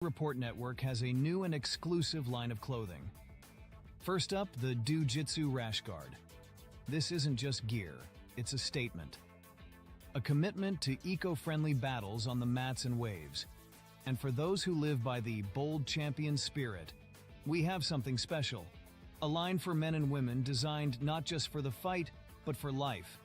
Report Network has a new and exclusive line of clothing. First up, the Jiu-Jitsu Rash Guard. This isn't just gear, it's a statement. A commitment to eco-friendly battles on the mats and waves. And for those who live by the bold champion spirit, we have something special. A line for men and women designed not just for the fight, but for life.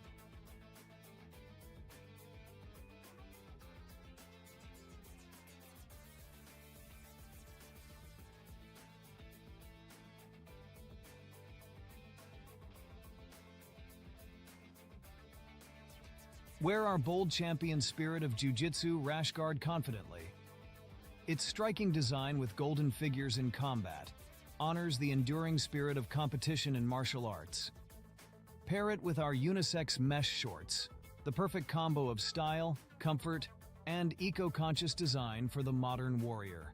Wear our bold champion spirit of Jiu-Jitsu Rash Guard confidently. Its striking design with golden figures in combat honors the enduring spirit of competition in martial arts. Pair it with our unisex mesh shorts, the perfect combo of style, comfort, and eco-conscious design for the modern warrior.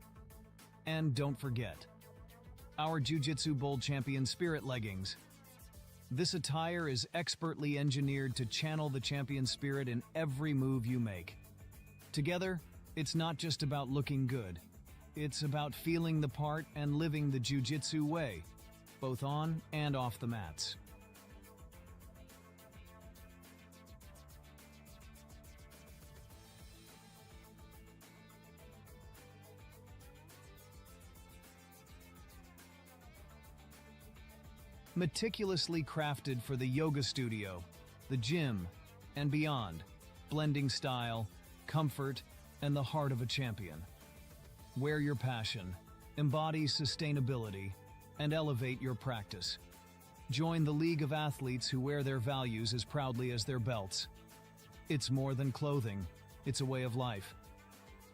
And don't forget, our Jiu-Jitsu Bold Champion Spirit leggings. This attire is expertly engineered to channel the champion spirit in every move you make. Together, it's not just about looking good. It's about feeling the part and living the Jiu-Jitsu way, both on and off the mats. Meticulously crafted for the yoga studio, the gym, and beyond, blending style, comfort, and the heart of a champion. Wear your passion, embody sustainability, and elevate your practice. Join the league of athletes who wear their values as proudly as their belts. It's more than clothing, it's a way of life.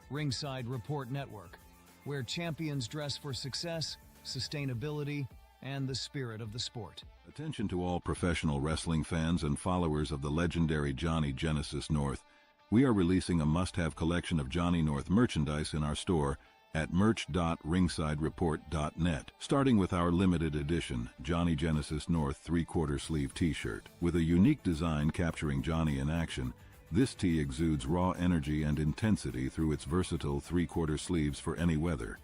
Ringside Report Network, where champions dress for success, sustainability, and the spirit of the sport. Attention to all professional wrestling fans and followers of the legendary Johnny Genesis North. We are releasing a must-have collection of Johnny North merchandise in our store at merch.ringsidereport.net, starting with our limited edition Johnny Genesis North 3/4 sleeve t-shirt. With a unique design capturing Johnny in action, this tee exudes raw energy and intensity through its versatile 3/4 sleeves for any weather.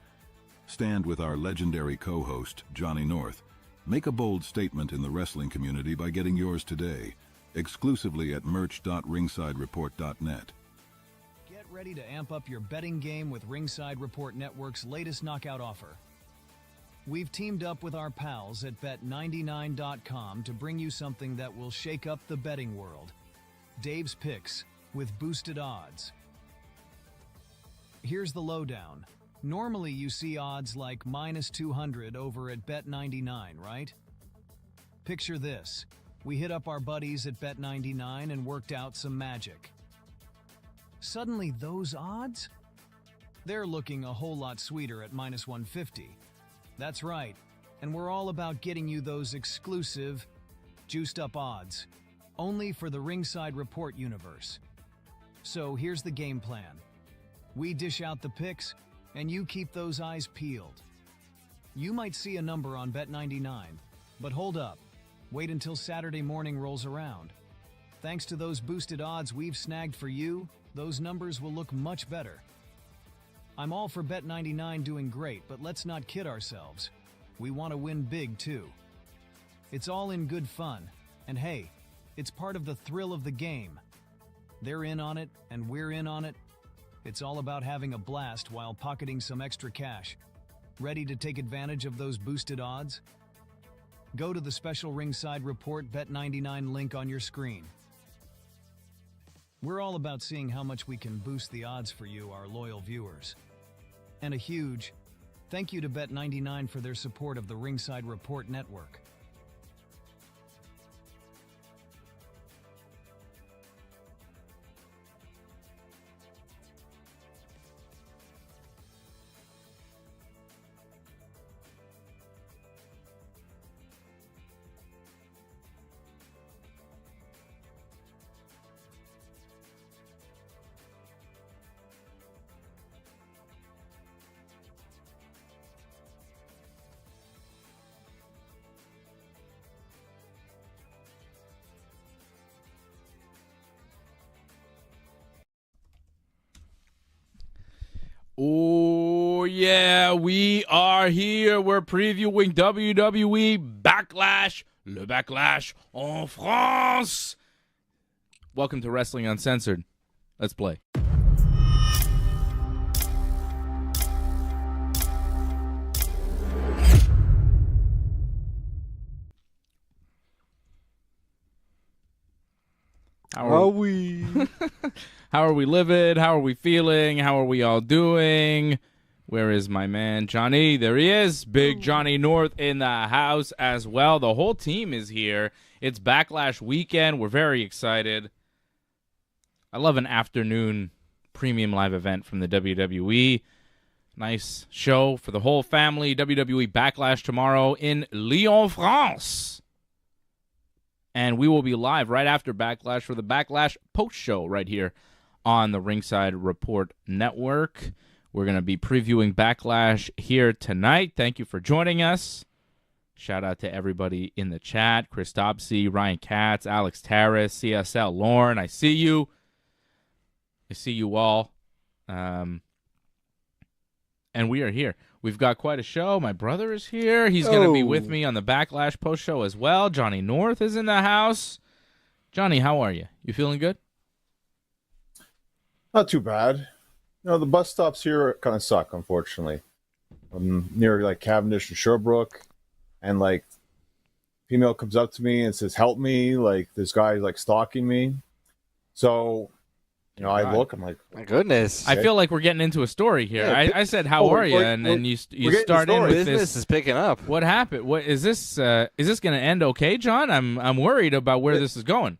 Stand with our legendary co-host, Johnny North. Make a bold statement in the wrestling community by getting yours today, exclusively at merch.ringsidereport.net. Get ready to amp up your betting game with Ringside Report Network's latest knockout offer. We've teamed up with our pals at bet99.com to bring you something that will shake up the betting world. Dave's Picks with boosted odds. Here's the lowdown. Normally you see odds like -200 over at Bet99, right? Picture this. We hit up our buddies at Bet99 and worked out some magic. Suddenly those odds? They're looking a whole lot sweeter at -150. That's right, and we're all about getting you those exclusive, juiced up odds, only for the Ringside Report Universe. So here's the game plan. We dish out the picks, and you keep those eyes peeled. You might see a number on Bet99, but hold up. Wait until Saturday morning rolls around. Thanks to those boosted odds we've snagged for you, those numbers will look much better. I'm all for Bet99 doing great, but let's not kid ourselves. We want to win big too. It's all in good fun, and hey, it's part of the thrill of the game. They're in on it, and we're in on it. It's all about having a blast while pocketing some extra cash. Ready to take advantage of those boosted odds? Go to the special Ringside Report Bet99 link on your screen. We're all about seeing how much we can boost the odds for you, our loyal viewers. And a huge thank you to Bet99 for their support of the Ringside Report Network. Oh yeah, we are here. We're previewing WWE Backlash, le Backlash en France. Welcome to Wrestling Uncensored. Let's play. How are we? How are we living? How are we feeling? How are we all doing? Where is my man Johnny? There he is. Big Johnny North in the house as well. The whole team is here. It's Backlash weekend. We're very excited. I love an afternoon premium live event from the WWE. Nice show for the whole family. WWE Backlash tomorrow in Lyon, France. And we will be live right after Backlash for the Backlash post-show right here on the Ringside Report Network. We're going to be previewing Backlash here tonight. Thank you for joining us. Shout out to everybody in the chat. Chris Dobsey, Ryan Katz, Alex Terrace, CSL Lauren. I see you. I see you all. And we are here. We've got quite a show. My brother is here. He's going to be with me on the Backlash post-show as well. Johnny North is in the house. Johnny, how are you? You feeling good? Not too bad. The bus stops here kind of suck, unfortunately. I'm near Cavendish and Sherbrooke, and female comes up to me and says, "Help me!" This guy's stalking me. So, I look. I'm like, my goodness. I feel like we're getting into a story here. Yeah, I said, "How are you?" And then you start in with business this. Is picking up. What happened? What is this? Is this going to end okay, John? I'm worried about where this is going.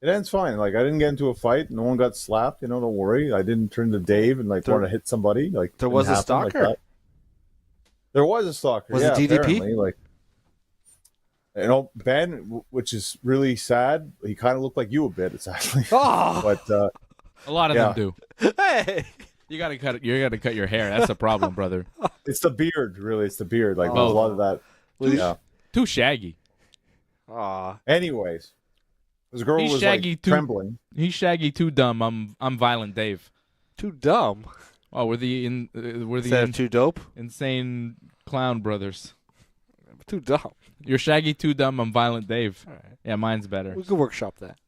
It ends fine. I didn't get into a fight. No one got slapped. Don't worry. I didn't turn to Dave and want to hit somebody. There was a stalker. There was a stalker. Was it DDP? Ben, which is really sad. He kind of looked like you a bit, sadly. Oh. But a lot of them do. Hey, you got to cut. You got to cut your hair. That's a problem, brother. It's the beard, really. It's the beard. There's a lot of that. Too shaggy. Aw. Anyways. This girl was trembling. He's shaggy, too dumb. I'm Violent Dave. Too dumb. Oh, we're the too dope. Insane Clown Brothers. Too dumb. You're shaggy, too dumb. I'm Violent Dave. All right. Yeah, mine's better. We could workshop that.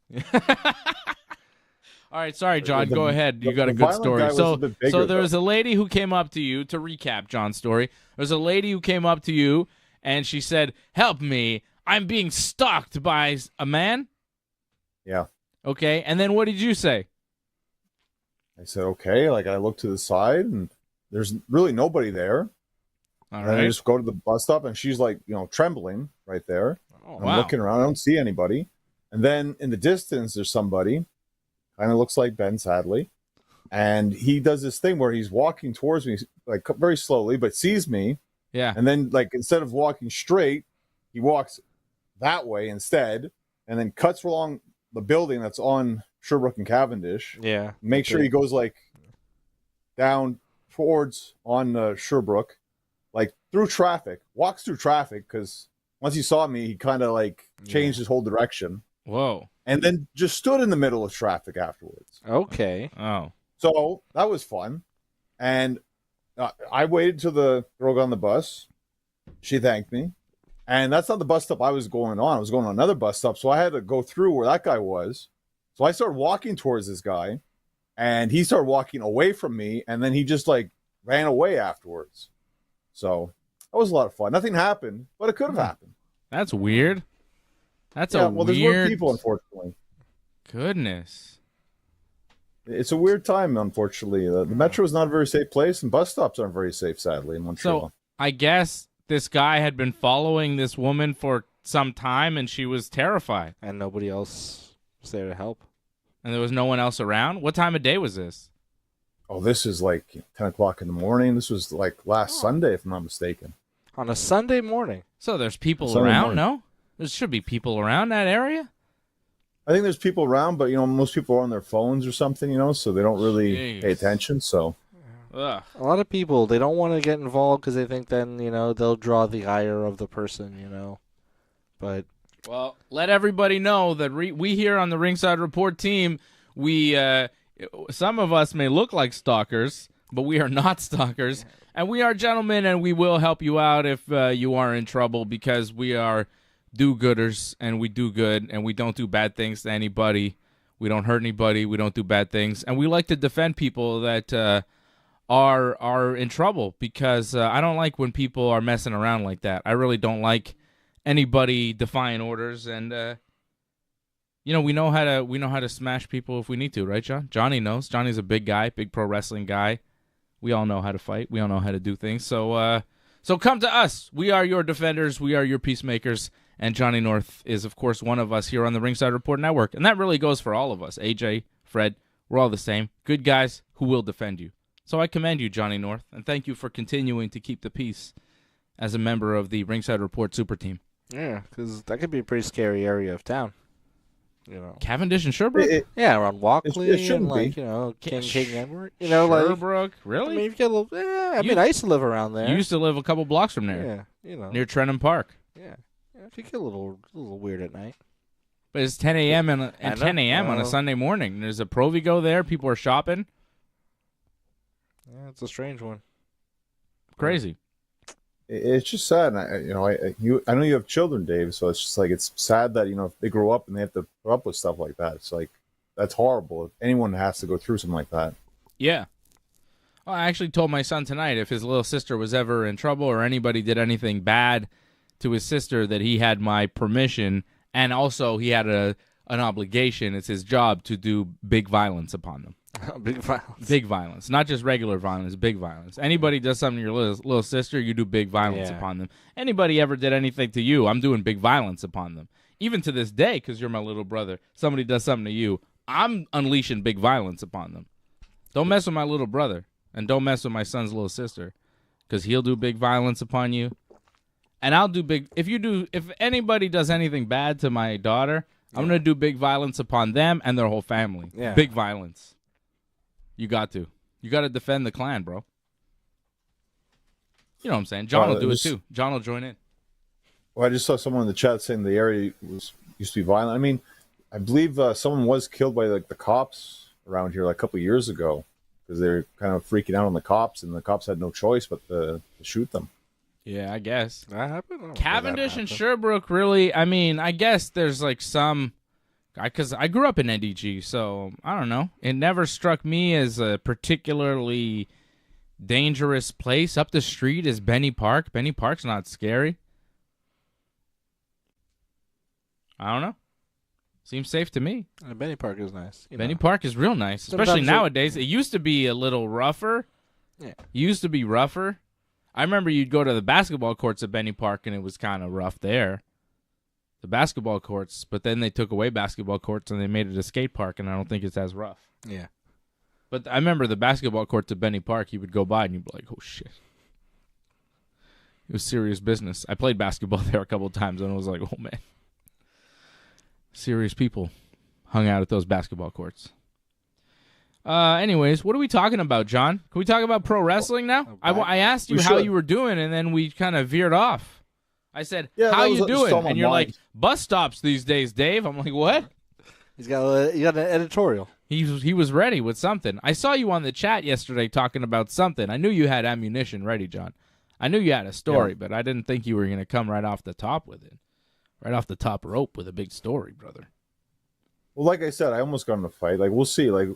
All right, sorry, John. Go ahead. You got a good story. So there was a lady who came up to you to recap John's story. There's a lady who came up to you and she said, "Help me! I'm being stalked by a man." Yeah. Okay, and then what did you say? I said, okay. I look to the side, and there's really nobody there. All right. And I just go to the bus stop, and she's trembling right there. Oh, I'm looking around. I don't see anybody. And then in the distance, there's somebody. Kind of looks like Ben, sadly. And he does this thing where he's walking towards me, very slowly, but sees me. Yeah. And then, instead of walking straight, he walks that way instead, and then cuts along the building that's on Sherbrooke and Cavendish. Yeah. Make sure he goes down towards on Sherbrooke, through traffic, walks through traffic, because once he saw me, he kind of changed his whole direction. Whoa. And then just stood in the middle of traffic afterwards. Okay. Oh. So that was fun. And I waited till the girl got on the bus. She thanked me. And that's not the bus stop I was going on. I was going on another bus stop, so I had to go through where that guy was. So I started walking towards this guy, and he started walking away from me, and then he just ran away afterwards. So that was a lot of fun. Nothing happened, but it could have happened. That's weird. That's there's more people, unfortunately. Goodness. It's a weird time, unfortunately. The metro is not a very safe place, and bus stops aren't very safe, sadly, in Montreal. So I guess this guy had been following this woman for some time, and she was terrified. And nobody else was there to help. And there was no one else around? What time of day was this? Oh, this is 10 o'clock in the morning. This was last Sunday, if I'm not mistaken. On a Sunday morning. So there's people around, no? There should be people around that area? I think there's people around, but, most people are on their phones or something, so they don't really pay attention, so... Ugh. A lot of people, they don't want to get involved because they think then, they'll draw the ire of the person, But... Well, let everybody know that we here on the Ringside Report team, some of us may look like stalkers, but we are not stalkers. And we are gentlemen, and we will help you out if you are in trouble, because we are do-gooders, and we do good, and we don't do bad things to anybody. We don't hurt anybody. We don't do bad things. And we like to defend people that are in trouble, because I don't like when people are messing around like that. I really don't like anybody defying orders, and we know how to smash people if we need to, right, John? Johnny knows. Johnny's a big guy, big pro wrestling guy. We all know how to fight. We all know how to do things. So come to us. We are your defenders. We are your peacemakers. And Johnny North is, of course, one of us here on the Ringside Report Network. And that really goes for all of us. AJ, Fred, we're all the same. Good guys who will defend you. So I commend you, Johnny North, and thank you for continuing to keep the peace as a member of the Ringside Report Super Team. Yeah, because that could be a pretty scary area of town. Cavendish and Sherbrooke? Yeah, around Walkley it shouldn't and, be. King Edward. Sherbrooke? Really? I mean, I used to live around there. You used to live a couple blocks from there. Yeah, near Trenton Park. Yeah, it could get a little weird at night. But it's 10 a.m. and 10 a.m. on a Sunday morning. There's a Provigo there. People are shopping. Yeah, it's a strange one. Crazy. It's just sad. I know you have children, Dave, so it's just like, it's sad that, if they grow up and they have to put up with stuff like that. It's like, that's horrible. If anyone has to go through something like that. Yeah. Well, I actually told my son tonight, if his little sister was ever in trouble or anybody did anything bad to his sister, that he had my permission, and also he had an obligation. It's his job to do big violence upon them. Big violence. Big violence. Not just regular violence, big violence. Anybody does something to your little sister, you do big violence upon them. Anybody ever did anything to you, I'm doing big violence upon them. Even to this day, because you're my little brother, somebody does something to you, I'm unleashing big violence upon them. Don't mess with my little brother, and don't mess with my son's little sister, because he'll do big violence upon you. And I'll do big... If anybody does anything bad to my daughter, I'm going to do big violence upon them and their whole family. Yeah. Big violence. You got to. You got to defend the clan, bro. You know what I'm saying? John will do it too. John will join in. Well, I just saw someone in the chat saying the area used to be violent. I mean, I believe someone was killed by the cops around here a couple of years ago, because they're kind of freaking out on the cops, and the cops had no choice but to shoot them. Yeah, I guess. That happened? Cavendish and Sherbrooke, really, I mean, I guess there's like some... Because I grew up in NDG, so I don't know. It never struck me as a particularly dangerous place. Up the street is Benny Park. Benny Park's not scary. I don't know. Seems safe to me. Benny Park is nice. Benny Park is real nice, especially nowadays. It used to be a little rougher. Yeah. It used to be rougher. I remember you'd go to the basketball courts at Benny Park, and it was kind of rough there. The basketball courts, but then they took away basketball courts and they made it a skate park, and I don't think it's as rough. Yeah. But I remember the basketball courts at Benny Park, you would go by and you'd be like, oh, shit. It was serious business. I played basketball there a couple of times, and I was like, oh, man. Serious people hung out at those basketball courts. Anyways, what are we talking about, John? Can we talk about pro wrestling now? I asked you how you were doing, and then we kind of veered off. I said, how you doing? And you're like, bus stops these days, Dave. I'm like, what? You got an editorial. He was ready with something. I saw you on the chat yesterday talking about something. I knew you had ammunition ready, John. I knew you had a story, but I didn't think you were going to come right off the top with it. Right off the top rope with a big story, brother. Well, like I said, I almost got in a fight. Like, we'll see. Like,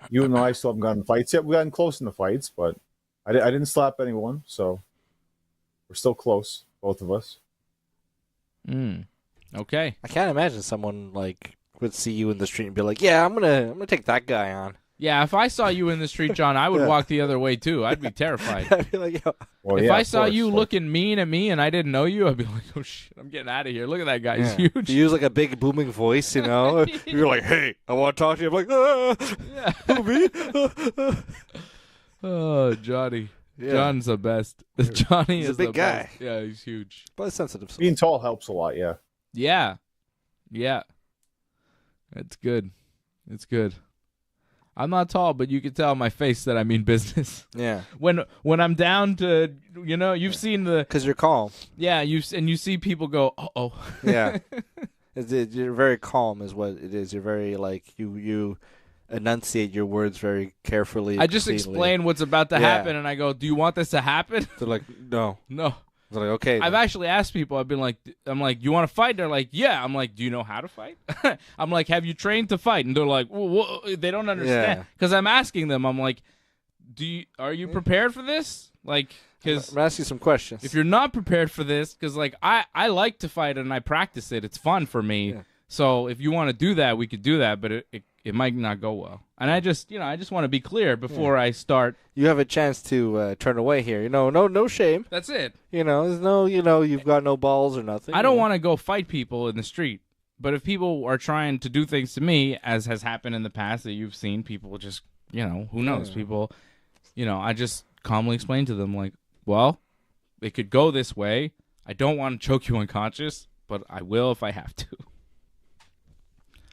you and I still haven't gotten in fights yet. We've gotten close in the fights, but I didn't slap anyone, so we're still close. Both of us. Okay. I can't imagine someone would see you in the street and be like, "Yeah, I'm gonna take that guy on." Yeah, if I saw you in the street, John, I would walk the other way too. I'd be terrified. I'd be like, if I saw you looking mean at me and I didn't know you, I'd be like, "Oh shit, I'm getting out of here! Look at that guy; he's huge." You use a big booming voice, You're like, "Hey, I want to talk to you." I'm like, "Who me?" Oh, Johnny. Yeah. John's the best. Johnny he's is a big the guy. Best. Yeah, he's huge. But sensitive. Being tall helps a lot, yeah. Yeah. It's good. It's good. I'm not tall, but you can tell on my face that I mean business. Yeah. When I'm down to, you've seen the... Because you're calm. Yeah, you see people go, uh-oh. Yeah. You're very calm is what it is. You're very, you enunciate your words very carefully. I just cleanly. explain what's about to happen, and I go, "Do you want this to happen?" They're like, no. No. They're like, okay. I've then. actually asked people. I'm like, you want to fight? They're like, yeah. I'm like, do you know how to fight? I'm like, have you trained to fight? And they're like, well, they don't understand because I'm asking them. I'm like, are you prepared for this? Like, because I'm asking some questions. if you're not prepared for this, because like I like to fight and I practice it. It's fun for me. Yeah. So if you want to do that, we could do that. But it might not go well. And I just want to be clear before I start. You have a chance to turn away here. No shame. That's it. There's no, you've got no balls or nothing. I don't want to go fight people in the street. But if people are trying to do things to me, as has happened in the past that you've seen, people just, who knows? People, I just calmly explain to them, like, well, it could go this way. I don't want to choke you unconscious, but I will if I have to.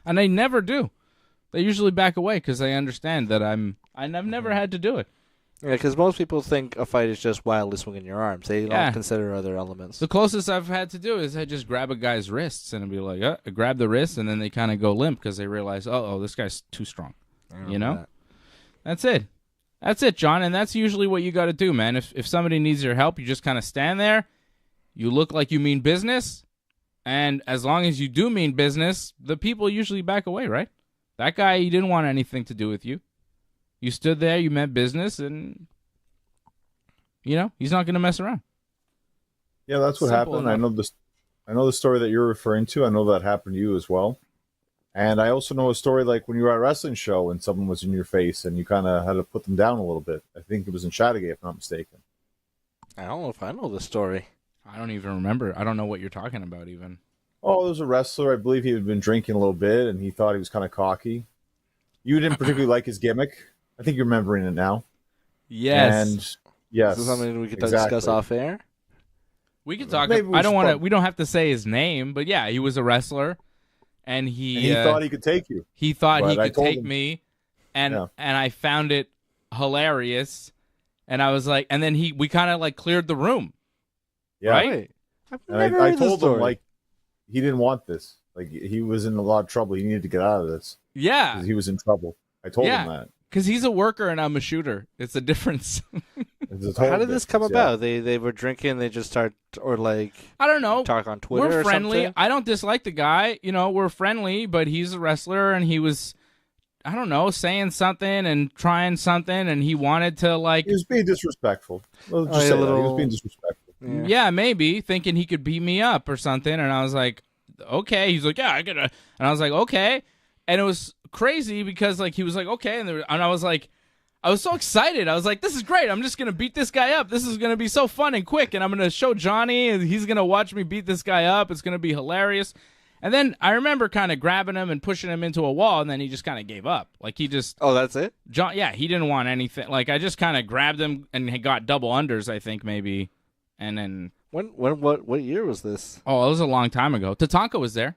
And they never do. They usually back away because they understand that I've never had to do it. Yeah, because most people think a fight is just wildly swinging your arms. They don't consider other elements. The closest I've had to do is I just grab a guy's wrists and be like, grab the wrist, and then they kind of go limp because they realize, oh, this guy's too strong. That's it. That's it, John, and that's usually what you got to do, man. If somebody needs your help, you just kind of stand there. You look like you mean business, and as long as you do mean business, the people usually back away, right? That guy, he didn't want anything to do with you. You stood there, you meant business, and, he's not going to mess around. Yeah, that's what Simple happened. enough. I know the story that you're referring to. I know that happened to you as well. And I also know a story like when you were at a wrestling show and someone was in your face and you kind of had to put them down a little bit. I think it was in Chattagate, if I'm not mistaken. I don't know if I know the story. I don't even remember. I don't know what you're talking about even. Oh, there was a wrestler. I believe he had been drinking a little bit and he thought he was kind of cocky. You didn't particularly like his gimmick. I think you're remembering it now. Yes. And yes. Is this something we could discuss off air? We could talk. Maybe we I don't should want to. talk. We don't have to say his name, but yeah, he was a wrestler, and he thought he could take you. He thought But he I could told take him- me, and Yeah. and I found it hilarious, and I was like, and then we kind of like cleared the room. Yeah. Right? Wait, I've And never I heard this told him story. like he didn't want this. Like he was in a lot of trouble. He needed to get out of this. Yeah, 'Cause he was in trouble. I told Yeah. him that. because he's a worker and I'm a shooter. It's a difference. It's a total How did this come difference, yeah. about? They were drinking. They just start or like I don't know. talk on Twitter. We're or friendly. something? I don't dislike the guy. We're friendly, but he's a wrestler and he was, I don't know, saying something and trying something, and he wanted to like. He was being disrespectful. Let's just yeah, say that. He little- was being disrespectful. Yeah, maybe thinking he could beat me up or something, and I was like, okay. He's like, yeah, I gotta, and I was like, okay, and it was crazy because like he was like, okay, and I was like, I was so excited. I was like, this is great. I'm just gonna beat this guy up. This is gonna be so fun and quick, and I'm gonna show Johnny, and he's gonna watch me beat this guy up. It's gonna be hilarious. And then I remember kind of grabbing him and pushing him into a wall, and then he just kind of gave up. Like he just, Oh, that's it. John, yeah, he didn't want anything. Like I just kind of grabbed him and he got double unders, I think maybe. And then, What year was this? oh, it was a long time ago. Tatanka was there.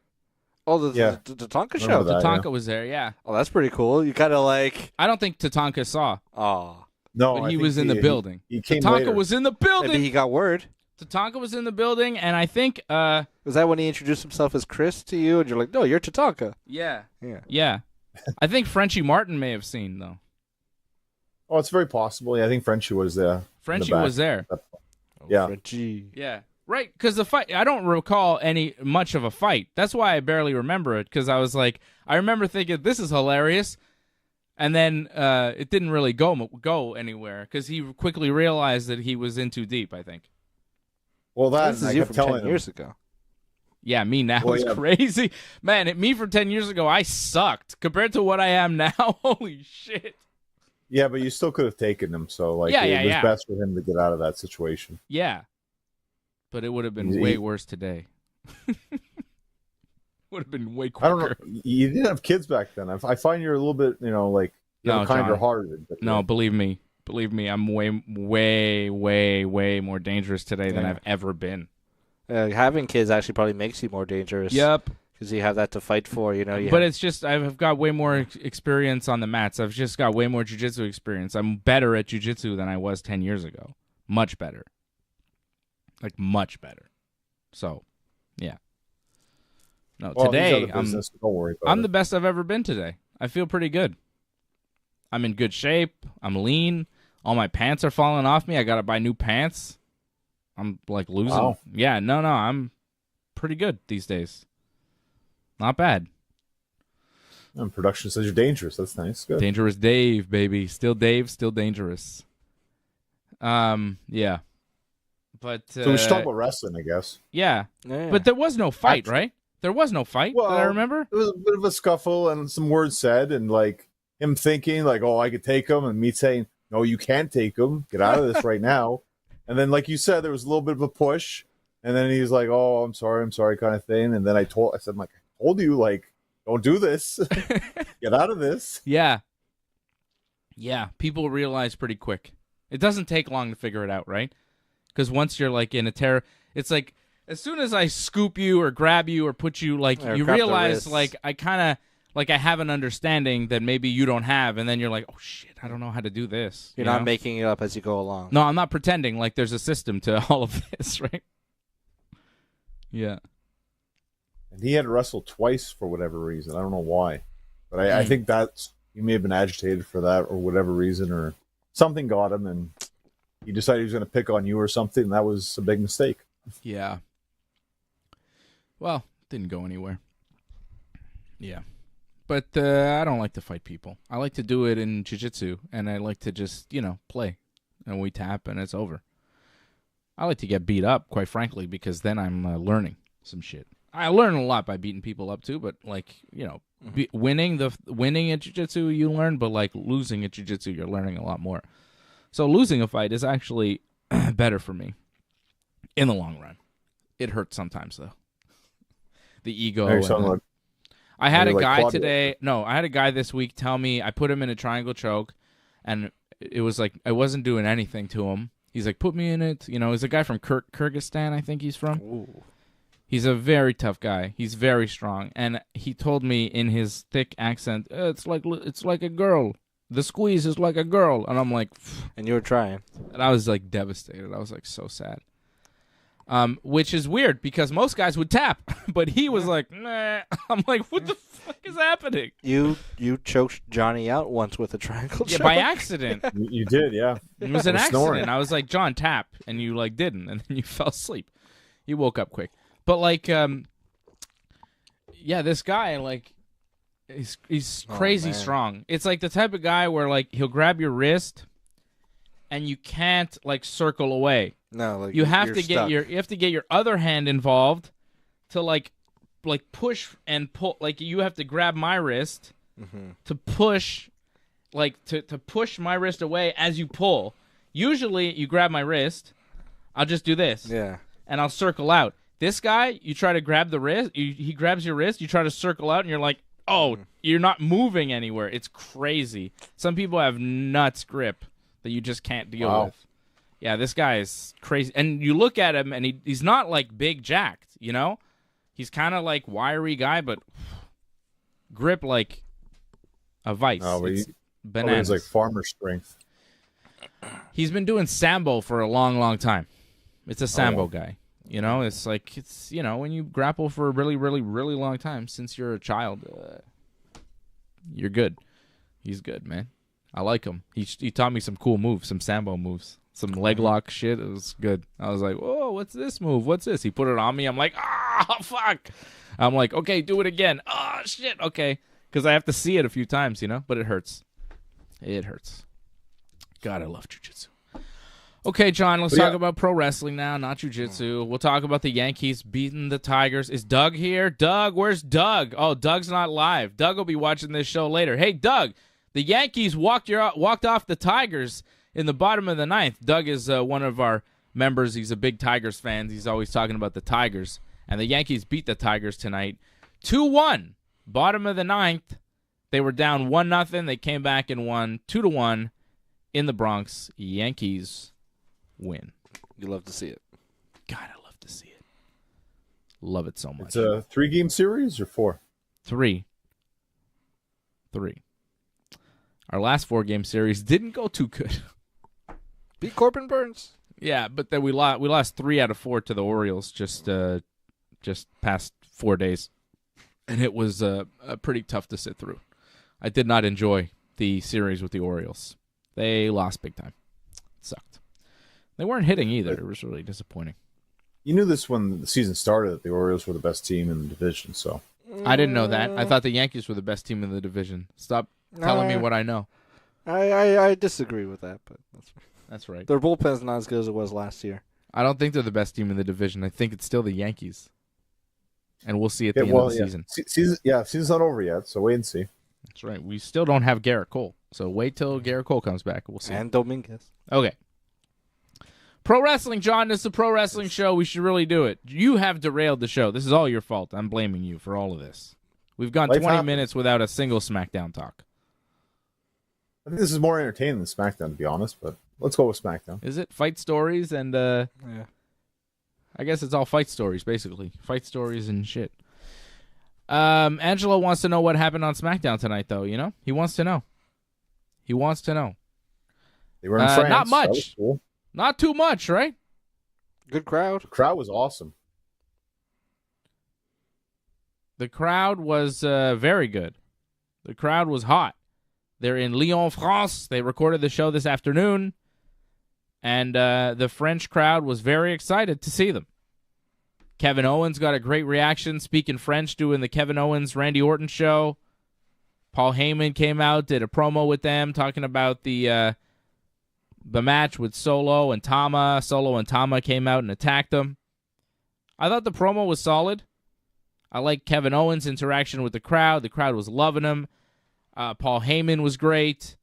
Oh, the Yeah. Tonka Remember show. that. Tatanka was there, yeah. Oh, that's pretty cool. You kind of like, I don't think Tatanka saw, oh, No, but I he think was in the building. He came Tatanka later. was in the maybe building. he got word. Tatanka was in the building, and I think, Was that when he introduced himself as Chris to you, and you're like, no, you're Tatanka? yeah. Yeah. I think Frenchie Martin may have seen, though. Oh, it's very possible. Yeah, I think Frenchie was there. Frenchie was there. Yeah. Frenchie. Yeah. Right, because the fight, I don't recall much of a fight. That's why I barely remember it, because I was like, I remember thinking, this is hilarious, and then it didn't really go anywhere, because he quickly realized that he was in too deep, I think. Well, that This and is I you kept from telling 10 him. years ago. Yeah, me now Well, is yeah. crazy. Man, me from 10 years ago, I sucked. Compared to what I am now, holy shit. Yeah, but you still could have taken him. So like, Yeah, it yeah, was yeah. best for him to get out of that situation. Yeah. But it would have been He- way worse today. Would have been way quicker. I don't know. You didn't have kids back then. I find you're a little bit, like, No, kinder John. hearted. But No, believe me, I'm way more dangerous today than Yeah. I've ever been. Having kids actually probably makes you more dangerous. Yep. Because you have that to fight for, You But it's just I've got way more experience on the mats. I've just got way more jiu-jitsu experience. I'm better at jiu-jitsu than I was 10 years ago. Much better. Like much better. So, yeah. No, well, he's out today of business, so don't worry about I'm it. the best I've ever been today. I feel pretty good. I'm in good shape. I'm lean. All my pants are falling off me. I got to buy new pants. I'm like losing. Wow. Yeah, no, I'm pretty good these days. Not bad. And production says you're dangerous. That's nice. Good. Dangerous Dave, baby. Still Dave, still dangerous. Yeah. But So we should talk about wrestling, I guess. yeah. Yeah. But there was no fight, right? There was no fight that I remember. It was a bit of a scuffle and some words said, and like him thinking like, "Oh, I could take him," and me saying, "No, you can't take him. Get out of this right now." And then, like you said, there was a little bit of a push, and then he's like, "Oh, I'm sorry," kind of thing. And then I said, "Like, I told you, like, don't do this. Get out of this." Yeah. Yeah, people realize pretty quick. It doesn't take long to figure it out, right? Because once you're like in a terror, it's like as soon as I scoop you or grab you or put you, like Or you grab the realize wrists. like I kind of like I have an understanding that maybe you don't have, and then you're like, oh shit, I don't know how to do this. You're you not know? making it up as you go along. No, I'm not pretending like there's a system to all of this, right? Yeah. And he had to wrestle twice for whatever reason. I don't know why, but I think that's he may have been agitated for that or whatever reason, or something got him, and he decided he was going to pick on you or something. And that was a big mistake. Yeah. Well, didn't go anywhere. Yeah. But I don't like to fight people. I like to do it in jiu-jitsu, and I like to just, play. And we tap, and it's over. I like to get beat up, quite frankly, because then I'm learning some shit. I learn a lot by beating people up, too, but, winning at jiu-jitsu, you learn, but, losing at jiu-jitsu, you're learning a lot more. So losing a fight is actually better for me in the long run. It hurts sometimes, though. The ego. I had a guy today. No, I had a guy this week tell me I put him in a triangle choke, and it was like I wasn't doing anything to him. He's like, "Put me in it." He's a guy from Kyrgyzstan, I think he's from. Ooh. He's a very tough guy. He's very strong, and he told me in his thick accent, "It's like a girl. The squeeze is like a girl," and I'm like, And you were trying. and I was like devastated. I was like so sad. Which is weird because most guys would tap, but he was like, nah. I'm like, what the fuck is happening? You choked Johnny out once with a triangle Yeah, choke. by accident. You did, yeah. It was an I was accident. snoring. I was like, John, tap, and you didn't, and then you fell asleep. You woke up quick, but this guy he's crazy man. strong. It's like the type of guy where he'll grab your wrist, and you can't circle away. No, You have to stuck. get your other hand involved to push and pull. You have to grab my wrist to push, to push my wrist away as you pull. Usually, you grab my wrist. I'll just do this. Yeah. And I'll circle out. This guy, you try to grab the wrist. He grabs your wrist. You try to circle out, and you're like, oh, you're not moving anywhere. It's crazy. Some people have nuts grip that you just can't deal with. Yeah, this guy is crazy. And you look at him, and he's not big jacked, He's kind of wiry guy, but grip like a vice. Oh, but It's he bananas. was farmer strength. He's been doing Sambo for a long, long time. It's a Sambo wow. guy. It's when you grapple for a really, really, really long time since you're a child, you're good. He's good, man. I like him. He taught me some cool moves, some Sambo moves, some leg lock shit. It was good. I was like, whoa, what's this move? What's this? He put it on me. I'm like, fuck. I'm like, okay, do it again. Oh, shit, okay. Because I have to see it a few times, but it hurts. It hurts. God, I love jiu-jitsu. Okay, John, let's talk about pro wrestling now, not jiu-jitsu. We'll talk about the Yankees beating the Tigers. Is Doug here? Doug, where's Doug? Oh, Doug's not live. Doug will be watching this show later. Hey, Doug, the Yankees walked off the Tigers in the bottom of the ninth. Doug is one of our members. He's a big Tigers fan. He's always talking about the Tigers. And the Yankees beat the Tigers tonight 2-1. Bottom of the ninth. They were down 1-0. They came back and won 2-1 in the Bronx. Yankees win. You love to see it. God, I love to see it. Love it so much. It's a 3-game series or 4? 3. Our last 4-game series didn't go too good. Beat Corbin Burns. Yeah, but then we lost 3 out of 4 to the Orioles just past 4 days, and it was pretty tough to sit through. I did not enjoy the series with the Orioles. They lost big time. It sucked. They weren't hitting either. It was really disappointing. You knew this when the season started, that the Orioles were the best team in the division, so. I didn't know that. I thought the Yankees were the best team in the division. Stop telling me what I know. I disagree with that, but That's right. their bullpen's not as good as it was last year. I don't think they're the best team in the division. I think it's still the Yankees. And we'll see at the end of the season. Season's not over yet, so wait and see. That's right. We still don't have Garrett Cole. So wait till Garrett Cole comes back. We'll see. And Dominguez. Okay. Pro wrestling, John. This is a pro wrestling show. We should really do it. You have derailed the show. This is all your fault. I'm blaming you for all of this. We've gone 20 minutes without a single SmackDown talk. I think this is more entertaining than SmackDown, to be honest, but let's go with SmackDown. Is it? Fight stories and, Yeah. I guess it's all fight stories, basically. Fight stories and shit. Angelo wants to know what happened on SmackDown tonight, though, you know? He wants to know. He wants to know. They were in France. Not much. That was cool. Not too much, right? Good crowd. The crowd was awesome. The crowd was very good. The crowd was hot. They're in Lyon, France. They recorded the show this afternoon. And the French crowd was very excited to see them. Kevin Owens got a great reaction speaking French doing the Kevin Owens-Randy Orton show. Paul Heyman came out, did a promo with them, talking about the match with Solo and Tama. Solo and Tama came out and attacked them. I thought the promo was solid. I like Kevin Owens' interaction with the crowd. The crowd was loving him. Paul Heyman was great.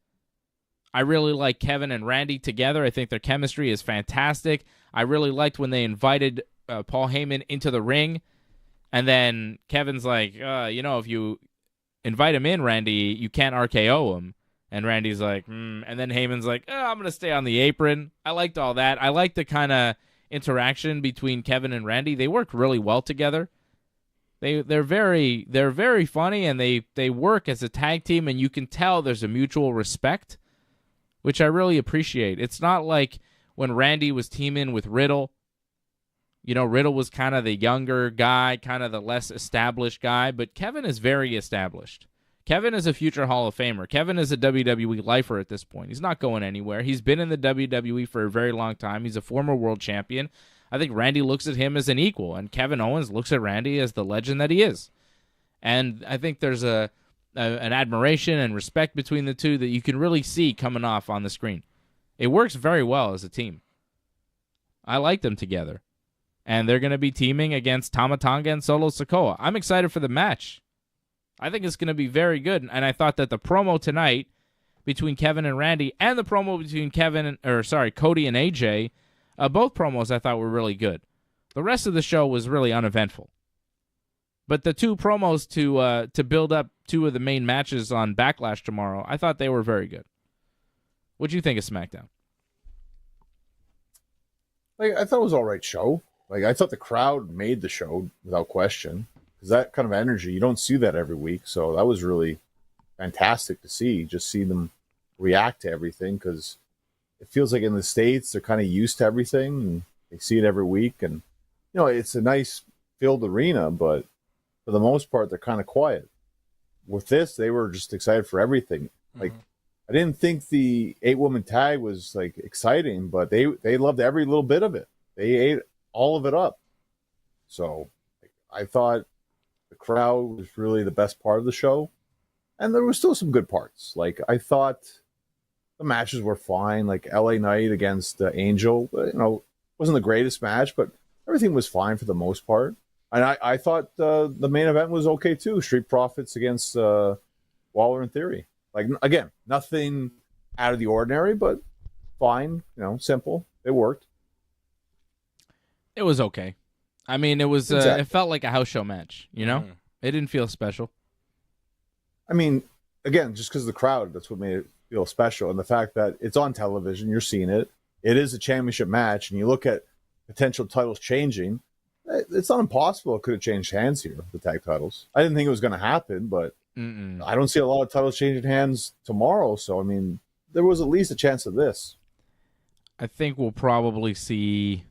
I really like Kevin and Randy together. I think their chemistry is fantastic. I really liked when they invited Paul Heyman into the ring. And then Kevin's like, if you invite him in, Randy, you can't RKO him. And Randy's like, And then Heyman's like, I'm going to stay on the apron. I liked all that. I liked the kind of interaction between Kevin and Randy. They work really well together. They're very funny, and they work as a tag team, and you can tell there's a mutual respect, which I really appreciate. It's not like when Randy was teaming with Riddle. You know, Riddle was kind of the younger guy, kind of the less established guy, but Kevin is very established. Kevin is a future Hall of Famer. Kevin is a WWE lifer at this point. He's not going anywhere. He's been in the WWE for a very long time. He's a former world champion. I think Randy looks at him as an equal, and Kevin Owens looks at Randy as the legend that he is. And I think there's an admiration and respect between the two that you can really see coming off on the screen. It works very well as a team. I like them together. And they're going to be teaming against Tama Tonga and Solo Sikoa. I'm excited for the match. I think it's going to be very good. And I thought that the promo tonight between Kevin and Randy and the promo between Cody and AJ, both promos I thought were really good. The rest of the show was really uneventful. But the two promos to build up two of the main matches on Backlash tomorrow, I thought they were very good. What do you think of SmackDown? I thought it was all right show. I thought the crowd made the show without question. Because that kind of energy, you don't see that every week. So that was really fantastic to see. Just see them react to everything. Because it feels like in the States, they're kind of used to everything. And they see it every week. And, it's a nice filled arena. But for the most part, they're kind of quiet. With this, they were just excited for everything. I didn't think the 8-woman tag was exciting. But they loved every little bit of it. They ate all of it up. So I thought the crowd was really the best part of the show. And there were still some good parts. I thought the matches were fine. LA Knight against Angel, wasn't the greatest match, but everything was fine for the most part. And I thought the main event was okay too. Street Profits against Waller and Theory. Again, nothing out of the ordinary, but fine, simple. It worked. It was okay. I mean, it was. Exactly. It felt like a house show match. It didn't feel special. I mean, again, just because of the crowd, that's what made it feel special, and the fact that it's on television, you're seeing it. It is a championship match, and you look at potential titles changing. It's not impossible. It could have changed hands here, the tag titles. I didn't think it was going to happen, but I don't see a lot of titles changing hands tomorrow. So, I mean, there was at least a chance of this. I think we'll probably see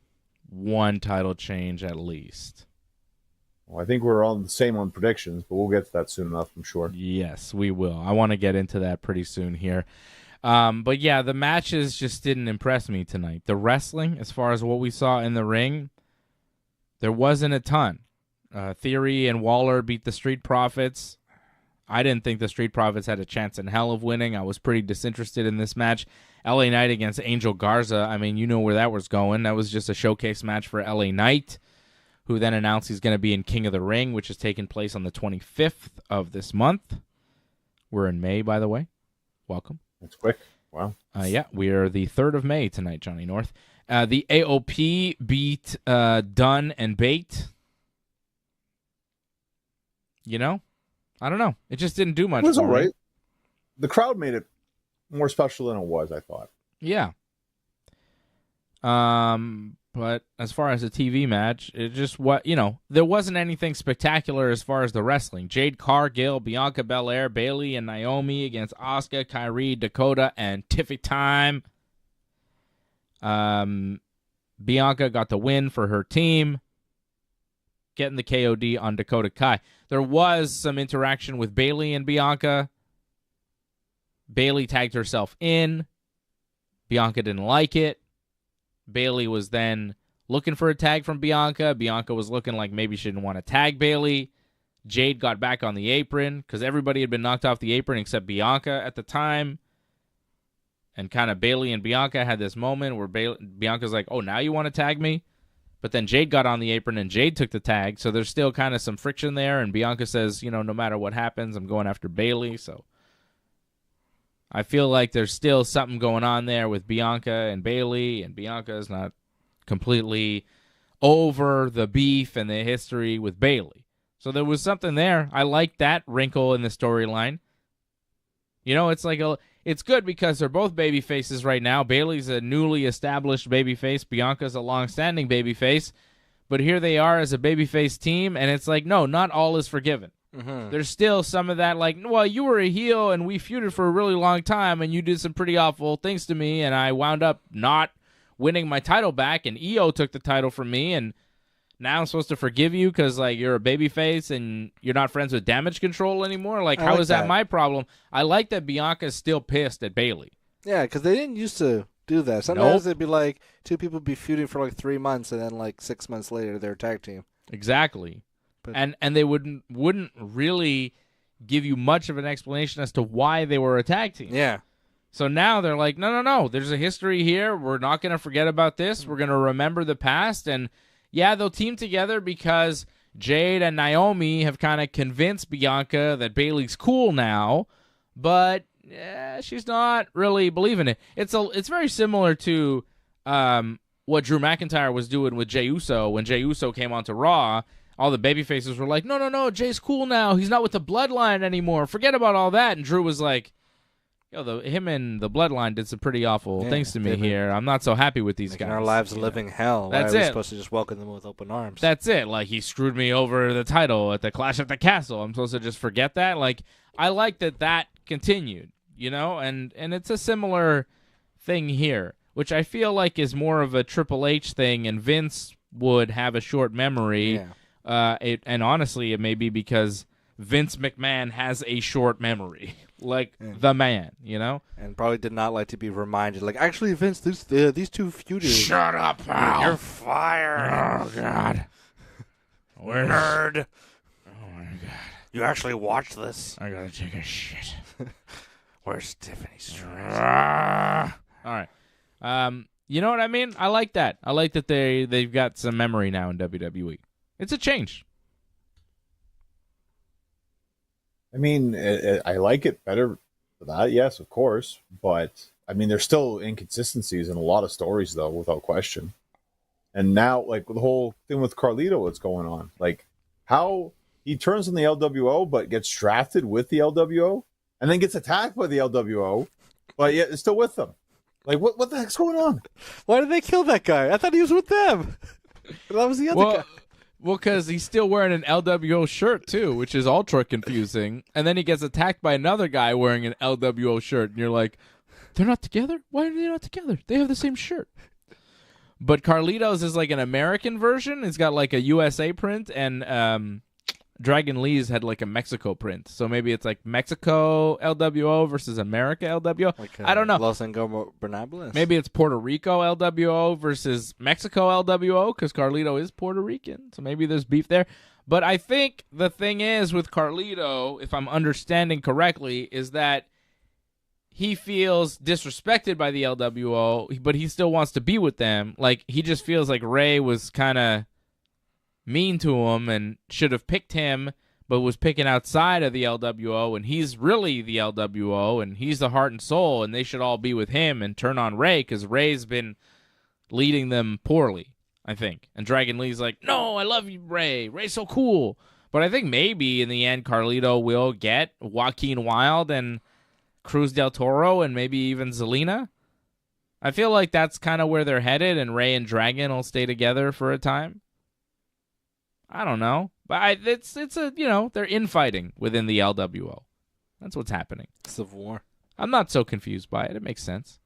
one title change at least. Well, I think we're all the same on predictions, but we'll get to that soon enough, I'm sure. Yes, we will. I want to get into that pretty soon here. But yeah, the matches just didn't impress me tonight. The wrestling, as far as what we saw in the ring, there wasn't a ton. Theory and Waller beat the Street Profits. I didn't think the Street Profits had a chance in hell of winning. I was pretty disinterested in this match. LA Knight against Angel Garza. I mean, you know where that was going. That was just a showcase match for LA Knight, who then announced he's going to be in King of the Ring, which is taking place on the 25th of this month. We're in May, by the way. Welcome. That's quick. Wow. Yeah, we are the 3rd of May tonight, Johnny North. The AOP beat Dunn and Bate. You know? I don't know. It just didn't do much. It was for all me. right. The crowd made it more special than it was, I thought. Yeah. But as far as the TV match, it just there wasn't anything spectacular as far as the wrestling. Jade Cargill, Bianca Belair, Bayley, and Naomi against Asuka, Kyrie, Dakota, and Tiffy Time. Bianca got the win for her team, getting the KOD on Dakota Kai. There was some interaction with Bayley and Bianca. Bayley tagged herself in. Bianca didn't like it. Bayley was then looking for a tag from Bianca. Bianca was looking like maybe she didn't want to tag Bayley. Jade got back on the apron because everybody had been knocked off the apron except Bianca at the time. And kind of Bayley and Bianca had this moment where Bianca's like, oh, now you want to tag me? But then Jade got on the apron and Jade took the tag. So there's still kind of some friction there. And Bianca says, no matter what happens, I'm going after Bayley. So I feel like there's still something going on there with Bianca and Bayley. And Bianca's not completely over the beef and the history with Bayley. So there was something there. I like that wrinkle in the storyline. It's good because they're both baby faces right now. Bayley's a newly established babyface. Bianca's a long-standing babyface. But here they are as a babyface team, and it's like, no, not all is forgiven. Mm-hmm. There's still some of that, like, well, you were a heel, and we feuded for a really long time, and you did some pretty awful things to me, and I wound up not winning my title back, and EO took the title from me, and now I'm supposed to forgive you because, like, you're a babyface and you're not friends with Damage Control anymore? Like, how is that my problem? I like that Bianca's still pissed at Bayley. Yeah, because they didn't used to do that. Sometimes it'd be like two people be feuding for like 3 months and then like 6 months later they're a tag team. Exactly. But, and they wouldn't really give you much of an explanation as to why they were a tag team. Yeah. So now they're like, no, there's a history here. We're not going to forget about this. We're going to remember the past. And yeah, they'll team together because Jade and Naomi have kind of convinced Bianca that Bayley's cool now, but she's not really believing it. It's very similar to what Drew McIntyre was doing with Jey Uso when Jey Uso came onto Raw. All the babyfaces were like, no, Jay's cool now. He's not with the Bloodline anymore. Forget about all that. And Drew was like, him and the Bloodline did some pretty awful things to me here. I'm not so happy with these guys. Our lives a living hell. That's Why are we supposed to just welcome them with open arms? That's it. Like, he screwed me over the title at the Clash at the Castle. I'm supposed to just forget that? Like, I like that continued, and it's a similar thing here, which I feel like is more of a Triple H thing, and Vince would have a short memory. Yeah. And honestly, it may be because Vince McMahon has a short memory. Like the man, And probably did not like to be reminded. Like, actually, Vince, these two feuded. Shut up, pal. You're fired. Oh, God. Nerd. Oh, my God. You actually watched this? I gotta take a shit. Where's Tiffany Strait? All right. You know what I mean? I like that. I like that they've got some memory now in WWE. It's a change. I mean, I like it better for that, yes, of course. But, I mean, there's still inconsistencies in a lot of stories, though, without question. And now, like, the whole thing with Carlito that's going on. Like, how he turns in the LWO but gets drafted with the LWO and then gets attacked by the LWO, but yet it's still with them. Like, what the heck's going on? Why did they kill that guy? I thought he was with them. That was the other guy. Well, because he's still wearing an LWO shirt, too, which is ultra confusing. And then he gets attacked by another guy wearing an LWO shirt. And you're like, they're not together? Why are they not together? They have the same shirt. But Carlito's is like an American version. It's got like a USA print, and Dragon Lee's had like a Mexico print. So maybe it's like Mexico LWO versus America LWO. Like I don't know. Los Ingobernables. Maybe it's Puerto Rico LWO versus Mexico LWO because Carlito is Puerto Rican. So maybe there's beef there. But I think the thing is with Carlito, if I'm understanding correctly, is that he feels disrespected by the LWO, but he still wants to be with them. Like, he just feels like Ray was kind of mean to him and should have picked him, but was picking outside of the LWO, and he's really the LWO, and he's the heart and soul, and they should all be with him and turn on Ray, because Ray's been leading them poorly, I think. And Dragon Lee's like, no, I love you, Ray. Ray's so cool. But I think maybe in the end, Carlito will get Joaquin Wilde and Cruz del Toro and maybe even Zelina. I feel like that's kind of where they're headed, and Ray and Dragon will stay together for a time. I don't know, but it's a, you know, they're infighting within the LWO. That's what's happening. Civil War. I'm not so confused by it. It makes sense.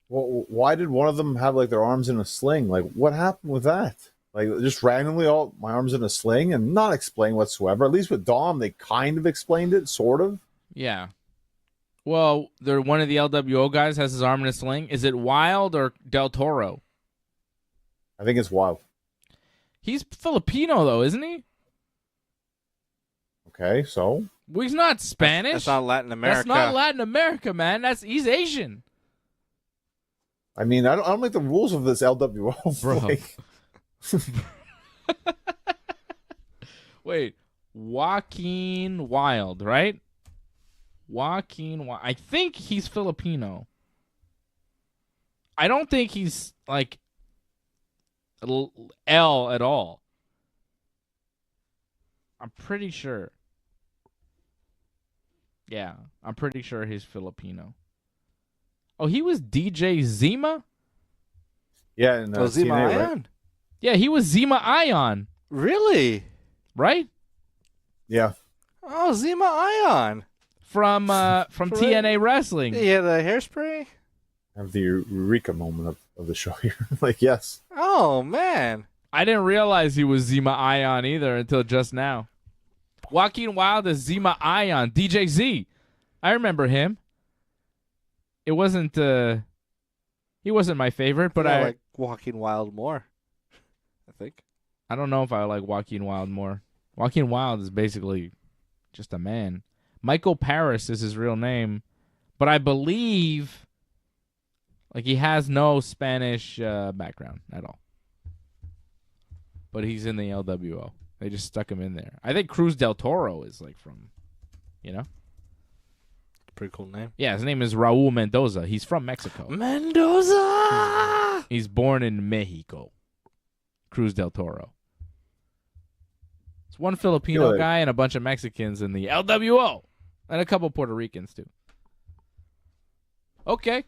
Well, why did one of them have like their arms in a sling? Like, what happened with that? Like, just randomly, all my arms in a sling and not explained whatsoever. At least with Dom, they kind of explained it, sort of. Yeah. Well, one of the LWO guys has his arm in a sling. Is it Wild or Del Toro? I think it's Wild. He's Filipino, though, isn't he? Okay, so Well, he's not Spanish. That's not Latin America. That's not Latin America, man. He's Asian. I mean, I don't like the rules of this LWO, Bro. like, Wait, Joaquin Wilde, right? Joaquin Wilde. I think he's Filipino. I don't think he's like L at all. I'm pretty sure. Yeah, I'm pretty sure he's Filipino. Oh, he was DJ Zima? yeah, and Zima TNA, right? Ion? Yeah, he was Zima Ion, Really? right? Yeah, Oh, Zima Ion. From TNA Wrestling. Yeah, the hairspray? have the Eureka moment of the show here. Like, yes, Oh, man. I didn't realize he was Zima Ion either until just now. Joaquin Wilde is Zima Ion, DJ Z. I remember him. It wasn't he wasn't my favorite, but Yeah, I like Walking Wild more, I think. I don't know if I like Joaquin Wilde more. Joaquin Wilde is basically just a man. Michael Paris is his real name, but I believe like he has no Spanish background at all. But he's in the LWO. They just stuck him in there. I think Cruz del Toro is like from, you know? Pretty cool name. Yeah, his name is Raul Mendoza. He's from Mexico. Mendoza! He's born in Mexico. Cruz del Toro. It's one Filipino guy and a bunch of Mexicans in the LWO. And a couple Puerto Ricans, too. Okay.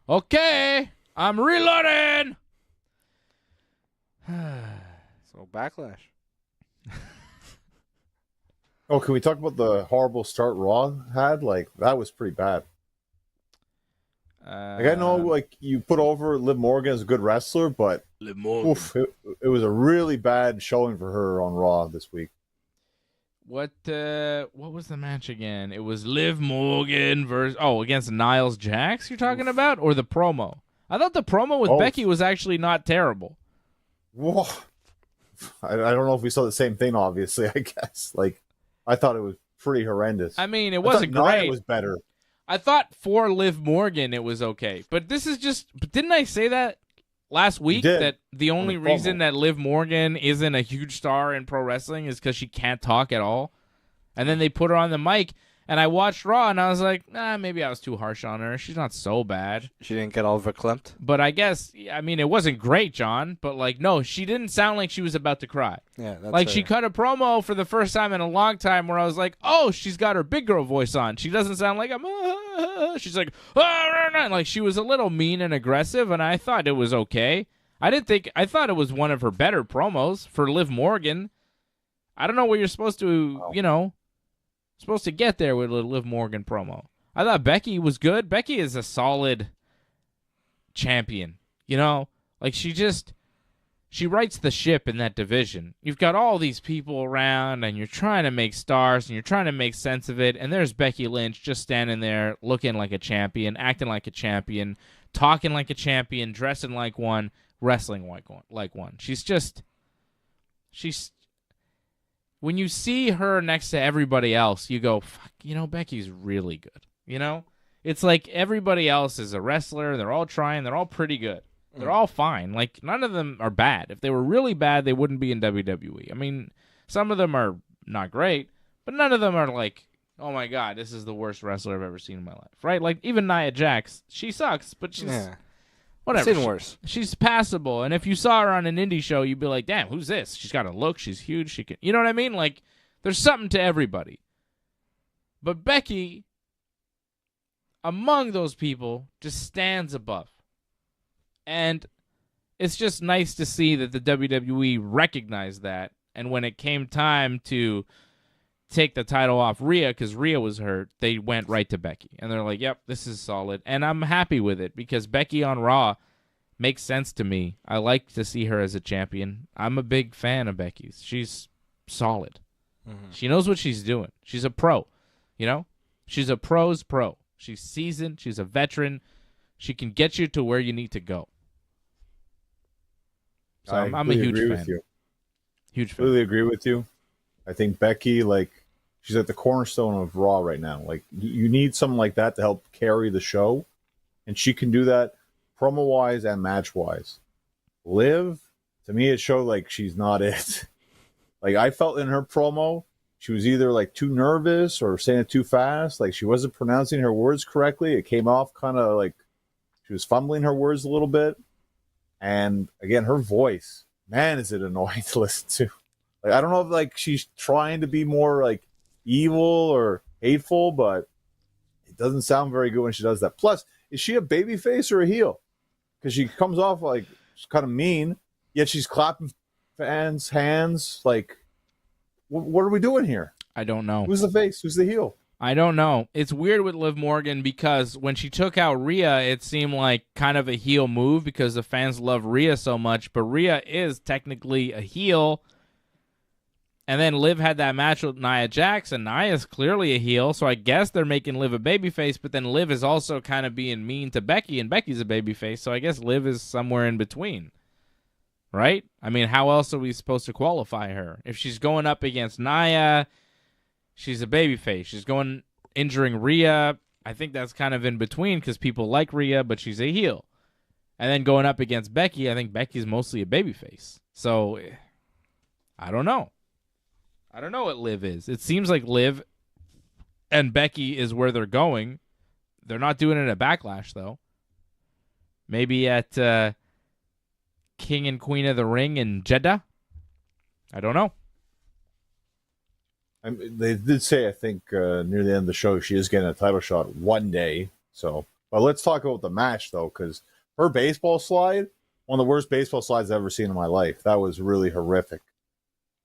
Okay. I'm reloading. So, Backlash. Oh, can we talk about the horrible start Raw had? Like, that was pretty bad. Like, I know, like, you put over Liv Morgan as a good wrestler, but oof, it was a really bad showing for her on Raw this week. What was the match again? It was Liv Morgan against Niles Jax you're talking about? Or the promo? I thought the promo with Becky was actually not terrible. Whoa. I don't know if we saw the same thing, obviously, I guess. Like, I thought it was pretty horrendous. I mean, it wasn't great. It was better. I thought for Liv Morgan it was okay. But this is just... But didn't I say that last week? That the only reason that Liv Morgan isn't a huge star in pro wrestling is because she can't talk at all? And then they put her on the mic, and I watched Raw, and I was like, maybe I was too harsh on her. She's not so bad. She didn't get all verklempt? But I guess, I mean, it wasn't great, John. But, like, no, she didn't sound like she was about to cry. Yeah, that's like, she cut a promo for the first time in a long time where I was like, oh, she's got her big girl voice on. She doesn't sound like she's like, like she was a little mean and aggressive, and I thought it was okay. I thought it was one of her better promos for Liv Morgan. I don't know where you're supposed to, supposed to get there with a Liv Morgan promo. I thought Becky was good. Becky is a solid champion. Like, she writes the ship in that division. You've got all these people around, and you're trying to make stars, and you're trying to make sense of it, and there's Becky Lynch just standing there looking like a champion, acting like a champion, talking like a champion, dressing like one, wrestling like one. She's when you see her next to everybody else, you go, fuck, Becky's really good. It's like everybody else is a wrestler. They're all trying. They're all pretty good. They're all fine. Like, none of them are bad. If they were really bad, they wouldn't be in WWE. I mean, some of them are not great, but none of them are like, oh my God, this is the worst wrestler I've ever seen in my life, right? Like, even Nia Jax, she sucks, but she's whatever. I've seen worse. She's passable, and if you saw her on an indie show, you'd be like, damn, who's this? She's got a look. She's huge. She can, you know what I mean? Like, there's something to everybody. But Becky, among those people, just stands above. And it's just nice to see that the WWE recognized that. And when it came time to take the title off Rhea, because Rhea was hurt, they went right to Becky. And they're like, yep, this is solid. And I'm happy with it because Becky on Raw makes sense to me. I like to see her as a champion. I'm a big fan of Becky's. She's solid. Mm-hmm. She knows what she's doing. She's a pro. She's a pro's pro. She's seasoned. She's a veteran. She can get you to where you need to go. So I'm a huge fan. With you. Huge fan. Completely agree with you. I think Becky, she's at the cornerstone of Raw right now. Like, you need someone like that to help carry the show, and she can do that promo-wise and match-wise. Liv, to me, it showed like she's not it. Like, I felt in her promo, she was either too nervous or saying it too fast. Like, she wasn't pronouncing her words correctly. It came off kind of like she was fumbling her words a little bit. And again, her voice, man, is it annoying to listen to. Like, I don't know if she's trying to be more evil or hateful, but it doesn't sound very good when she does that. Plus, is she a baby face or a heel? Because she comes off she's kind of mean, yet she's clapping fans' hands. What are we doing here? I don't know. Who's the face? Who's the heel? I don't know. It's weird with Liv Morgan because when she took out Rhea, it seemed like kind of a heel move because the fans love Rhea so much. But Rhea is technically a heel. And then Liv had that match with Nia Jax, and Nia's clearly a heel. So I guess they're making Liv a babyface, but then Liv is also kind of being mean to Becky, and Becky's a babyface. So I guess Liv is somewhere in between. Right? I mean, how else are we supposed to qualify her? If she's going up against Nia, she's a babyface. She's injuring Rhea. I think that's kind of in between because people like Rhea, but she's a heel. And then going up against Becky, I think Becky's mostly a babyface. So, I don't know. I don't know what Liv is. It seems like Liv and Becky is where they're going. They're not doing it at Backlash, though. Maybe at King and Queen of the Ring in Jeddah? I don't know. They did say, I think, near the end of the show, she is getting a title shot one day. So, but let's talk about the match, though, because her baseball slide, one of the worst baseball slides I've ever seen in my life. That was really horrific.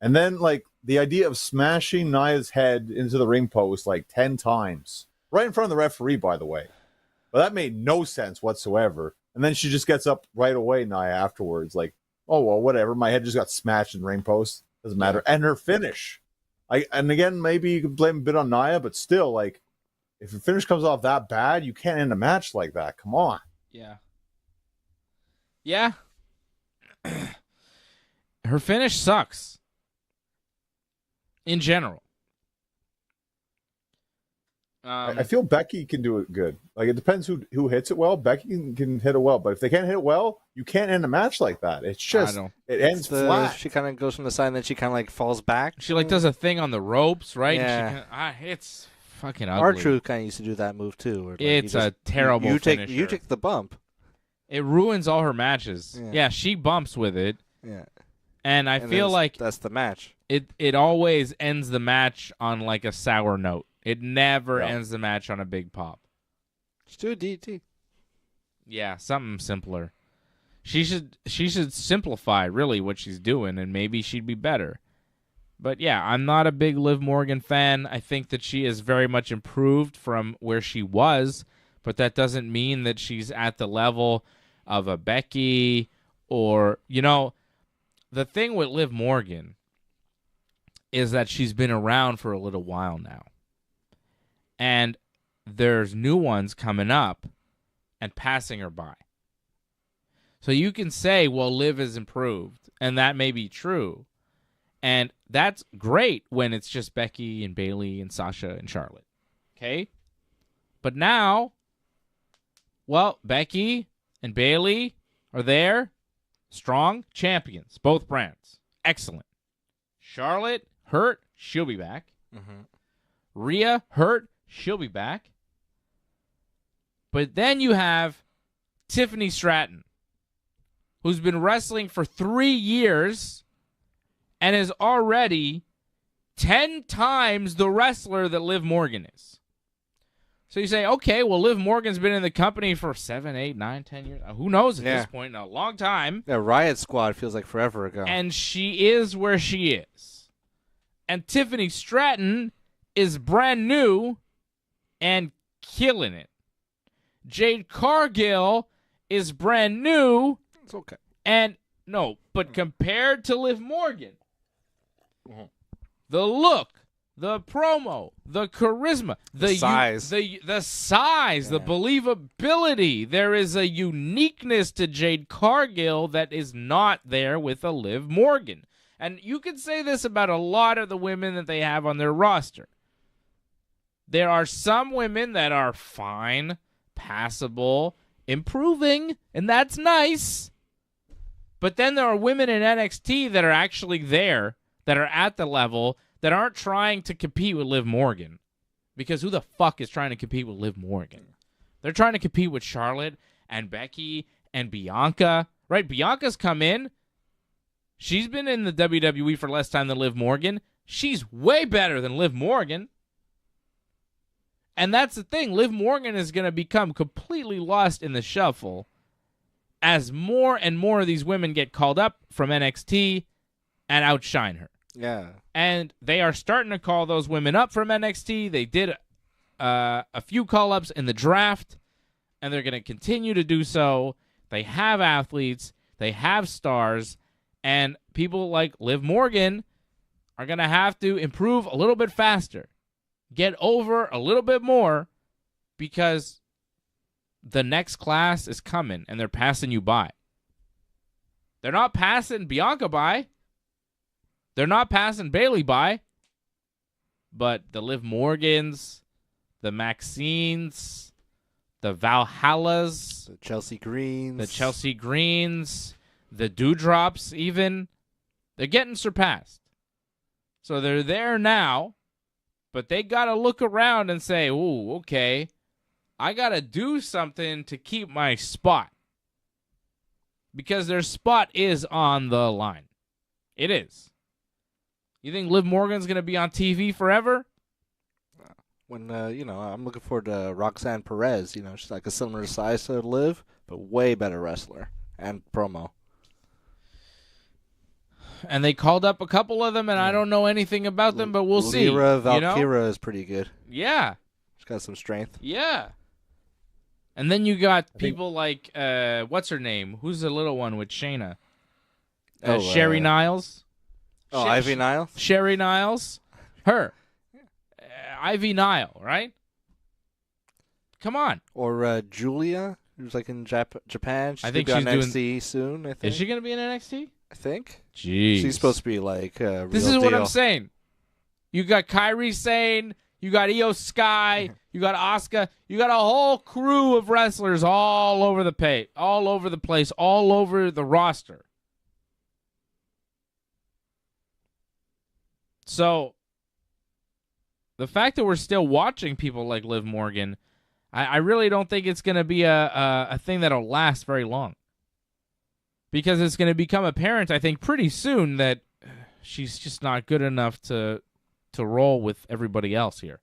And then, the idea of smashing Nia's head into the ring post 10 times, right in front of the referee, by the way. But that made no sense whatsoever. And then she just gets up right away, Nia, afterwards, oh, well, whatever. My head just got smashed in the ring post. Doesn't matter. And her finish. And again, maybe you can blame a bit on Nia, but still, if your finish comes off that bad, you can't end a match like that. Come on. Yeah. Yeah. Her finish sucks. In general. I feel Becky can do it good. It depends who hits it well. Becky can hit it well, but if they can't hit it well, you can't end a match like that. It's just it ends flat. She kind of goes from the side, and then she kind of falls back. She does a thing on the ropes, right? Yeah. It's fucking ugly. R-Truth kind of used to do that move too. Where, it's a terrible finisher. You take the bump. It ruins all her matches. Yeah, she bumps with it. Yeah. And I feel like that's the match. It always ends the match on a sour note. It never ends the match on a big pop. Just do a DT. Yeah, something simpler. She should simplify really what she's doing, and maybe she'd be better. But yeah, I'm not a big Liv Morgan fan. I think that she is very much improved from where she was, but that doesn't mean that she's at the level of a Becky or, the thing with Liv Morgan is that she's been around for a little while now. And there's new ones coming up and passing her by. So you can say, well, Liv has improved, and that may be true. And that's great when it's just Becky and Bayley and Sasha and Charlotte. Okay? But now, well, Becky and Bayley are there. Strong champions, both brands. Excellent. Charlotte, hurt, she'll be back. Mm-hmm. Rhea, hurt, she'll be back. But then you have Tiffany Stratton, who's been wrestling for 3 years and is already 10 times the wrestler that Liv Morgan is. So you say, okay, well, Liv Morgan's been in the company for 7, 8, 9, 10 years. Who knows at this point? A long time. Yeah, Riot Squad feels like forever ago. And she is where she is. And Tiffany Stratton is brand new and killing it. Jade Cargill is brand new. It's okay. And, no, but compared to Liv Morgan, the look, the promo, the charisma, the size, the size, the believability. There is a uniqueness to Jade Cargill that is not there with a Liv Morgan. And you can say this about a lot of the women that they have on their roster. There are some women that are fine, passable, improving, and that's nice. But then there are women in NXT that are actually there, that are at the level, that aren't trying to compete with Liv Morgan. Because who the fuck is trying to compete with Liv Morgan? They're trying to compete with Charlotte and Becky and Bianca. Right? Bianca's come in. She's been in the WWE for less time than Liv Morgan. She's way better than Liv Morgan. And that's the thing. Liv Morgan is going to become completely lost in the shuffle as more and more of these women get called up from NXT and outshine her. Yeah. And they are starting to call those women up from NXT. They did a few call-ups in the draft, and they're going to continue to do so. They have athletes. They have stars. And people like Liv Morgan are going to have to improve a little bit faster. Get over a little bit more because the next class is coming, and they're passing you by. They're not passing Bianca by. They're not passing Bayley by, but the Liv Morgans, the Maxines, the Valhallas, The Chelsea Greens. the Dewdrops even, they're getting surpassed. So they're there now, but they got to look around and say, ooh, okay, I got to do something to keep my spot. Because their spot is on the line. It is. You think Liv Morgan's going to be on TV forever? When, I'm looking forward to Roxanne Perez. She's like a similar size to Liv, but way better wrestler and promo. And they called up a couple of them, and I don't know anything about them, but we'll see. Lyra Valkyra is pretty good. Yeah. She's got some strength. Yeah. And then you got people like, what's her name? Who's the little one with Shayna? Sherry Niles. Ivy Nile? Sherry Niles. Her. Ivy Nile, right? Come on. Or Julia, who's like in Japan. She's I think gonna be on she's NXT soon, I think. Is she going to be in NXT? I think. Jeez. She's supposed to be like a real This is deal. what I'm saying. You got Kairi Sane, you got Io Sky, you got Asuka, you got a whole crew of wrestlers all over the place, all over the roster. So, the fact that we're still watching people like Liv Morgan, I really don't think it's going to be a thing that'll last very long. Because it's going to become apparent, I think, pretty soon that she's just not good enough to roll with everybody else here.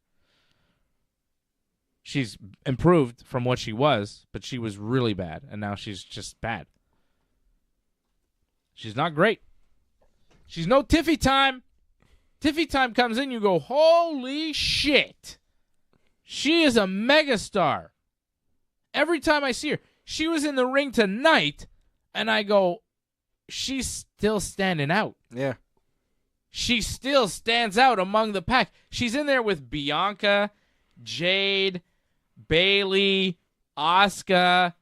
She's improved from what she was, but she was really bad, and now she's just bad. She's not great. She's no Tiffy Time. Tiffy Time comes in, you go, holy shit. She is a megastar. Every time I see her, she was in the ring tonight, and I go, she's still standing out. Yeah. She still stands out among the pack. She's in there with Bianca, Jade, Bailey, Asuka,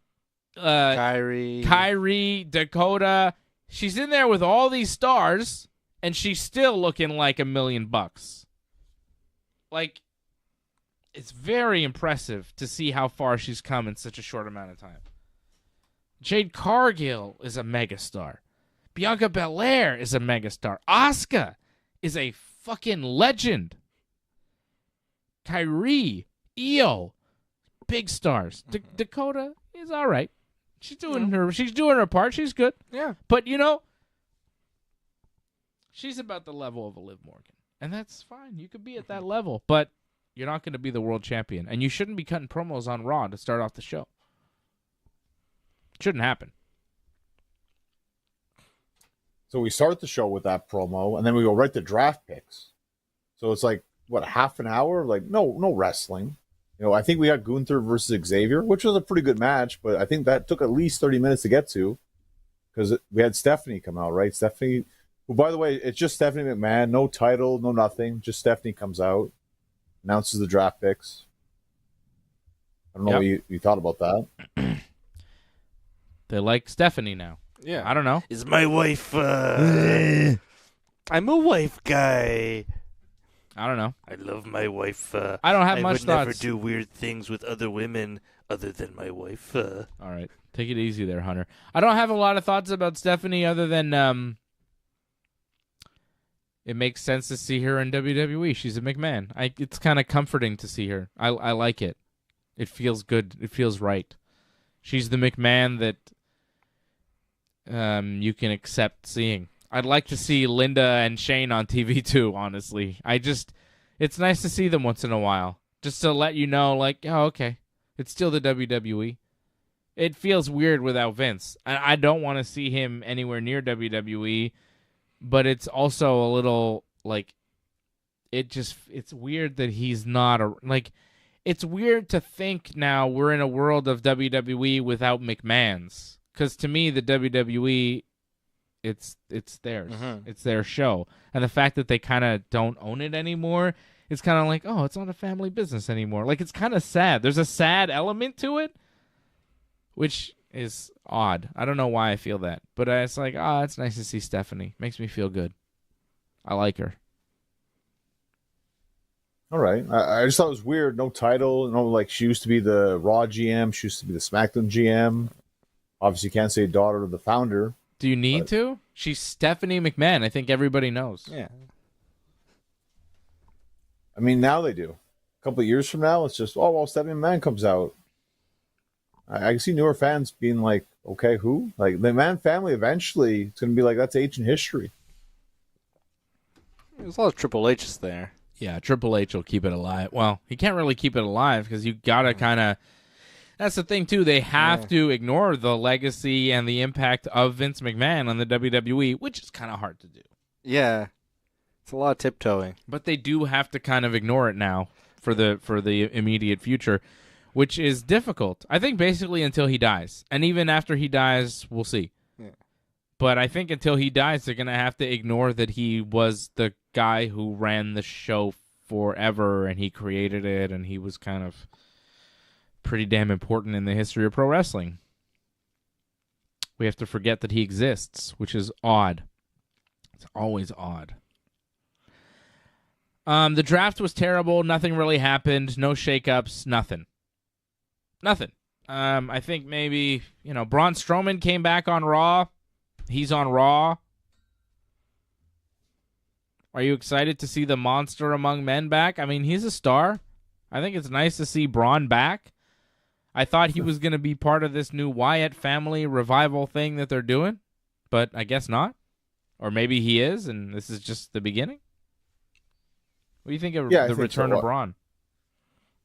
Kyrie, Dakota. She's in there with all these stars, and she's still looking like $1 million. Like, it's very impressive to see how far she's come in such a short amount of time. Jade Cargill is a megastar. Bianca Belair is a megastar. Asuka is a fucking legend. Kyrie, Io, big stars. Dakota is all right. She's doing her part. She's good. Yeah. But she's about the level of a Liv Morgan, and that's fine. You could be at that level, but you're not going to be the world champion, and you shouldn't be cutting promos on Raw to start off the show. Shouldn't happen. So we start the show with that promo, and then we go right to draft picks. So it's like, what, half an hour? Like, no wrestling. I think we got Gunther versus Xavier, which was a pretty good match, but I think that took at least 30 minutes to get to because we had Stephanie come out, right? Stephanie, who, by the way, it's just Stephanie McMahon, no title, no nothing. Just Stephanie comes out, announces the draft picks. I don't know what you thought about that. They like Stephanie now. Yeah. I don't know. Is my wife... I'm a wife guy. I don't know. I love my wife. I don't have much thoughts. I would never do weird things with other women other than my wife. All right. Take it easy there, Hunter. I don't have a lot of thoughts about Stephanie other than it makes sense to see her in WWE. She's a McMahon. It's kind of comforting to see her. I like it. It feels good. It feels right. She's the McMahon that you can accept seeing. I'd like to see Linda and Shane on TV too, honestly. It's nice to see them once in a while. Just to let you know, like, oh, okay. It's still the WWE. It feels weird without Vince. I don't want to see him anywhere near WWE, but it's also a little, like, it's weird that he's not, it's weird to think now we're in a world of WWE without McMahons. Because to me, the WWE... It's theirs. Mm-hmm. It's their show. And the fact that they kind of don't own it anymore, it's kind of like, oh, it's not a family business anymore. Like, it's kind of sad. There's a sad element to it, which is odd. I don't know why I feel that. But it's like, it's nice to see Stephanie. Makes me feel good. I like her. All right. I just thought it was weird. No title. Like, she used to be the Raw GM. She used to be the SmackDown GM. Obviously, you can't say daughter of the founder. Do you need to? She's Stephanie McMahon. I think everybody knows. Yeah. I mean, now they do. A couple of years from now, it's just, Stephanie McMahon comes out. I can see newer fans being like, okay, who? Like, the McMahon family, eventually, it's going to be like, that's ancient history. There's a lot of Triple H's there. Yeah, Triple H will keep it alive. Well, he can't really keep it alive because you got to kind of... That's the thing, too. They have to ignore the legacy and the impact of Vince McMahon on the WWE, which is kind of hard to do. Yeah. It's a lot of tiptoeing. But they do have to kind of ignore it now for the immediate future, which is difficult. I think basically until he dies. And even after he dies, we'll see. Yeah. But I think until he dies, they're going to have to ignore that he was the guy who ran the show forever, and he created it, and he was kind of... pretty damn important in the history of pro wrestling. We have to forget that he exists, which is odd. It's always odd. The draft was terrible. Nothing really happened. No shakeups. Nothing. I think maybe, Braun Strowman came back on Raw. He's on Raw. Are you excited to see the monster among men back? I mean, he's a star. I think it's nice to see Braun back. I thought he was going to be part of this new Wyatt family revival thing that they're doing, but I guess not. Or maybe he is, and this is just the beginning. What do you think of the return of Braun?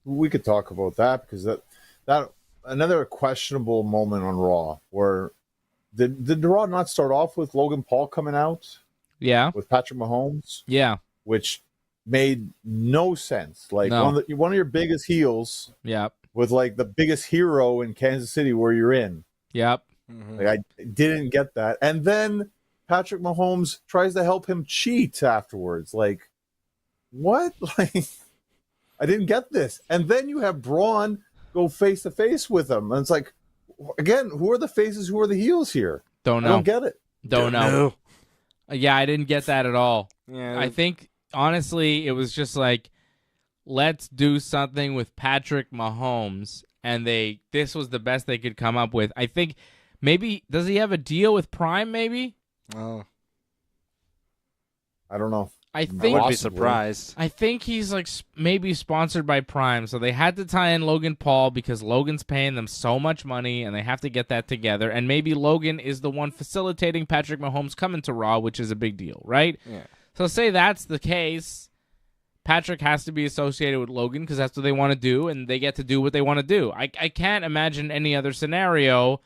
We could talk about that because that another questionable moment on Raw where did Raw not start off with Logan Paul coming out? Yeah. With Patrick Mahomes? Yeah. Which made no sense. Like one of your biggest heels. Yeah. With like the biggest hero in Kansas City where you're in. Yep. Mm-hmm. Like I didn't get that. And then Patrick Mahomes tries to help him cheat afterwards. Like, what? Like, I didn't get this. And then you have Braun go face to face with him, and it's like, again, who are the faces? Who are the heels here? Don't know. I don't get it. Don't know. Yeah, I didn't get that at all. Yeah, I think, honestly, it was just like, let's do something with Patrick Mahomes, and this was the best they could come up with. I think maybe, does he have a deal with Prime, maybe? Oh, I don't know. I I think wouldn't be surprised. I think he's like maybe sponsored by Prime, so they had to tie in Logan Paul because Logan's paying them so much money, and they have to get that together. And maybe Logan is the one facilitating Patrick Mahomes coming to Raw, which is a big deal, right? Yeah. So say that's the case, Patrick has to be associated with Logan because that's what they want to do, and they get to do what they want to do. I can't imagine any other scenario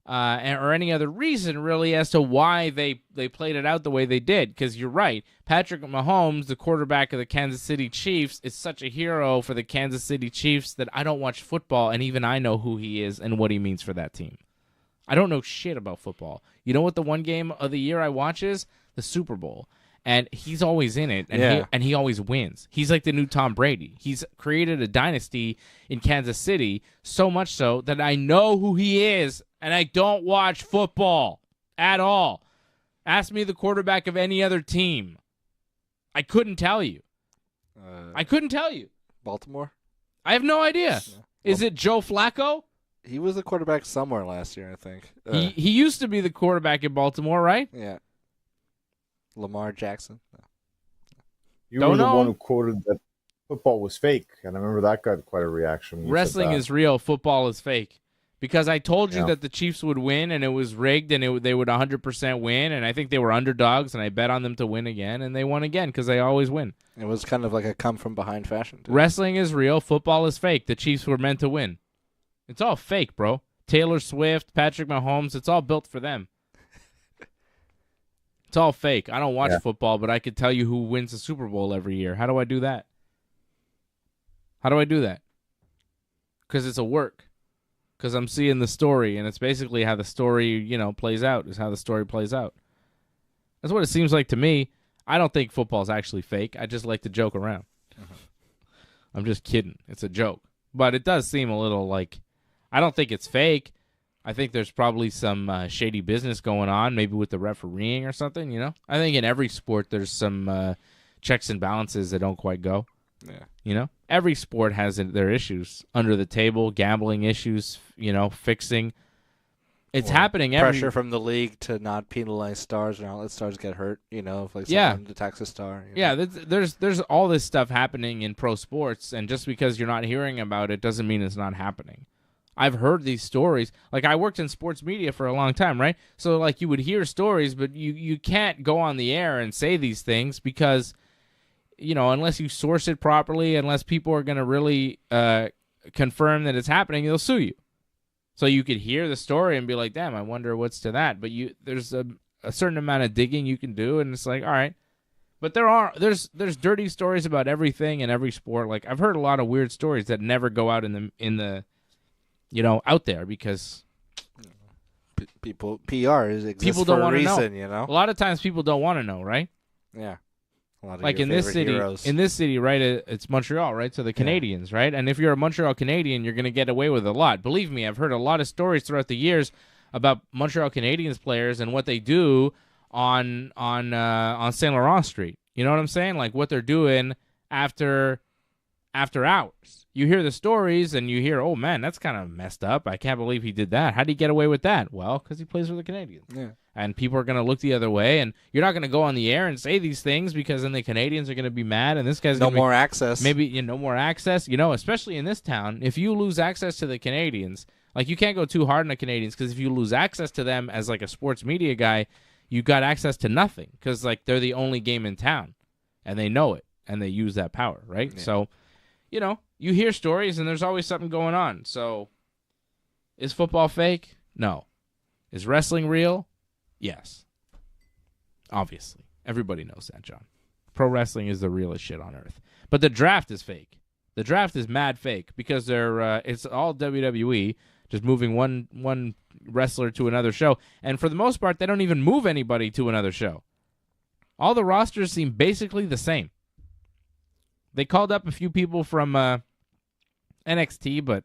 or any other reason, really, as to why they played it out the way they did. Because you're right. Patrick Mahomes, the quarterback of the Kansas City Chiefs, is such a hero for the Kansas City Chiefs that I don't watch football, and even I know who he is and what he means for that team. I don't know shit about football. You know what the one game of the year I watch is? The Super Bowl. And he's always in it, and he always wins. He's like the new Tom Brady. He's created a dynasty in Kansas City, so much so that I know who he is, and I don't watch football at all. Ask me the quarterback of any other team. I couldn't tell you. I couldn't tell you. Baltimore? I have no idea. Yeah. Is it Joe Flacco? He was the quarterback somewhere last year, I think. He used to be the quarterback in Baltimore, right? Yeah. Lamar Jackson. No. You Don't were the know. one who quoted that football was fake, and I remember that got quite a reaction. when you said Wrestling that. is real. Football is fake. Because I told you Yeah. that the Chiefs would win, and it was rigged, and they would 100% win, and I think they were underdogs, and I bet on them to win again, and they won again because they always win. It was kind of like a come-from-behind fashion. Too. Wrestling is real. Football is fake. The Chiefs were meant to win. It's all fake, bro. Taylor Swift, Patrick Mahomes, it's all built for them. It's all fake. I don't watch football, but I could tell you who wins the Super Bowl every year. How do I do that? How do I do that? Because it's a work. Because I'm seeing the story, and it's basically how the story, plays out, is how the story plays out. That's what it seems like to me. I don't think football's actually fake. I just like to joke around. I'm just kidding. It's a joke. But it does seem a little like, I don't think it's fake. I think there's probably some shady business going on, maybe with the refereeing or something, I think in every sport there's some checks and balances that don't quite go. Yeah. Every sport has their issues. Under the table, gambling issues, fixing. It's happening Pressure from the league to not penalize stars and not let stars get hurt, if like someone attacks a star. Yeah, there's all this stuff happening in pro sports, and just because you're not hearing about it doesn't mean it's not happening. I've heard these stories. Like, I worked in sports media for a long time, right? So, like, you would hear stories, but you can't go on the air and say these things because, unless you source it properly, unless people are going to really confirm that it's happening, they'll sue you. So you could hear the story and be like, damn, I wonder what's to that. But there's a certain amount of digging you can do, and it's like, all right. But there's dirty stories about everything in every sport. Like, I've heard a lot of weird stories that never go out in the out there because people PR exists people for don't a want to reason, know. A lot of times people don't want to know, right? Yeah. A lot of Like your in this favorite heroes. city, right? It's Montreal, right? So the Canadians, right? And if you're a Montreal Canadian, you're going to get away with a lot. Believe me, I've heard a lot of stories throughout the years about Montreal Canadiens players and what they do on Saint Laurent Street. You know what I'm saying? Like what they're doing after hours. You hear the stories and you hear, oh man, that's kind of messed up. I can't believe he did that. How did he get away with that? Well, because he plays for the Canadians. Yeah. And people are going to look the other way, and you're not going to go on the air and say these things because then the Canadians are going to be mad, and this guy's no gonna more access. Maybe no more access. Especially in this town, if you lose access to the Canadians, like you can't go too hard on the Canadians because if you lose access to them as like a sports media guy, you got access to nothing because like they're the only game in town, and they know it, and they use that power, right? Yeah. So, you hear stories, and there's always something going on. So, is football fake? No. Is wrestling real? Yes. Obviously. Everybody knows that, John. Pro wrestling is the realest shit on earth. But the draft is fake. The draft is mad fake because it's all WWE. just moving one wrestler to another show. And for the most part, they don't even move anybody to another show. All the rosters seem basically the same. They called up a few people from NXT, but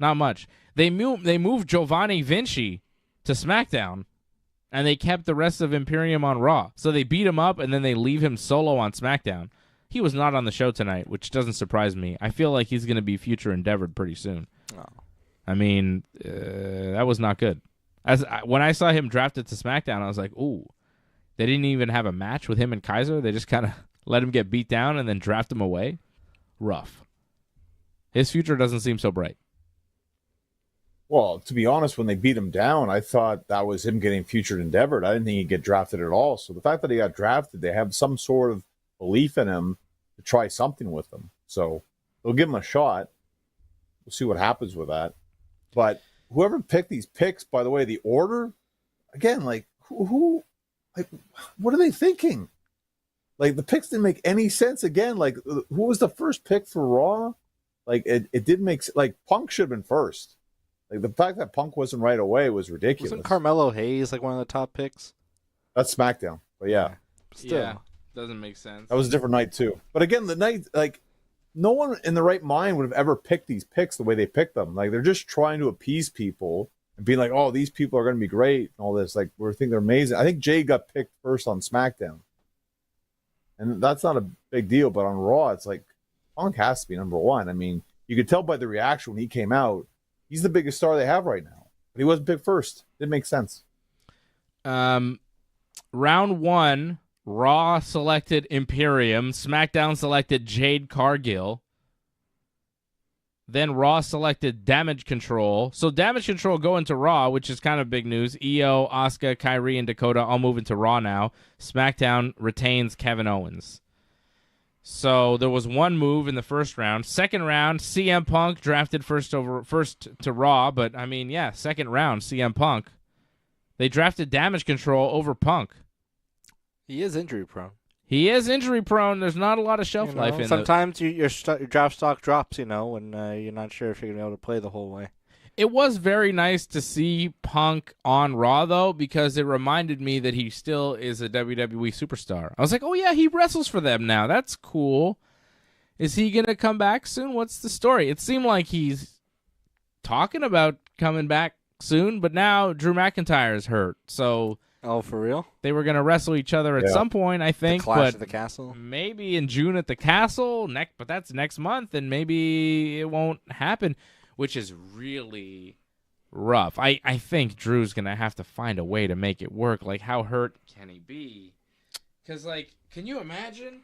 not much. They moved Giovanni Vinci to SmackDown, and they kept the rest of Imperium on Raw. So they beat him up, and then they leave him solo on SmackDown. He was not on the show tonight, which doesn't surprise me. I feel like he's going to be future endeavored pretty soon. Oh. I mean, that was not good. When I saw him drafted to SmackDown, I was like, ooh. They didn't even have a match with him and Kaiser. They just kind of let him get beat down and then draft him away. Rough. His future doesn't seem so bright. Well, to be honest, when they beat him down, I thought that was him getting future endeavored. I didn't think he'd get drafted at all. So the fact that he got drafted, they have some sort of belief in him to try something with him. So they'll give him a shot. We'll see what happens with that. But whoever picked these picks, by the way, the order, again, like, who like, what are they thinking? Like, the picks didn't make any sense. Again, like, who was the first pick for Raw? Like, it didn't make like, Punk should have been first. Like, the fact that Punk wasn't right away was ridiculous. Wasn't Carmelo Hayes like one of the top picks? That's SmackDown. But yeah. Still. Yeah, doesn't make sense. That was a different night too. But again, the night, like, no one in the right mind would have ever picked these picks the way they picked them. Like, they're just trying to appease people and be like, oh, these people are going to be great and all this. Like, we think they're amazing. I think Jay got picked first on SmackDown. And that's not a big deal. But on Raw, it's like, Punk has to be number one. I mean, you could tell by the reaction when he came out, he's the biggest star they have right now. But he wasn't picked first. Didn't make sense. Round one, Raw selected Imperium. SmackDown selected Jade Cargill. Then Raw selected Damage Control. So Damage Control go into Raw, which is kind of big news. Io, Asuka, Kyrie, and Dakota all move into Raw now. SmackDown retains Kevin Owens. So there was one move in the first round. Second round, CM Punk drafted first to Raw. But, I mean, yeah, second round, CM Punk. They drafted Damage Control over Punk. He is injury prone. He is injury prone. There's not a lot of shelf life in it. Sometimes your draft stock drops, when you're not sure if you're going to be able to play the whole way. It was very nice to see Punk on Raw, though, because it reminded me that he still is a WWE superstar. I was like, oh, yeah, he wrestles for them now. That's cool. Is he going to come back soon? What's the story? It seemed like he's talking about coming back soon, but now Drew McIntyre is hurt, so... Oh, for real? They were going to wrestle each other at some point, I think. Clash at the Castle? Maybe in June at the Castle, but that's next month, and maybe it won't happen, which is really rough. I think Drew's going to have to find a way to make it work. Like, how hurt can he be? Because, like, can you imagine?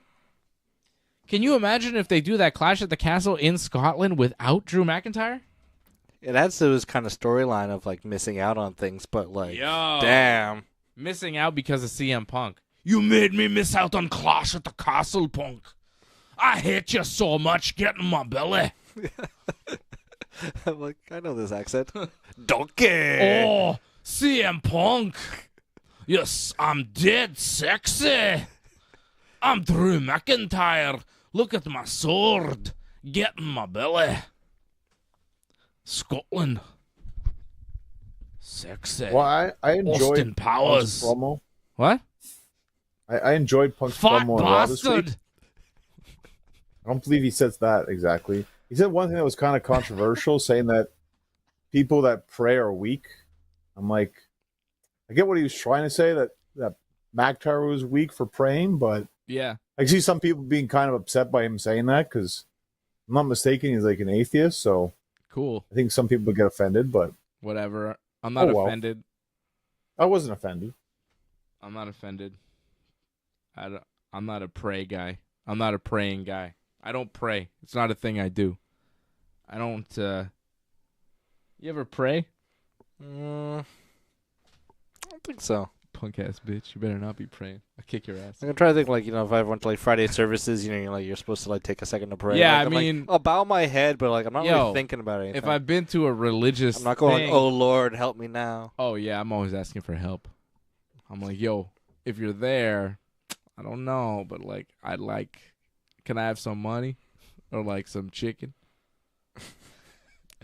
Can you imagine if they do that Clash at the Castle in Scotland without Drew McIntyre? It adds to his kind of storyline of, like, missing out on things, but, like, damn. Missing out because of CM Punk. You made me miss out on Clash at the Castle, Punk. I hate you so much, get in my belly. I'm like, I know this accent. Donkey! Oh, CM Punk. Yes, I'm dead sexy. I'm Drew McIntyre. Look at my sword. Get in my belly. Scotland. Sexy. Well, I enjoyed Austin Powers. Punk's promo. What? I enjoyed Punk's Fat promo on Raw this week. bastard. I don't believe he says that exactly. He said one thing that was kind of controversial, saying that people that pray are weak. I'm like, I get what he was trying to say, that McIntyre was weak for praying, but Yeah. I see some people being kind of upset by him saying that, because if I'm not mistaken, he's like an atheist, so Cool. I think some people get offended, but Whatever. I'm not offended. I wasn't offended. I'm not offended. I'm not a pray guy. I'm not a praying guy. I don't pray. It's not a thing I do. I don't, You ever pray? I don't think so. Punk ass bitch. You better not be praying. I'll kick your ass. I'm gonna try to think, like, if I went to, like, Friday services, you're supposed to, like, take a second to pray. Yeah, like, I mean... I'll bow my head, but, like, I'm not really thinking about anything. If I've been to a religious I'm not going, thing, oh, Lord, help me now. Oh, yeah, I'm always asking for help. I'm like, yo, if you're there, I don't know, but, like, can I have some money? Or, like, some chicken?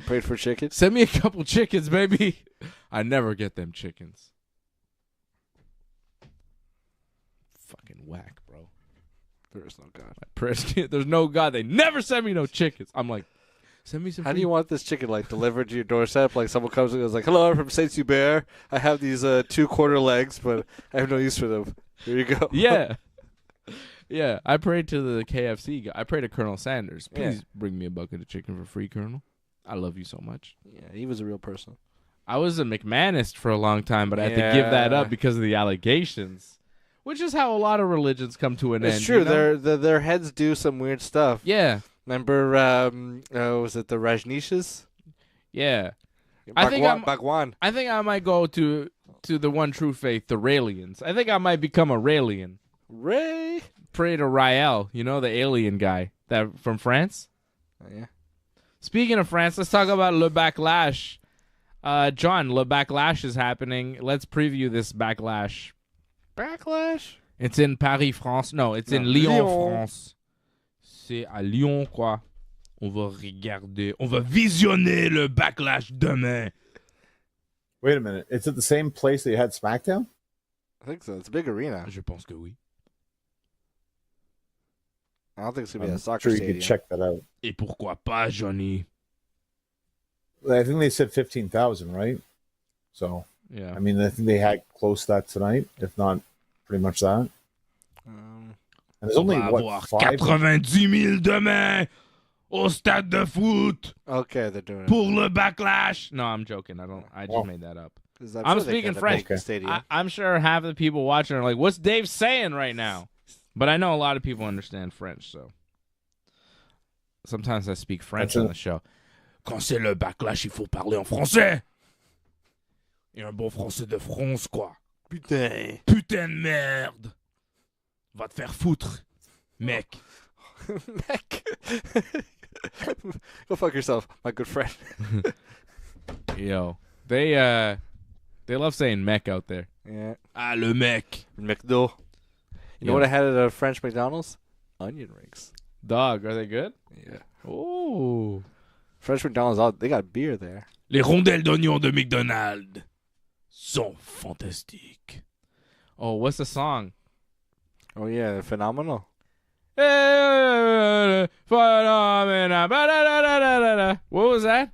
Prayed for chickens. Send me a couple chickens, baby. I never get them chickens. Fucking whack, bro. There is no God. There's no God. They never send me no chickens. I'm like, send me some. How do you want this chicken delivered to your doorstep? Like someone comes and goes "Hello, I'm from Saint Hubert. I have these 2-quarter legs, but I have no use for them. Here you go." Yeah. Yeah, I prayed to the KFC guy. I prayed to Colonel Sanders. Please bring me a bucket of chicken for free, Colonel. I love you so much. Yeah, he was a real person. I was a McManist for a long time, but I had to give that up because of the allegations, which is how a lot of religions come to an end. It's true. You know? Their heads do some weird stuff. Yeah. Remember, was it the Rajneeshas? Yeah. Bhagwan. I think I might go to the one true faith, the Raelians. I think I might become a Raelian. Ray. Pray to Rael, the alien guy that from France. Oh, yeah. Speaking of France, let's talk about Le Backlash. John, Le Backlash is happening. Let's preview this Backlash. Backlash? It's in Paris, France. No, it's in Lyon, France. C'est à Lyon, quoi. On va visionner le Backlash demain. Wait a minute. It's at the same place that you had SmackDown? I think so. It's a big arena. Je pense que oui. I don't think it's going to be a soccer sure you stadium. could check that out. Et pourquoi pas, Johnny? I think they said 15,000, right? So, Yeah. I mean, I think they had close that tonight, if not pretty much that. And there's only, what, 90,000 demain au stade de foot Okay, they're doing it. pour le Backlash. No, I'm joking. I just Oh. made that up. 'Cause I'm sure they speaking got a French. big stadium. I'm sure half the people watching are like, what's Dave saying right now? But I know a lot of people understand French, so sometimes I speak French on the show. Quand c'est le Backlash, il faut parler en français. Et un bon français de France, quoi. Putain. Putain de merde. Va te faire foutre, mec. Mec. Go fuck yourself, my good friend. Yo, they love saying mec out there. Yeah. Ah, le mec. McDo. You know what I had at a French McDonald's? Onion rings. Dog, are they good? Yeah. Oh. French McDonald's, they got beer there. Les rondelles d'oignon de McDonald's sont fantastiques. Oh, what's the song? Oh, yeah, phenomenal. What was that?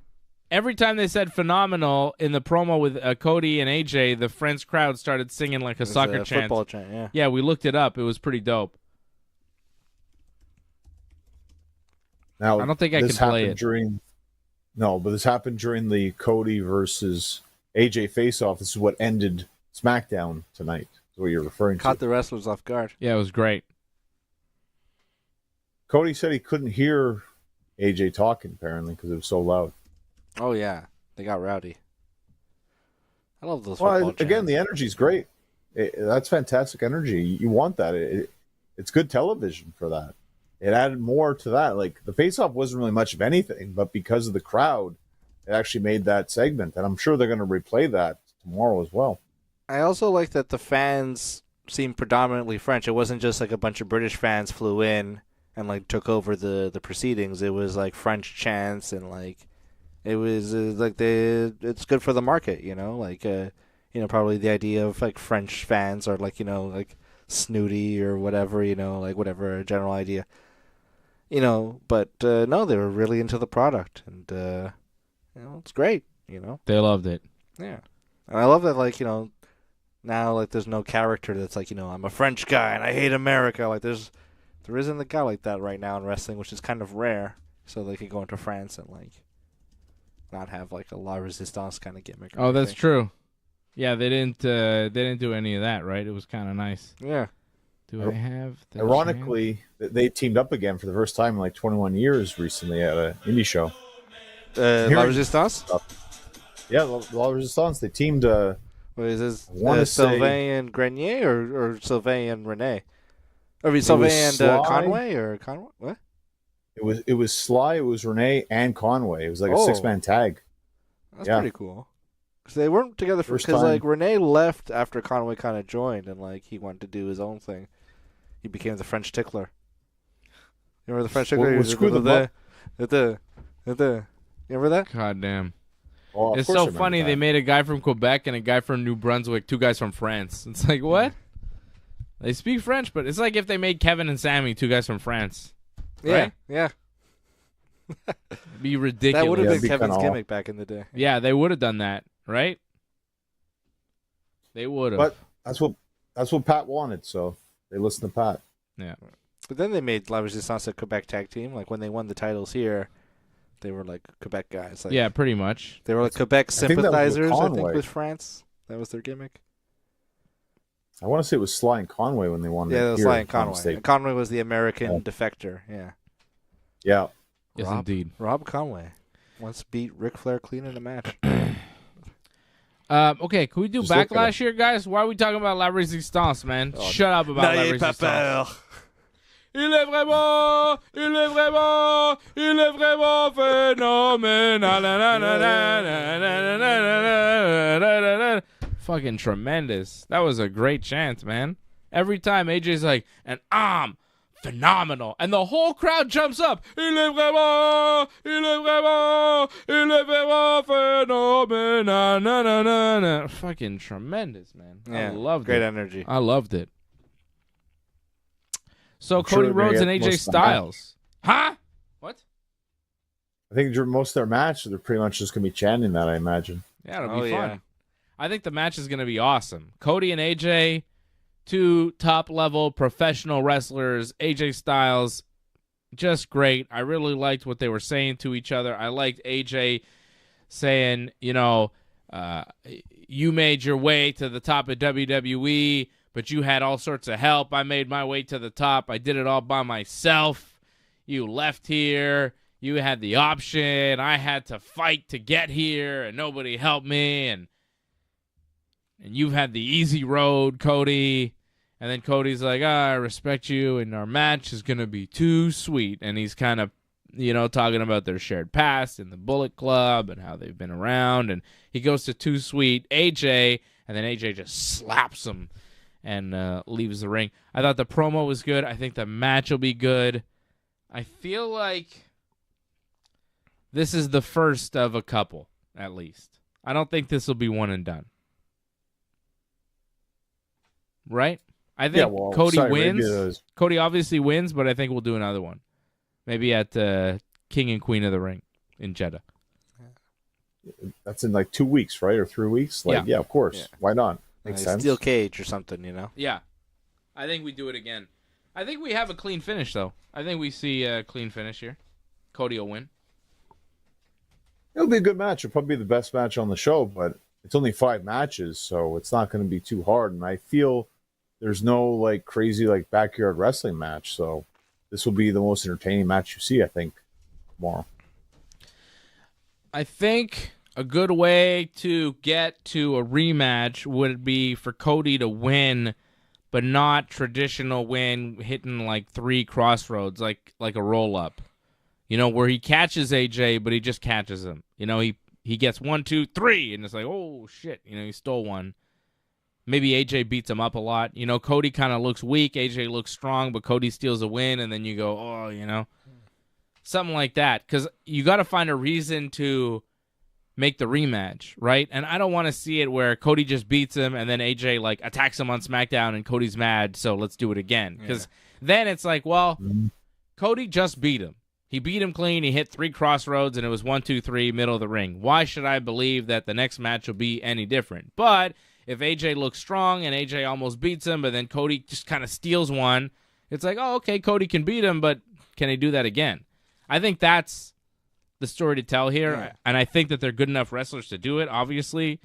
Every time they said phenomenal in the promo with Cody and AJ, the French crowd started singing like a soccer chant. Football chant, yeah. Yeah, we looked it up. It was pretty dope. Now, I don't think I can play it. But this happened during the Cody versus AJ face-off. This is what ended SmackDown tonight. That's what you're referring Caught to. the wrestlers off guard. Yeah, it was great. Cody said he couldn't hear AJ talking, apparently, because it was so loud. Oh, yeah. They got rowdy. I love those Well, football again, chants. the energy's great. That's fantastic energy. You want that. It's good television for that. It added more to that. Like, the face-off wasn't really much of anything, but because of the crowd, it actually made that segment. And I'm sure they're going to replay that tomorrow as well. I also like that the fans seemed predominantly French. It wasn't just like a bunch of British fans flew in and like took over the proceedings. It was like French chants and like it was it's good for the market, probably the idea of like French fans are like, like snooty or whatever, like whatever general idea. But no, they were really into the product and it's great, They loved it. Yeah. And I love that now like there's no character that's like, I'm a French guy and I hate America. Like there isn't a guy like that right now in wrestling, which is kind of rare. So they can go into France and like not have like a La Resistance kind of gimmick. Oh, that's true. Yeah, they didn't do any of that, right? It was kind of nice. Yeah. Do I have the Ironically, they teamed up again for the first time in like 21 years recently at an indie show. La Resistance? Yeah, La Resistance. They teamed. What is this? Sylvain and Grenier or Sylvain and Renee? I mean, Sylvain and Conway or Conway? What? It was Sly, it was Renee, and Conway. It was like a 6-man tag. That's pretty cool. Because they weren't together because like Renee left after Conway kind of joined and like he wanted to do his own thing. He became the French tickler. You remember the French tickler? Screw them up. Remember that? God damn. Well, of It's course I so remember funny. that. They made a guy from Quebec and a guy from New Brunswick, 2 guys from France. It's like, what? They speak French, but it's like if they made Kevin and Sammy 2 guys from France. Right? Yeah. It'd be ridiculous. That would have Yeah, been it'd be Kevin's kinda gimmick back in the day. Yeah, they would have done that, right? They would have. But that's what Pat wanted, so they listened to Pat. Yeah. But then they made La Resistance a Quebec tag team. Like when they won the titles here, they were like Quebec guys. Like, Yeah, pretty much. they were like Quebec think that was with sympathizers. I think Conway. with France, that was their gimmick. I want to say it was Sly and Conway when they won. Yeah, it that was here, Lion if I'm not Conway. mistaken. And Conway was the American defector. Yeah, Yeah. Yes, Rob? indeed. Rob Conway once beat Ric Flair clean in a match. Okay, can we do Just look at Backlash here, guys? Why are we talking about La Resistance, man? Shut up about La Resistance. Il est vraiment phénoménal. Fucking tremendous. That was a great chant, man. Every time AJ's like, and I'm phenomenal. And the whole crowd jumps up. Il est vraiment phénoménal. Fucking tremendous, man. Yeah, I loved great it. energy. I loved it. So I'm sure Cody they're gonna Rhodes and get AJ most of the Styles. Huh? What? I think during most of their match, they're pretty much just gonna be chanting that. I imagine. Yeah, it'll Oh, be fun. yeah. I think the match is going to be awesome. Cody and AJ, 2 top-level professional wrestlers. AJ Styles, just great. I really liked what they were saying to each other. I liked AJ saying, you made your way to the top of WWE, but you had all sorts of help. I made my way to the top. I did it all by myself. You left here. You had the option. I had to fight to get here, and nobody helped me. And you've had the easy road, Cody. And then Cody's like, I respect you, and our match is going to be too sweet. And he's kind of, talking about their shared past in the Bullet Club and how they've been around. And he goes to too sweet AJ, and then AJ just slaps him and leaves the ring. I thought the promo was good. I think the match will be good. I feel like this is the first of a couple, at least. I don't think this will be one and done. Right? I think Cody Saudi wins. Arabia is- Cody obviously wins, but I think we'll do another one. Maybe at King and Queen of the Ring in Jeddah. That's in like 2 weeks, right, or 3 weeks? Yeah, of course. Yeah. Why not? Makes sense. Steel cage or something, Yeah. I think we do it again. I think we have a clean finish, though. I think we see a clean finish here. Cody will win. It'll be a good match. It'll probably be the best match on the show, but it's only 5 matches, so it's not going to be too hard. And I feel there's no like crazy like backyard wrestling match, so this will be the most entertaining match you see, I think, tomorrow. I think a good way to get to a rematch would be for Cody to win, but not traditional win, hitting like 3 crossroads, like a roll-up. Where he catches AJ, but he just catches him. He gets 1, 2, 3, and it's like, oh, shit. He stole one. Maybe AJ beats him up a lot. Cody kind of looks weak. AJ looks strong, but Cody steals a win, and then you go, oh, something like that. Because you got to find a reason to make the rematch, right? And I don't want to see it where Cody just beats him, and then AJ, like, attacks him on SmackDown, and Cody's mad, so let's do it again. Because then it's like, well, Cody just beat him. He beat him clean. He hit 3 crossroads, and it was 1, 2, 3, middle of the ring. Why should I believe that the next match will be any different? But if AJ looks strong and AJ almost beats him, but then Cody just kind of steals one, it's like, oh, okay, Cody can beat him, but can he do that again? I think that's the story to tell here, and I think that they're good enough wrestlers to do it, obviously.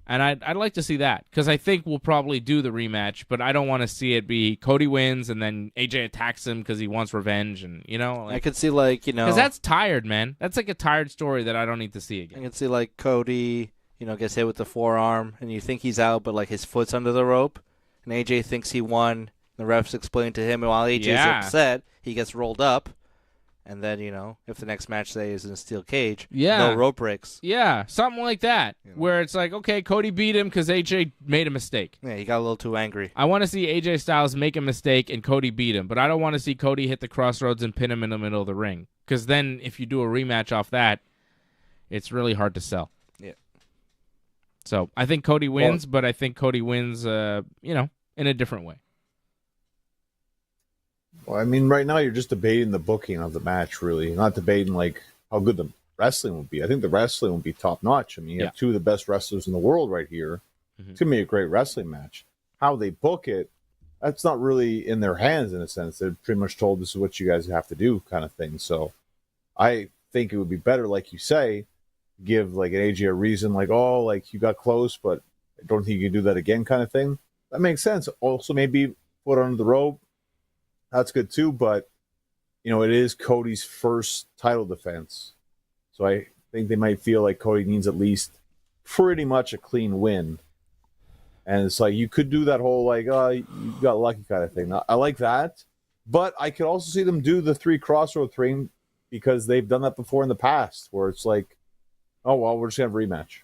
And I'd like to see that, because I think we'll probably do the rematch, but I don't want to see it be Cody wins and then AJ attacks him because he wants revenge, and I could see because that's tired, man. That's like a tired story that I don't need to see again. I could see like Cody, gets hit with the forearm, and you think he's out, but like his foot's under the rope, and AJ thinks he won. The refs explain to him, and while AJ's upset, he gets rolled up. And then, if the next match, say, is in a steel cage, no rope breaks. Yeah, something like that, where it's like, okay, Cody beat him because AJ made a mistake. Yeah, he got a little too angry. I want to see AJ Styles make a mistake and Cody beat him, but I don't want to see Cody hit the crossroads and pin him in the middle of the ring. Because then, if you do a rematch off that, it's really hard to sell. Yeah. So I think Cody wins, but I think Cody wins, in a different way. Well, I mean, right now you're just debating the booking of the match, really. You're not debating like how good the wrestling would be. I think the wrestling would be top notch. I mean, you have two of the best wrestlers in the world right here. Mm-hmm. It's gonna be a great wrestling match. How they book it, that's not really in their hands in a sense. They're pretty much told this is what you guys have to do, kind of thing. So, I think it would be better, like you say, give like an AJ a reason, like, oh, like you got close, but I don't think you can do that again, kind of thing. That makes sense. Also, maybe put under the rope. That's good too, but it is Cody's first title defense. So I think they might feel like Cody needs at least pretty much a clean win. And it's like you could do that whole like, oh, you got lucky kind of thing. I like that. But I could also see them do the 3 crossroad thing because they've done that before in the past where it's like, oh, well, we're just going to have a rematch.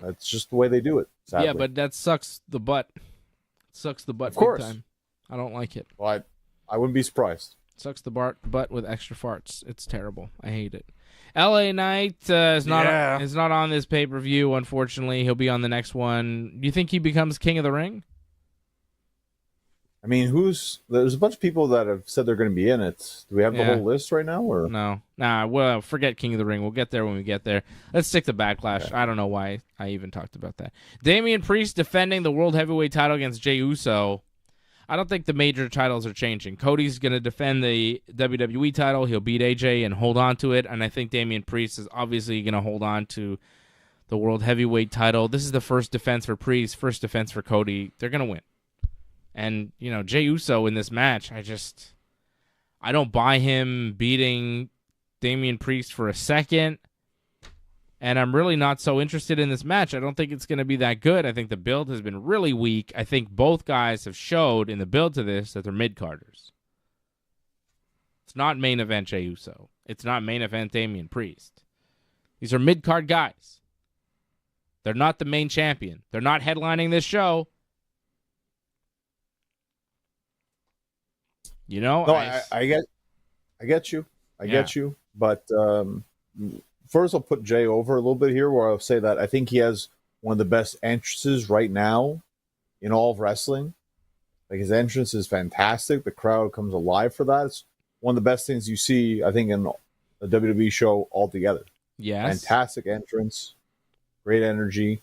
That's just the way they do it, sadly. Yeah, but that sucks the butt. Sucks the butt of course. Big time. I don't like it. Well, I wouldn't be surprised. Sucks the butt with extra farts. It's terrible. I hate it. LA Knight is not on this pay-per-view, unfortunately. He'll be on the next one. Do you think he becomes King of the Ring? I mean, there's a bunch of people that have said they're going to be in it. Do we have the whole list right now? Or no? Nah, well, forget King of the Ring. We'll get there when we get there. Let's stick to Backlash. I don't know why I even talked about that. Damian Priest defending the World Heavyweight title against Jey Uso. I don't think the major titles are changing. Cody's going to defend the WWE title. He'll beat AJ and hold on to it. And I think Damian Priest is obviously going to hold on to the World Heavyweight title. This is the first defense for Priest, first defense for Cody. They're going to win. And, Jey Uso in this match, I don't buy him beating Damian Priest for a second. And I'm really not so interested in this match. I don't think it's going to be that good. I think the build has been really weak. I think both guys have showed in the build to this that they're mid-carders. It's not main event Jey Uso. It's not main event Damian Priest. These are mid-card guys. They're not the main champion. They're not headlining this show. No, I get you. I get you. But first, I'll put Jay over a little bit here, where I'll say that I think he has one of the best entrances right now in all of wrestling. Like, his entrance is fantastic. The crowd comes alive for that. It's one of the best things you see, I think, in the WWE show altogether. Yes. Fantastic entrance. Great energy.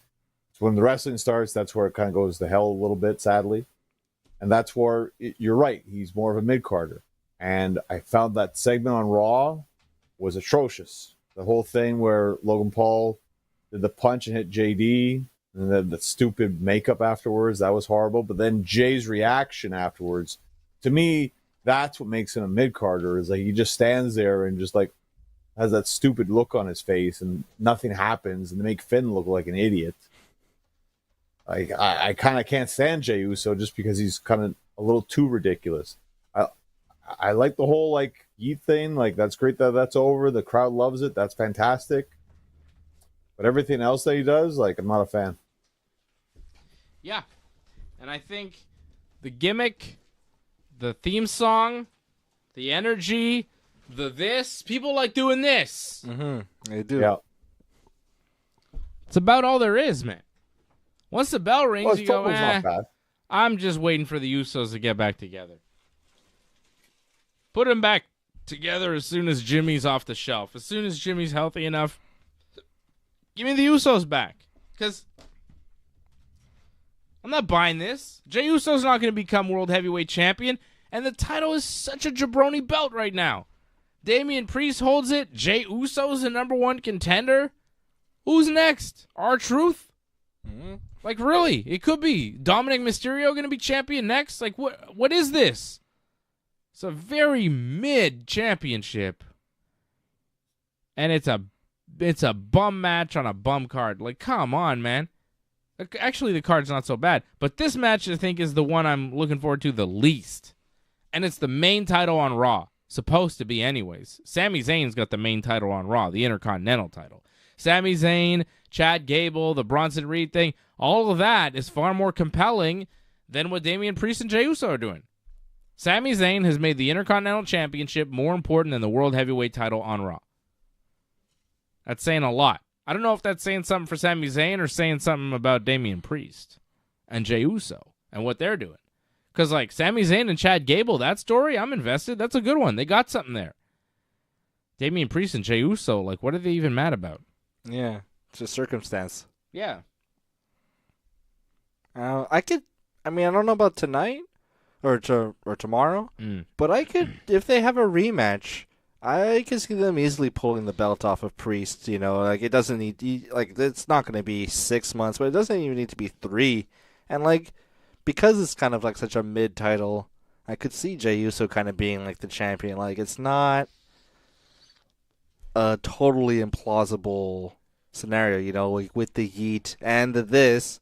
So when the wrestling starts, that's where it kind of goes to hell a little bit, sadly. And that's where, you're right, he's more of a mid-carder. And I found that segment on Raw was atrocious. The whole thing where Logan Paul did the punch and hit JD, and then the stupid makeup afterwards, that was horrible. But then Jay's reaction afterwards, to me, that's what makes him a mid-carder, is like he just stands there and just like has that stupid look on his face and nothing happens, and they make Finn look like an idiot. I kind of can't stand Jey Uso just because he's kind of a little too ridiculous. I like the whole like Yeet thing. Like, that's great that that's over. The crowd loves it. That's fantastic. But everything else that he does, like, I'm not a fan. Yeah. And I think the gimmick, the theme song, the energy, people like doing this. Mm-hmm. They do. Yeah. It's about all there is, man. Once the bell rings, you go, not bad. I'm just waiting for the Usos to get back together. Put them back together as soon as Jimmy's off the shelf. As soon as Jimmy's healthy enough, give me the Usos back. Because I'm not buying this. Jey Uso's not going to become World Heavyweight Champion, and the title is such a jabroni belt right now. Damian Priest holds it. Jey Uso's the number one contender. Who's next? R-Truth? Mm-hmm. Like, really? It could be. Dominic Mysterio going to be champion next? Like, what is this? It's a very mid championship. And it's a bum match on a bum card. Like, come on, man. Actually, the card's not so bad. But this match, I think, is the one I'm looking forward to the least. And it's the main title on Raw. Supposed to be anyways. Sami Zayn's got the main title on Raw, the Intercontinental title. Sami Zayn, Chad Gable, the Bronson Reed thing, all of that is far more compelling than what Damian Priest and Jey Uso are doing. Sami Zayn has made the Intercontinental Championship more important than the World Heavyweight title on Raw. That's saying a lot. I don't know if that's saying something for Sami Zayn or saying something about Damian Priest and Jey Uso and what they're doing. Because, like, Sami Zayn and Chad Gable, that story, I'm invested. That's a good one. They got something there. Damian Priest and Jey Uso, like, what are they even mad about? Yeah, it's a circumstance. Yeah. I don't know about tonight or tomorrow, but I could, if they have a rematch, I can see them easily pulling the belt off of Priest. You know, like, it doesn't need, like, it's not going to be 6 months, but it doesn't even need to be 3. And, like, because it's kind of like such a mid-title, I could see Jey Uso kind of being like the champion. Like, it's not a totally implausible scenario, you know, like with the heat and this,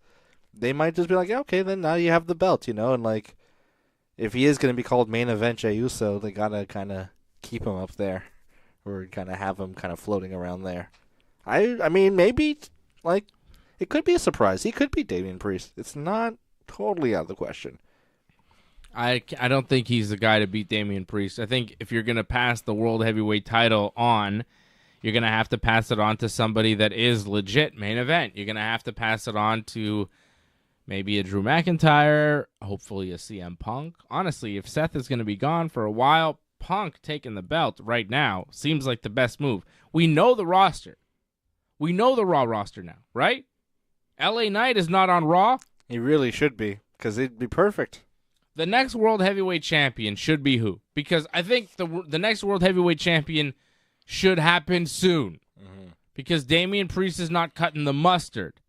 they might just be like, yeah, okay, then now you have the belt, you know, and like, if he is going to be called main event Jey Uso, they gotta kind of keep him up there, or kind of have him kind of floating around there. I mean, maybe, like, it could be a surprise. He could be Damian Priest. It's not totally out of the question. I don't think he's the guy to beat Damian Priest. I think if you're going to pass the World Heavyweight title on, you're going to have to pass it on to somebody that is legit main event. You're going to have to pass it on to maybe a Drew McIntyre, hopefully a CM Punk. Honestly, if Seth is going to be gone for a while, Punk taking the belt right now seems like the best move. We know the roster. We know the Raw roster now, right? LA Knight is not on Raw. He really should be, because it'd be perfect. The next World Heavyweight Champion should be who? Because I think the next World Heavyweight Champion should happen soon. Because Damian Priest is not cutting the mustard.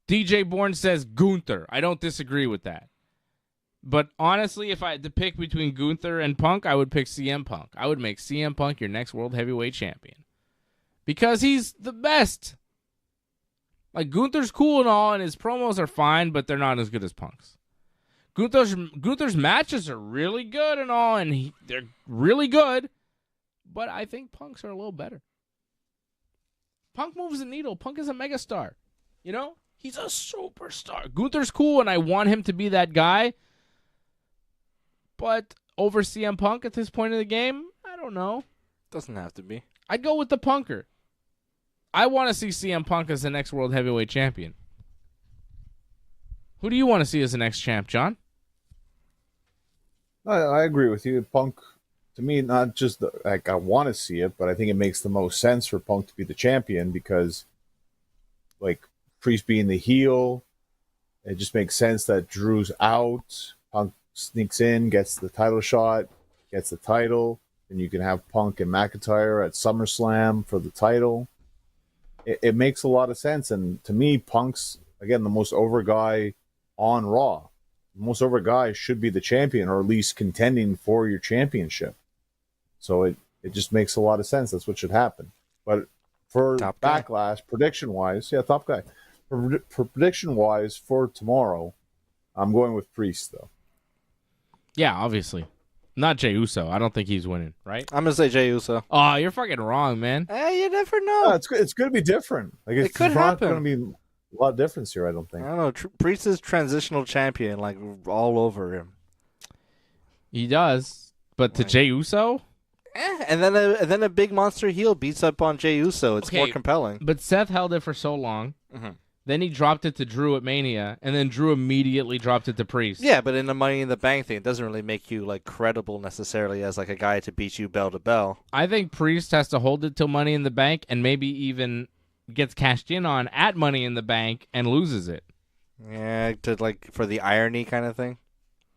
DJ Bourne says Gunther. I don't disagree with that. But honestly, if I had to pick between Gunther and Punk, I would pick CM Punk. I would make CM Punk your next World Heavyweight Champion. Because he's the best. Like, Gunther's cool and all, and his promos are fine, but they're not as good as Punk's. Gunther's matches are really good and all, and they're really good, but I think Punk's are a little better. Punk moves the needle. Punk is a megastar. You know? He's a superstar. Gunther's cool, and I want him to be that guy, but over CM Punk at this point in the game, I don't know. Doesn't have to be. I'd go with the Punker. I want to see CM Punk as the next World Heavyweight Champion. Who do you want to see as the next champ, John? I agree with you. Punk, to me, not just like I want to see it, but I think it makes the most sense for Punk to be the champion because, like, Priest being the heel, it just makes sense that Drew's out. Punk sneaks in, gets the title shot, gets the title, and you can have Punk and McIntyre at SummerSlam for the title. It makes a lot of sense, and to me, Punk's, again, the most over guy on Raw. The most over guy should be the champion, or at least contending for your championship. So it just makes a lot of sense. That's what should happen. But for Backlash, prediction-wise, top guy. For prediction-wise, for tomorrow, I'm going with Priest, though. Yeah, obviously. Not Jey Uso. I don't think he's winning, right? I'm going to say Jey Uso. Oh, you're fucking wrong, man. Hey, you never know. No, it's going to be different. Like, it could not happen. going to be a lot of difference here, I don't think. I don't know. Priest is transitional champion, like, all over him. He does. But to Jey Uso? And then a big monster heel beats up on Jey Uso. It's more compelling. But Seth held it for so long. Mm-hmm. Then he dropped it to Drew at Mania, and then Drew immediately dropped it to Priest. Yeah, but in the Money in the Bank thing, it doesn't really make you, like, credible necessarily as, like, a guy to beat you bell to bell. I think Priest has to hold it till Money in the Bank and maybe even gets cashed in on at Money in the Bank and loses it. Yeah, for the irony kind of thing?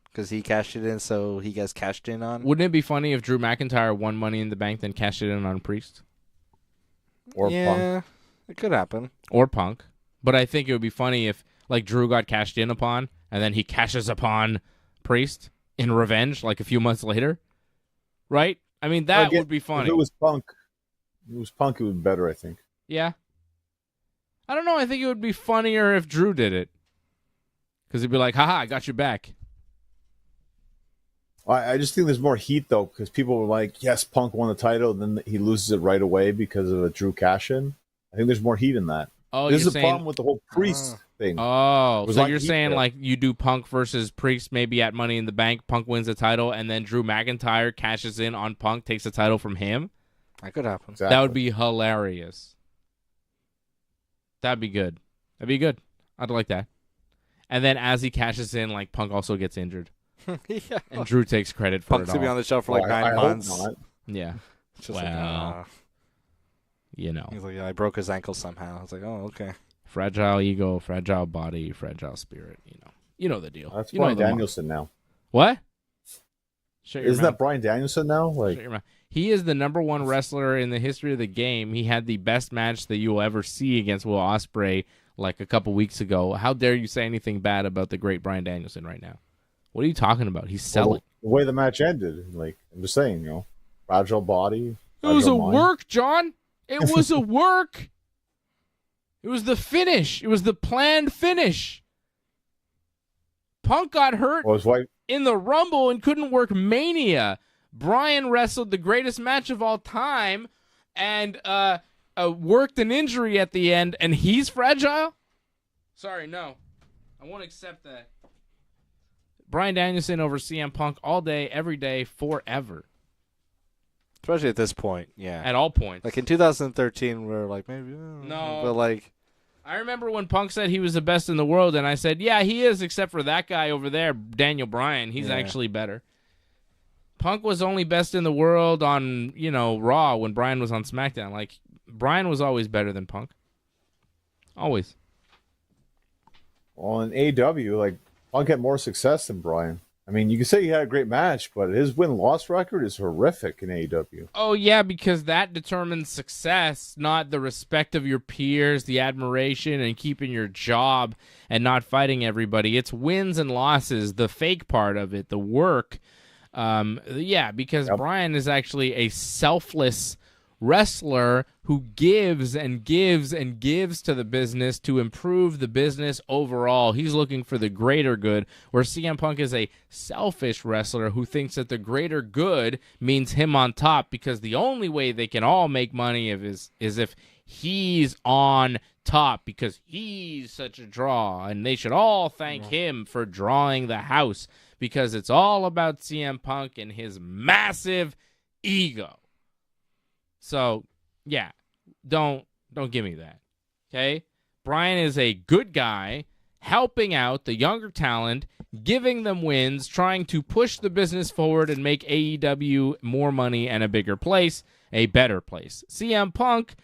Because he cashed it in, so he gets cashed in on? Wouldn't it be funny if Drew McIntyre won Money in the Bank, then cashed it in on Priest? Or Punk. Yeah, it could happen. Or Punk. But I think it would be funny if, like, Drew got cashed in upon, and then he cashes upon Priest in revenge, like, a few months later. Right? I mean, that would be funny. If it was Punk, it would be better, I think. Yeah. I don't know. I think it would be funnier if Drew did it. Because he'd be like, haha, I got you back. I just think there's more heat, though, because people were like, yes, Punk won the title, and then he loses it right away because of a Drew cash-in. I think there's more heat in that. Oh, this is the problem with the whole Priest thing. Oh, so like you're saying, like, you do Punk versus Priest maybe at Money in the Bank, Punk wins the title, and then Drew McIntyre cashes in on Punk, takes the title from him? That could happen. Exactly. That would be hilarious. That'd be good. I'd like that. And then as he cashes in, like, Punk also gets injured. Yeah. And Drew takes credit for Punk's it to be all. on the show for like 9 months. Hope not. Yeah. It's just Well, you know. he's like, yeah, I broke his ankle somehow. I was like, oh, okay. Fragile ego, fragile body, fragile spirit, you know. You know the deal. That's you know Bryan the Danielson now. What? Shut your Isn't mouth. that Bryan Danielson now? Like, Shut your mouth. He is the number one wrestler in the history of the game. He had the best match that you will ever see against Will Ospreay like a couple weeks ago. How dare you say anything bad about the great Bryan Danielson right now? What are you talking about? He's selling. the way the match ended. Like, I'm just saying, fragile body. It was a fragile mind. work, John. It was a work. It was the finish. It was the planned finish. Punk got hurt Well, his wife. in the Rumble and couldn't work Mania. Bryan wrestled the greatest match of all time and worked an injury at the end, and he's fragile? Sorry, no. I won't accept that. Bryan Danielson over CM Punk all day, every day, forever. Especially at this point, yeah. At all points. Like in 2013, we were like, maybe. No. But like, I remember when Punk said he was the best in the world, and I said, yeah, he is, except for that guy over there, Daniel Bryan. He's actually better. Punk was only best in the world on, Raw when Bryan was on SmackDown. Like, Bryan was always better than Punk. Always. Well, in AEW, like, Punk had more success than Bryan. I mean, you can say he had a great match, but his win-loss record is horrific in AEW. Oh, yeah, because that determines success, not the respect of your peers, the admiration, and keeping your job and not fighting everybody. It's wins and losses, the fake part of it, the work. Because Bryan is actually a selfless wrestler who gives and gives and gives to the business to improve the business overall. He's looking for the greater good, where CM Punk is a selfish wrestler who thinks that the greater good means him on top, because the only way they can all make money is if he's on top, because he's such a draw, and they should all thank him for drawing the house, because it's all about CM Punk and his massive ego. So, yeah, don't give me that, okay? Bryan is a good guy, helping out the younger talent, giving them wins, trying to push the business forward and make AEW more money and a bigger place, a better place. CM Punk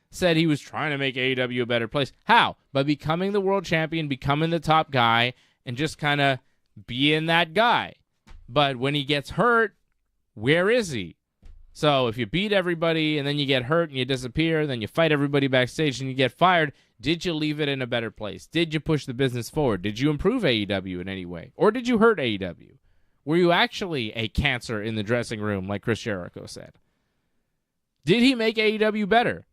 said he was trying to make AEW a better place. How? By becoming the world champion, becoming the top guy, and just kind of being that guy. But when he gets hurt, where is he? So if you beat everybody and then you get hurt and you disappear, then you fight everybody backstage and you get fired, did you leave it in a better place? Did you push the business forward? Did you improve AEW in any way? Or did you hurt AEW? Were you actually a cancer in the dressing room, like Chris Jericho said? Did he make AEW better?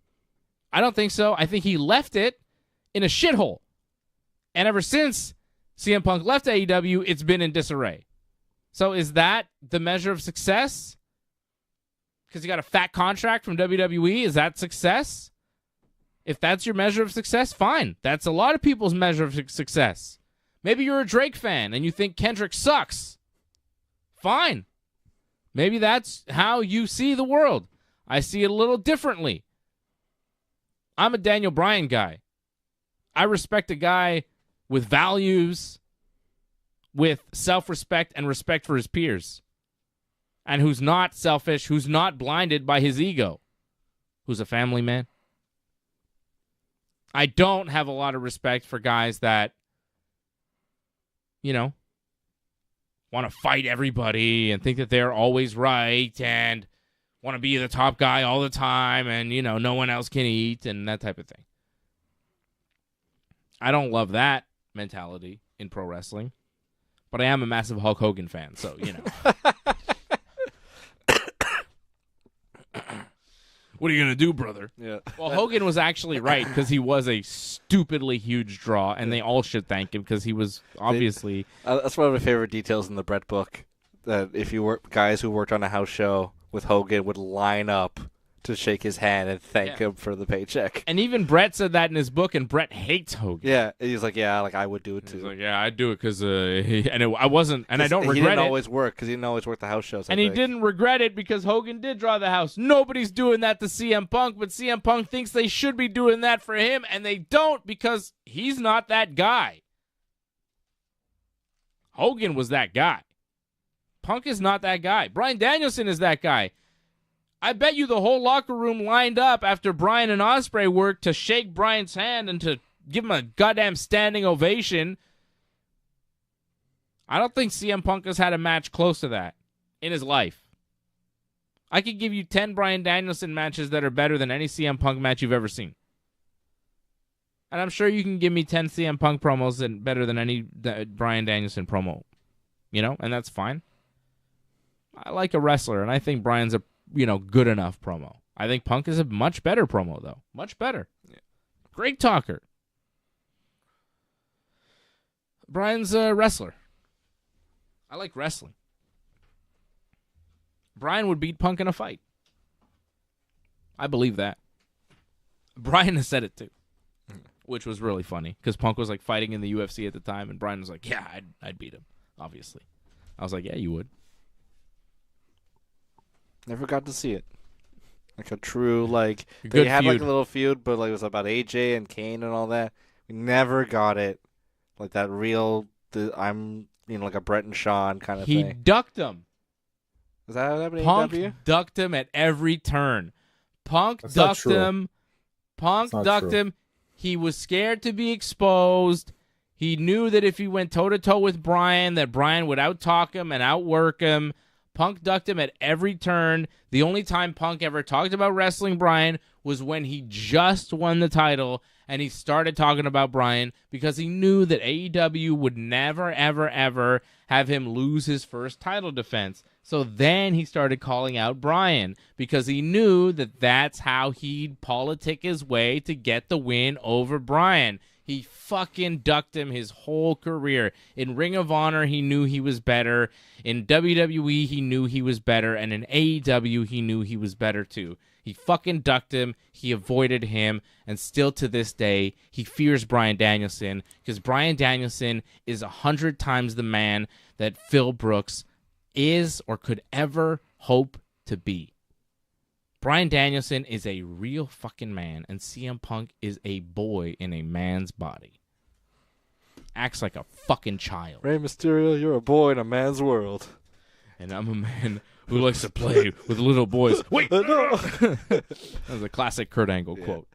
I don't think so. I think he left it in a shithole. And ever since CM Punk left AEW, it's been in disarray. So is that the measure of success? Because you got a fat contract from WWE, is that success? If that's your measure of success, fine. That's a lot of people's measure of success. Maybe you're a Drake fan and you think Kendrick sucks. Fine. Maybe that's how you see the world. I see it a little differently. I'm a Daniel Bryan guy. I respect a guy with values, with self-respect and respect for his peers, and who's not selfish, who's not blinded by his ego, who's a family man. I don't have a lot of respect for guys that, want to fight everybody and think that they're always right and want to be the top guy all the time and, no one else can eat and that type of thing. I don't love that mentality in pro wrestling, but I am a massive Hulk Hogan fan, so, What are you going to do, brother? yeah. Well, Hogan was actually right, because he was a stupidly huge draw, and they all should thank him, because he was obviously... That's one of my favorite details in the Brett book, that if you were guys who worked on a house show with Hogan would line up to shake his hand and thank him for the paycheck. And even Brett said that in his book, and Brett hates Hogan. Yeah, he's like, yeah, like I would do it too. He's like, yeah, I'd do it because I wasn't, and I don't regret it. He didn't always work because he didn't always work the house shows. And he didn't regret it because Hogan did draw the house. Nobody's doing that to CM Punk, but CM Punk thinks they should be doing that for him, and they don't because he's not that guy. Hogan was that guy. Punk is not that guy. Bryan Danielson is that guy. I bet you the whole locker room lined up after Bryan and Ospreay worked to shake Bryan's hand and to give him a goddamn standing ovation. I don't think CM Punk has had a match close to that in his life. I could give you 10 Bryan Danielson matches that are better than any CM Punk match you've ever seen. And I'm sure you can give me 10 CM Punk promos that better than any Bryan Danielson promo. You know, and that's fine. I like a wrestler, and I think Bryan's a good enough promo. I think Punk is a much better promo, though. Much better. Yeah. Great talker. Bryan's a wrestler. I like wrestling. Bryan would beat Punk in a fight. I believe that. Bryan has said it, too, which was really funny, because Punk was, like, fighting in the UFC at the time, and Bryan was like, yeah, I'd beat him, obviously. I was like, yeah, you would. Never got to see it. Like a true, like, they had feud. like a little feud, but like it was about AJ and Kane and all that. We never got it. Like that real, like a Brett and Shawn kind of thing. He ducked him. Is that what happened to Punk AEW? ducked him at every turn. Punk That's not ducked true. him. Punk That's not ducked true. him. He was scared to be exposed. He knew that if he went toe-to-toe with Bryan, that Bryan would out-talk him and outwork him. Punk ducked him at every turn. The only time Punk ever talked about wrestling Bryan was when he just won the title and he started talking about Bryan because he knew that AEW would never, ever, ever have him lose his first title defense. So then he started calling out Bryan because he knew that that's how he'd politic his way to get the win over Bryan. He fucking ducked him his whole career. In Ring of Honor, he knew he was better. In WWE, he knew he was better. And in AEW, he knew he was better too. He fucking ducked him. He avoided him. And still to this day, he fears Bryan Danielson because Bryan Danielson is 100 times the man that Phil Brooks is or could ever hope to be. Bryan Danielson is a real fucking man, and CM Punk is a boy in a man's body. Acts like a fucking child. Rey Mysterio, you're a boy in a man's world. And I'm a man who likes to play with little boys. Wait! No. That was a classic Kurt Angle quote.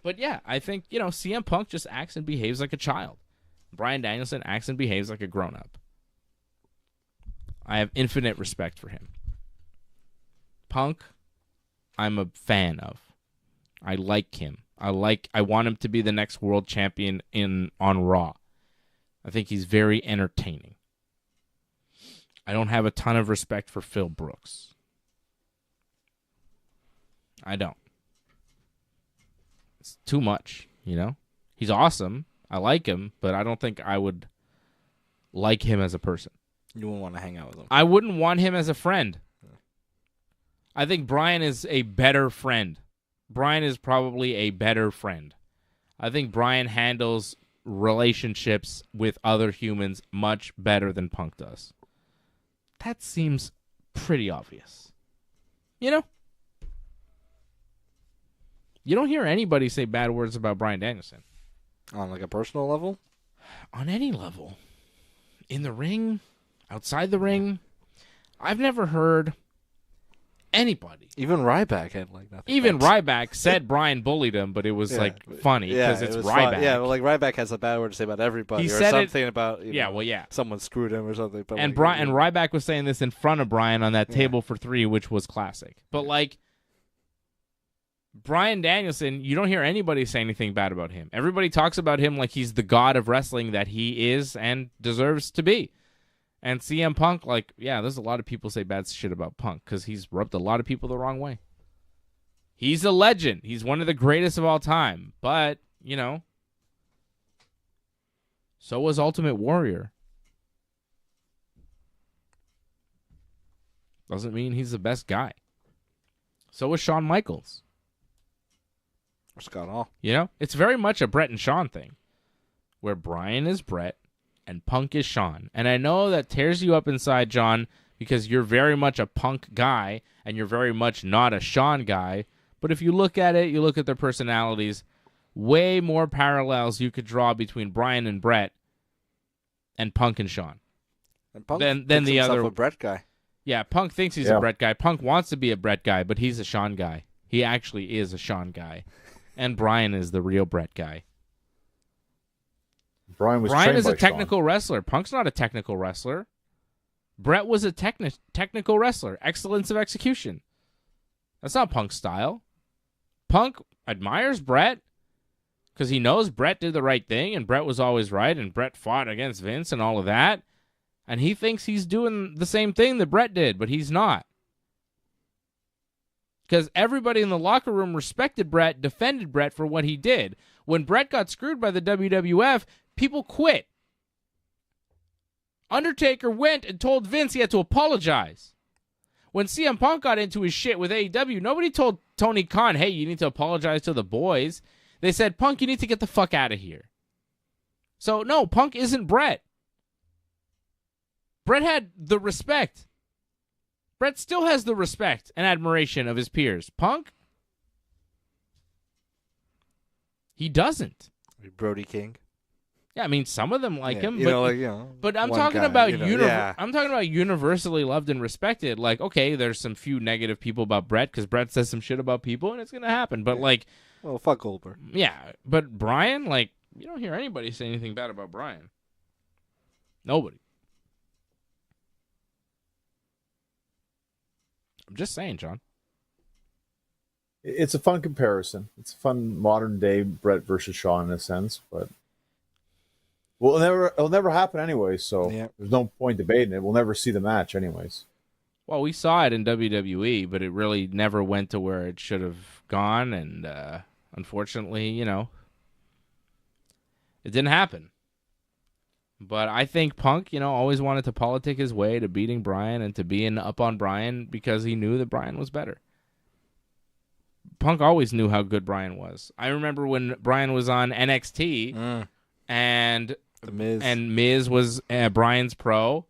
But yeah, I think, CM Punk just acts and behaves like a child. Bryan Danielson acts and behaves like a grown-up. I have infinite respect for him. Punk, I'm a fan of. I like him. I want him to be the next world champion on Raw. I think he's very entertaining. I don't have a ton of respect for Phil Brooks. I don't. It's too much, He's awesome. I like him, but I don't think I would like him as a person. You wouldn't want to hang out with him. I wouldn't want him as a friend. I think Bryan is a better friend. Bryan is probably a better friend. I think Bryan handles relationships with other humans much better than Punk does. That seems pretty obvious. You don't hear anybody say bad words about Bryan Danielson. On like a personal level? On any level. In the ring, outside the ring. I've never heard anybody. Even Ryback had like nothing. Even Ryback said Bryan bullied him, but it was funny because it's Ryback. Fun. Yeah, well, like Ryback has a bad word to say about everybody. He or said something about someone screwed him or something. But and Ryback was saying this in front of Bryan on that table for three, which was classic. But Bryan Danielson, you don't hear anybody say anything bad about him. Everybody talks about him like he's the god of wrestling that he is and deserves to be. And CM Punk, there's a lot of people say bad shit about Punk because he's rubbed a lot of people the wrong way. He's a legend. He's one of the greatest of all time. But, so was Ultimate Warrior. Doesn't mean he's the best guy. So was Shawn Michaels. Or Scott Hall. You know, it's very much a Brett and Shawn thing, where Bryan is Brett and Punk is Shawn. And I know that tears you up inside, John, because you're very much a Punk guy and you're very much not a Shawn guy. But if you look at it, you look at their personalities, way more parallels you could draw between Bryan and Brett and Punk and Shawn. And Punk Then thinks the himself other a Brett guy. Yeah, Punk thinks he's a Brett guy. Punk wants to be a Brett guy, but he's a Shawn guy. He actually is a Shawn guy. And Bryan is the real Brett guy. Bryan is a technical wrestler. Punk's not a technical wrestler. Brett was a technical wrestler. Excellence of execution. That's not Punk's style. Punk admires Brett because he knows Brett did the right thing and Brett was always right and Brett fought against Vince and all of that. And he thinks he's doing the same thing that Brett did, but he's not. Because everybody in the locker room respected Brett, defended Brett for what he did. When Brett got screwed by the WWF, people quit. Undertaker went and told Vince he had to apologize. When CM Punk got into his shit with AEW, nobody told Tony Khan, hey, you need to apologize to the boys. They said, Punk, you need to get the fuck out of here. So, no, Punk isn't Brett. Brett had the respect. Brett still has the respect and admiration of his peers. Punk? He doesn't. Brody King. Yeah, I mean, some of them like him, but I'm one talking guy, about I'm talking about universally loved and respected. Like, okay, there's some few negative people about Brett because Brett says some shit about people, and it's gonna happen. But well, fuck Goldberg. Yeah, but Bryan, you don't hear anybody say anything bad about Bryan. Nobody. I'm just saying, John. It's a fun comparison. It's a fun modern day Brett versus Shawn in a sense, but it'll never happen anyway. So there's no point debating it. We'll never see the match anyways. Well, we saw it in WWE, but it really never went to where it should have gone, and unfortunately, it didn't happen. But I think Punk, always wanted to politic his way to beating Bryan and to being up on Bryan because he knew that Bryan was better. Punk always knew how good Bryan was. I remember when Bryan was on NXT and The Miz. And Miz was Bryan's pro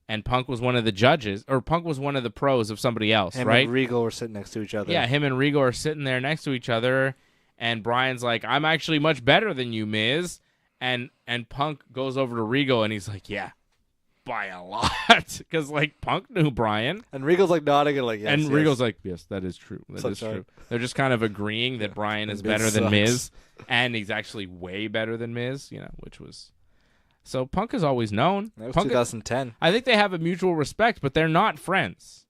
and Punk was one of the judges, or Punk was one of the pros of somebody else, him right? and Regal were sitting next to each other. Yeah, him and Regal are sitting there next to each other and Bryan's like, I'm actually much better than you, Miz. And Punk goes over to Regal and he's like, yeah, by a lot. Because, Punk knew Bryan. And Regal's nodding and yes. And Regal's like, yes, that is true. That is true. They're just kind of agreeing that Bryan is better than Miz. And he's actually way better than Miz, which was... So Punk has always known. That was Punk, 2010. I think they have a mutual respect, but they're not friends.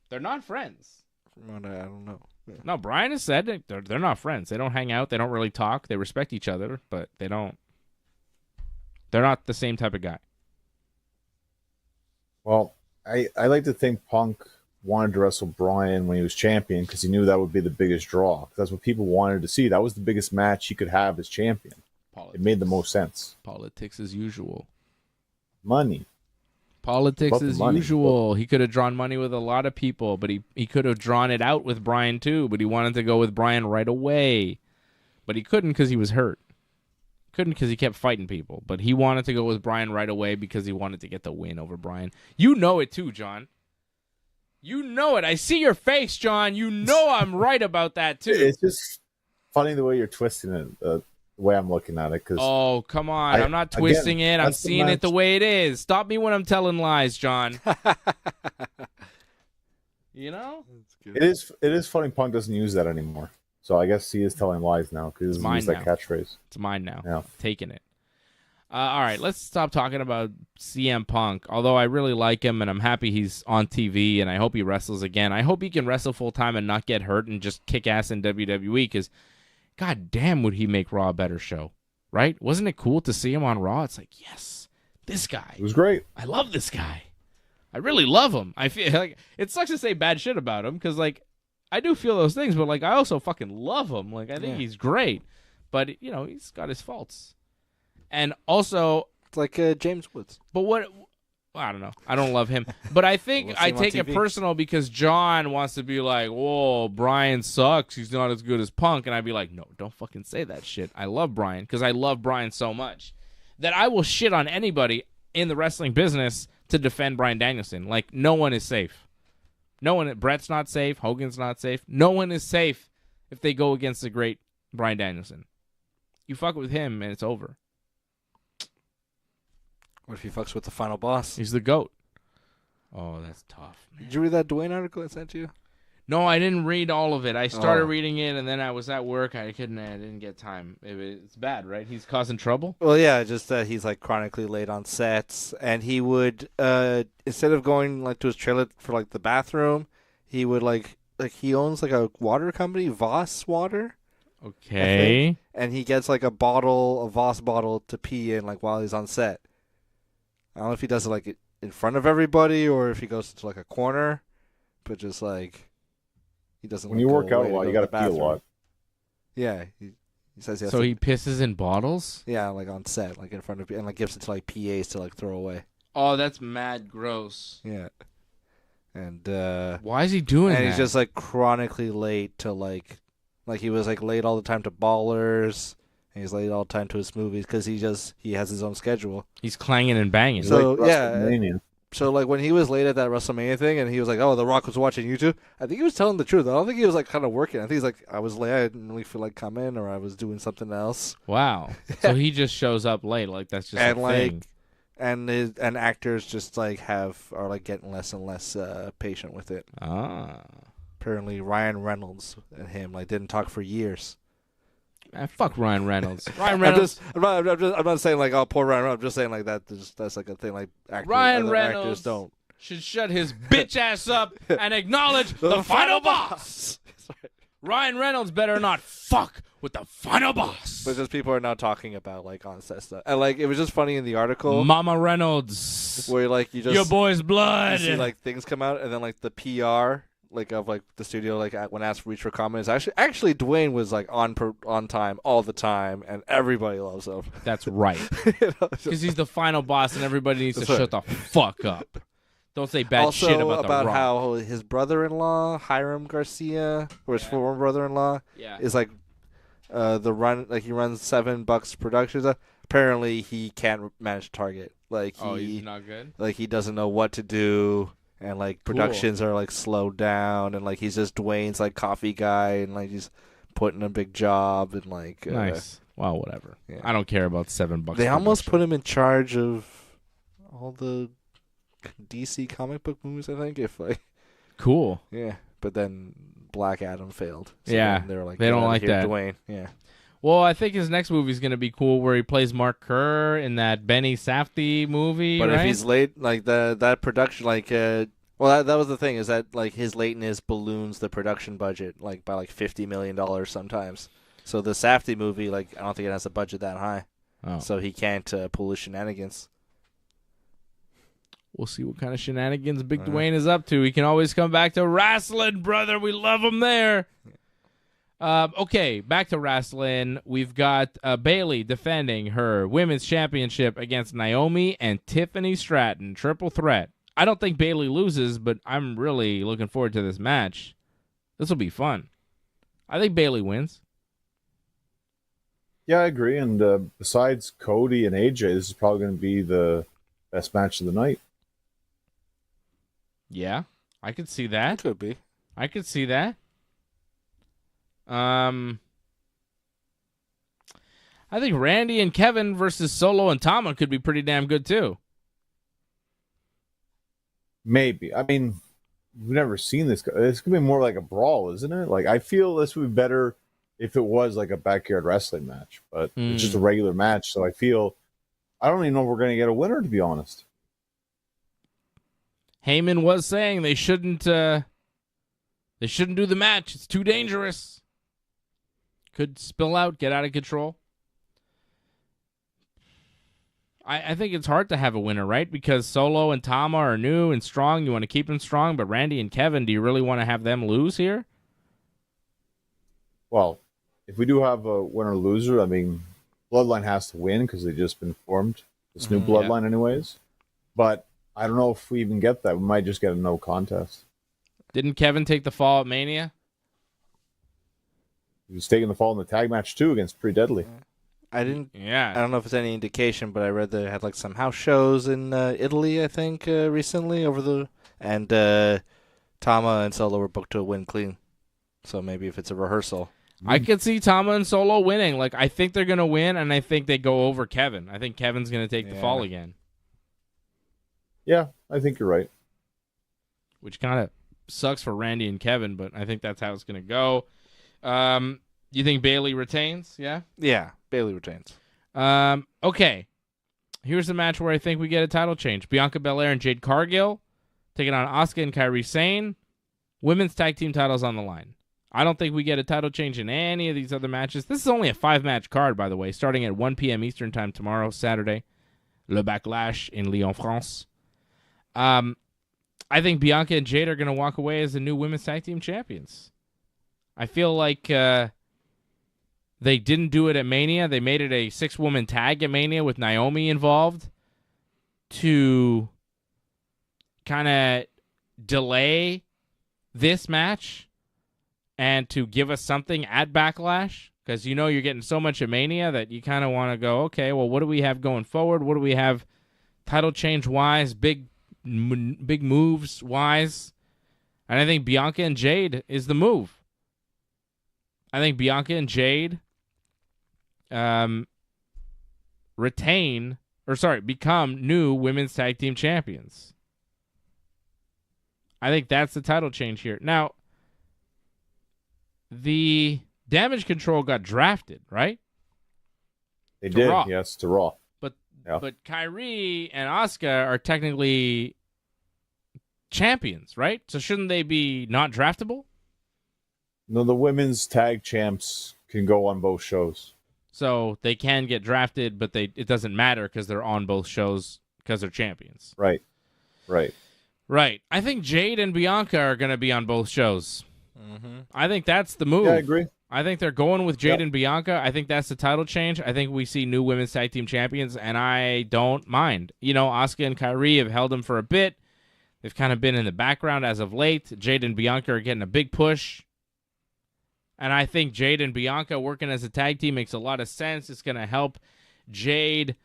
They're not friends. I don't know. Yeah. No, Bryan has said they're not friends. They don't hang out. They don't really talk. They respect each other, but they don't. They're not the same type of guy. Well, I like to think Punk wanted to wrestle Bryan when he was champion because he knew that would be the biggest draw. That's what people wanted to see. That was the biggest match he could have as champion. It made the most sense. Politics as usual. Money. Politics as usual. He could have drawn money with a lot of people, but he could have drawn it out with Bryan too, but he wanted to go with Bryan right away. But he couldn't because he was hurt. Couldn't because he kept fighting people. But he wanted to go with Bryan right away because he wanted to get the win over Bryan. You know it too, John. You know it. I see your face, John. You know I'm right about that too. It's just funny the way you're twisting it, the way I'm looking at it. Oh, come on. I'm not twisting it. I'm seeing it the way it is. Stop me when I'm telling lies, John. It is funny Punk doesn't use that anymore. So I guess he is telling lies now because he uses that catchphrase. It's mine now. Yeah. Taking it. All right, let's stop talking about CM Punk, although I really like him and I'm happy he's on TV and I hope he wrestles again. I hope he can wrestle full-time and not get hurt and just kick ass in WWE because, god damn, would he make Raw a better show, right? Wasn't it cool to see him on Raw? It's like, yes, this guy. It was great. I love this guy. I really love him. I feel like it sucks to say bad shit about him because, I do feel those things, but, I also fucking love him. I think he's great. But, he's got his faults. And also... It's like James Woods. But I don't know. I don't love him. But I think We'll see I him on take it TV. personal because John wants to be like, whoa, Brian sucks. He's not as good as Punk. And I'd be like, no, don't fucking say that shit. I love Brian because I love Brian so much that I will shit on anybody in the wrestling business to defend Bryan Danielson. Like, no one is safe. No one. Brett's not safe. Hogan's not safe. No one is safe if they go against the great Bryan Danielson. You fuck with him and it's over. What if he fucks with the final boss? He's the GOAT. Oh, that's tough, man. Did you read that Dwayne article I sent you? No, I didn't read all of it. I started reading it, and then I was at work. I didn't get time. It's bad, right? He's causing trouble? Well, yeah, just that he's like chronically late on sets, and he would instead of going like to his trailer for like the bathroom, he would like he owns like a water company, Voss Water. Okay. And he gets like a Voss bottle to pee in like while he's on set. I don't know if he does it like in front of everybody or if he goes to like a corner, but just like he doesn't. When like, you go work out a away lot, to you go got to to pee a the bathroom. lot. Yeah, he says he has So to, he pisses in bottles? yeah, like on set, like in front of and like gives it to like PAs to like throw away. Oh, that's mad gross. Yeah, and Why is he doing that? he's just like chronically late to like he was like late all the time to Ballers. And he's late all the time to his movies because he has his own schedule. He's clanging and banging. So Like yeah, WrestleMania. so like when he was late at that WrestleMania thing, and he was like, "Oh, The Rock was watching YouTube." I think he was telling the truth. I don't think he was like kind of working. I think he's like, "I was late. I didn't really feel like coming, or I was doing something else." Wow. So he just shows up late. Like, that's just And a like, thing. and actors just like are like getting less and less patient with it. Ah. Apparently, Ryan Reynolds and him like didn't talk for years. Man, fuck Ryan Reynolds. Ryan Reynolds. I'm not saying like, oh, poor Ryan Reynolds. I'm just saying like that's like a thing like Ryan other Reynolds actors don't. should shut his bitch ass up and acknowledge the final boss. Ryan Reynolds better not fuck with the final boss. But just people are now talking about like on set stuff, and like it was just funny in the article Mama Reynolds. where like you just Your boy's you blood. see like things come out, and then like the PR like of like the studio like when asked for comments, actually Dwayne was like on time all the time, and everybody loves him. That's right. You know, it's Because he's the final boss and everybody needs to That's right. shut the fuck up. Don't say bad also shit about the Rock. how his brother-in-law Hiram Garcia, or his former brother-in-law, Yeah. is like the run like he runs $7 Productions. Apparently he can't manage Target. Like He's not good? like he doesn't know what to do, and like productions are like slowed down, and like he's just Dwayne's like coffee guy, and like he's putting a big job, and like Nice. Well, whatever. yeah. I don't care about $7. They almost production. put him in charge of all the DC comic book movies, I think. If like Cool. yeah, but then Black Adam failed. So Yeah, then they were like, they "Get don't outta like here, that." Dwayne. Yeah. Well, I think his next movie is going to be cool where he plays Mark Kerr in that Benny Safdie movie, But right? if he's late, like that production, like well, that was the thing, is that like his lateness balloons the production budget like by like $50 million sometimes. So the Safdie movie, like I don't think it has a budget that high, Oh. so he can't pull his shenanigans. We'll see what kind of shenanigans Big All right. Dwayne is up to. He can always come back to wrestling, brother. We love him there. Okay, back to wrestling. We've got Bayley defending her women's championship against Naomi and Tiffany Stratton. Triple threat. I don't think Bayley loses, but I'm really looking forward to this match. This will be fun. I think Bayley wins. Yeah, I agree. And besides Cody and AJ, this is probably going to be the best match of the night. Yeah, I could see It that. could be. I could see that. I think Randy and Kevin versus Solo and Tama could be pretty damn good too. Maybe. I mean, we've never seen this. It's going to be more like a brawl, isn't it? Like, I feel this would be better if it was like a backyard wrestling match, but it's just a regular match. So I don't even know if we're going to get a winner, to be honest. Heyman was saying they shouldn't do the match. It's too dangerous. Could spill out, get out of control. I think it's hard to have a winner, right? Because Solo and Tama are new and strong. You want to keep them strong, but Randy and Kevin, do you really want to have them lose here? Well, if we do have a winner loser, I mean, Bloodline has to win because they've just been formed. This new Bloodline, anyways. But I don't know if we even get that. We might just get a no contest. Didn't Kevin take the fall at Mania? He was taking the fall in the tag match too against Pretty Deadly. I don't know if it's any indication, but I read they had like some house shows in Italy, I think, recently and Tama and Solo were booked to a win clean. So maybe if it's a rehearsal. I could see Tama and Solo winning. Like, I think they're going to win, and I think they go over Kevin. I think Kevin's going to take the fall again. Yeah, I think you're right. Which kind of sucks for Randy and Kevin, but I think that's how it's going to go. You think Bayley retains? Yeah? Yeah, Bayley retains. Okay. Here's the match where I think we get a title change. Bianca Belair and Jade Cargill taking on Asuka and Kairi Sane. Women's tag team titles on the line. I don't think we get a title change in any of these other matches. This is only a 5-match card, by the way, starting at 1 p.m. Eastern Time tomorrow, Saturday. Le Backlash in Lyon, France. I think Bianca and Jade are going to walk away as the new women's tag team champions. I feel like they didn't do it at Mania. They made it a 6-woman tag at Mania with Naomi involved to kind of delay this match and to give us something at Backlash, because you know you're getting so much at Mania that you kind of want to go, okay, well, what do we have going forward? What do we have title change-wise, big moves-wise? And I think Bianca and Jade is the move. I think Bianca and Jade become new women's tag team champions. I think that's the title change here. Now, the Damage Control got drafted, right? They did, Raw. yes, to Raw. But Kairi and Asuka are technically champions, right? So shouldn't they be not draftable? No, the women's tag champs can go on both shows. So they can get drafted, but it doesn't matter because they're on both shows because they're champions. Right. I think Jade and Bianca are going to be on both shows. Mm-hmm. I think that's the move. Yeah, I agree. I think they're going with Jade and Bianca. I think that's the title change. I think we see new women's tag team champions, and I don't mind. You know, Asuka and Kairi have held them for a bit. They've kind of been in the background as of late. Jade and Bianca are getting a big push. And I think Jade and Bianca working as a tag team makes a lot of sense. It's going to help Jade,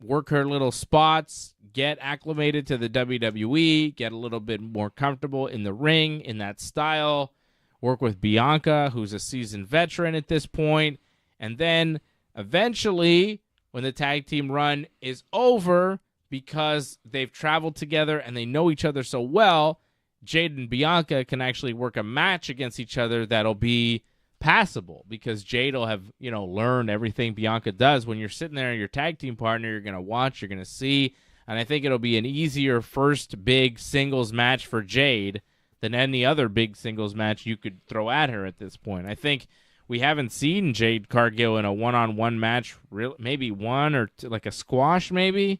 work her little spots, get acclimated to the WWE, get a little bit more comfortable in the ring, in that style, work with Bianca, who's a seasoned veteran at this point, and then eventually, when the tag team run is over, because they've traveled together and they know each other so well, Jade and Bianca can actually work a match against each other that'll be passable, because Jade will have, learned everything Bianca does. When you're sitting there, your tag team partner, you're going to watch, you're going to see, and I think it'll be an easier first big singles match for Jade than any other big singles match you could throw at her at this point. I think we haven't seen Jade Cargill in a one-on-one match, maybe one or two, like a squash maybe.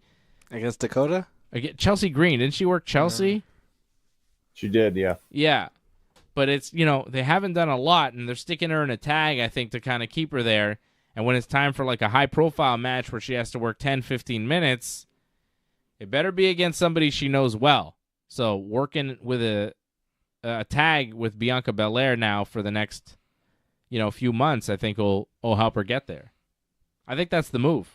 Against Dakota? Chelsea Green. Didn't she work Chelsea? She did, yeah. Yeah. But it's, they haven't done a lot, and they're sticking her in a tag, I think, to kind of keep her there. And when it's time for like a high-profile match where she has to work 10, 15 minutes, it better be against somebody she knows well. So working with a tag with Bianca Belair now for the next, few months, I think will help her get there. I think that's the move.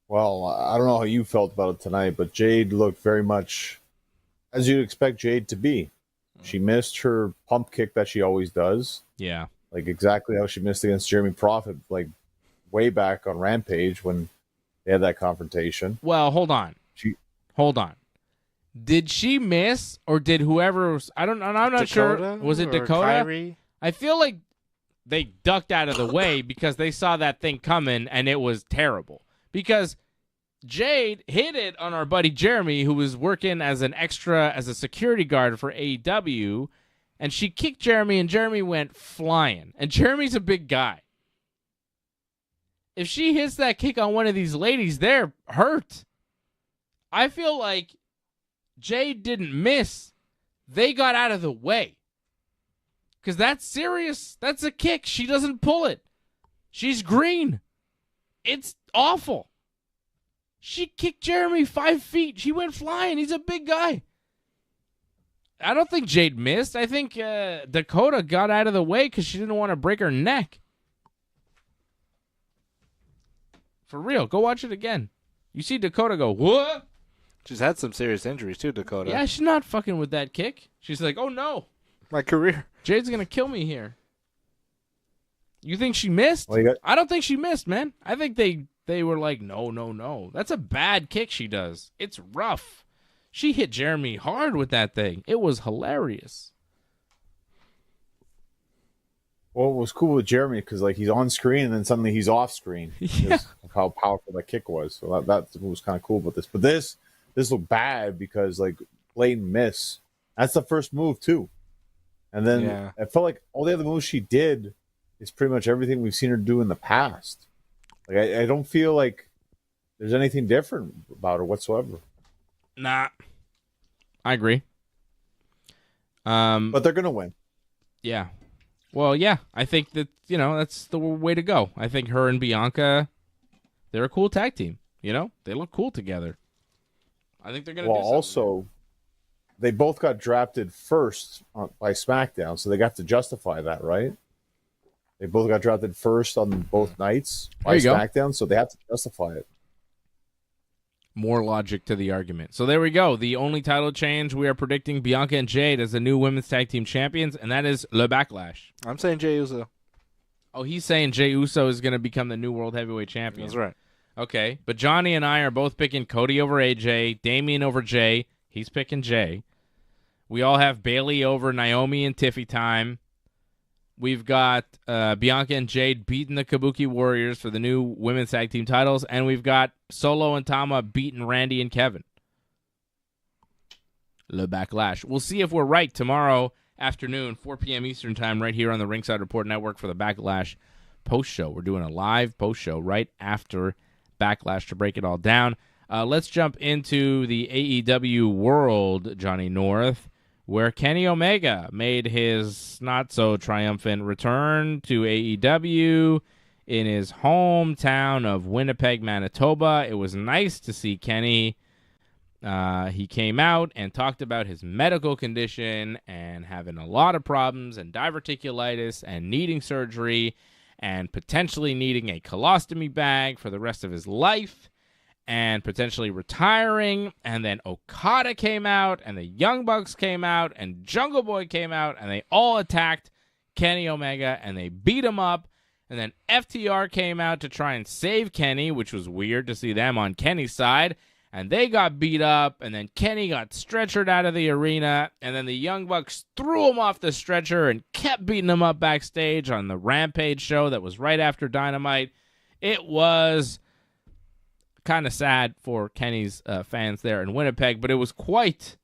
Well, I don't know how you felt about it tonight, but Jade looked very much as you'd expect Jade to be. She missed her pump kick that she always does. Yeah. Like exactly how she missed against Jeremy Prophet, like way back on Rampage when they had that confrontation. Well, hold on. Hold on. Did she miss, or did whoever was, I'm not Dakota, sure. Was it Dakota? Kairi? I feel like they ducked out of the way because they saw that thing coming, and it was terrible. Because Jade hit it on our buddy Jeremy, who was working as a security guard for AEW, and she kicked Jeremy, and Jeremy went flying. And Jeremy's a big guy. If she hits that kick on one of these ladies, they're hurt. I feel like Jade didn't miss. They got out of the way. Because that's serious. That's a kick. She doesn't pull it. She's green. It's awful. She kicked Jeremy 5 feet. She went flying. He's a big guy. I don't think Jade missed. I think Dakota got out of the way because she didn't want to break her neck. For real, go watch it again. You see Dakota go, what? She's had some serious injuries too, Dakota. Yeah, she's not fucking with that kick. She's like, oh no. My career. Jade's going to kill me here. You think she missed? Well, I don't think she missed, man. I think they were like, no. That's a bad kick she does. It's rough. She hit Jeremy hard with that thing. It was hilarious. Well, it was cool with Jeremy because like he's on screen and then suddenly he's off screen. Yeah. Of how powerful that kick was. So that was kind of cool about this. But this looked bad because like blatant miss. That's the first move too. And then I felt like all the other moves she did is pretty much everything we've seen her do in the past. Like I don't feel like there's anything different about her whatsoever. Nah. I agree. But they're gonna win. Yeah. Well, yeah. I think that, that's the way to go. I think her and Bianca, they're a cool tag team. They look cool together. I think they're gonna do something. Well, also, they both got drafted first by SmackDown, so they got to justify that, right? They both got drafted first on both nights by SmackDown, so they have to justify it. More logic to the argument. So there we go. The only title change we are predicting Bianca and Jade as the new women's tag team champions, and that is Le Backlash. I'm saying Jey Uso. Oh, he's saying Jey Uso is going to become the new world heavyweight champion. That's right. Okay, but Johnny and I are both picking Cody over AJ, Damian over Jay. He's picking Jay. We all have Bailey over Naomi and Tiffy time. We've got Bianca and Jade beating the Kabuki Warriors for the new women's tag team titles, and we've got Solo and Tama beating Randy and Kevin. Le Backlash. We'll see if we're right tomorrow afternoon, 4 p.m. Eastern time, right here on the Ringside Report Network for the Backlash post show. We're doing a live post show right after Backlash to break it all down. Let's jump into the AEW world, Johnny North, where Kenny Omega made his not-so-triumphant return to AEW in his hometown of Winnipeg, Manitoba. It was nice to see Kenny. He came out and talked about his medical condition and having a lot of problems and diverticulitis and needing surgery and potentially needing a colostomy bag for the rest of his life and potentially retiring. And then Okada came out, and the Young Bucks came out, and Jungle Boy came out, and they all attacked Kenny Omega, and they beat him up. And then FTR came out to try and save Kenny, which was weird to see them on Kenny's side. And they got beat up, and then Kenny got stretchered out of the arena, and then the Young Bucks threw him off the stretcher and kept beating him up backstage on the Rampage show that was right after Dynamite. It was kind of sad for Kenny's fans there in Winnipeg, but it was quite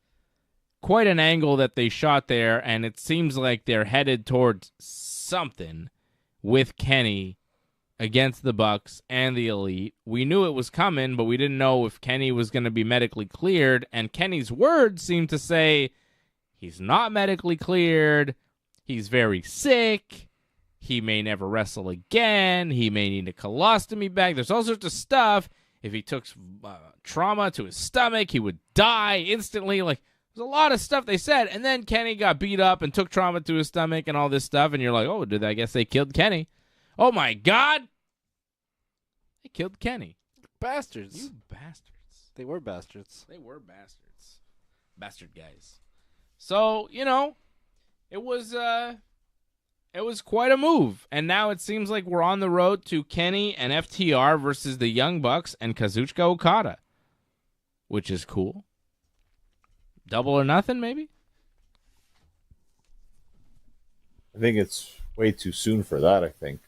an angle that they shot there, and it seems like they're headed towards something with Kenny against the Bucks and the Elite. We knew it was coming, but we didn't know if Kenny was going to be medically cleared, and Kenny's words seem to say he's not medically cleared, he's very sick, he may never wrestle again, he may need a colostomy bag, there's all sorts of stuff. If he took trauma to his stomach, he would die instantly. Like, there's a lot of stuff they said. And then Kenny got beat up and took trauma to his stomach and all this stuff. And you're like, oh, I guess they killed Kenny. Oh, my God. They killed Kenny. Bastards. You bastards. They were bastards. They were bastards. Bastard guys. So, it was quite a move, and now it seems like we're on the road to Kenny and FTR versus the Young Bucks and Kazuchika Okada, which is cool. Double or nothing, maybe? I think it's way too soon for that, I think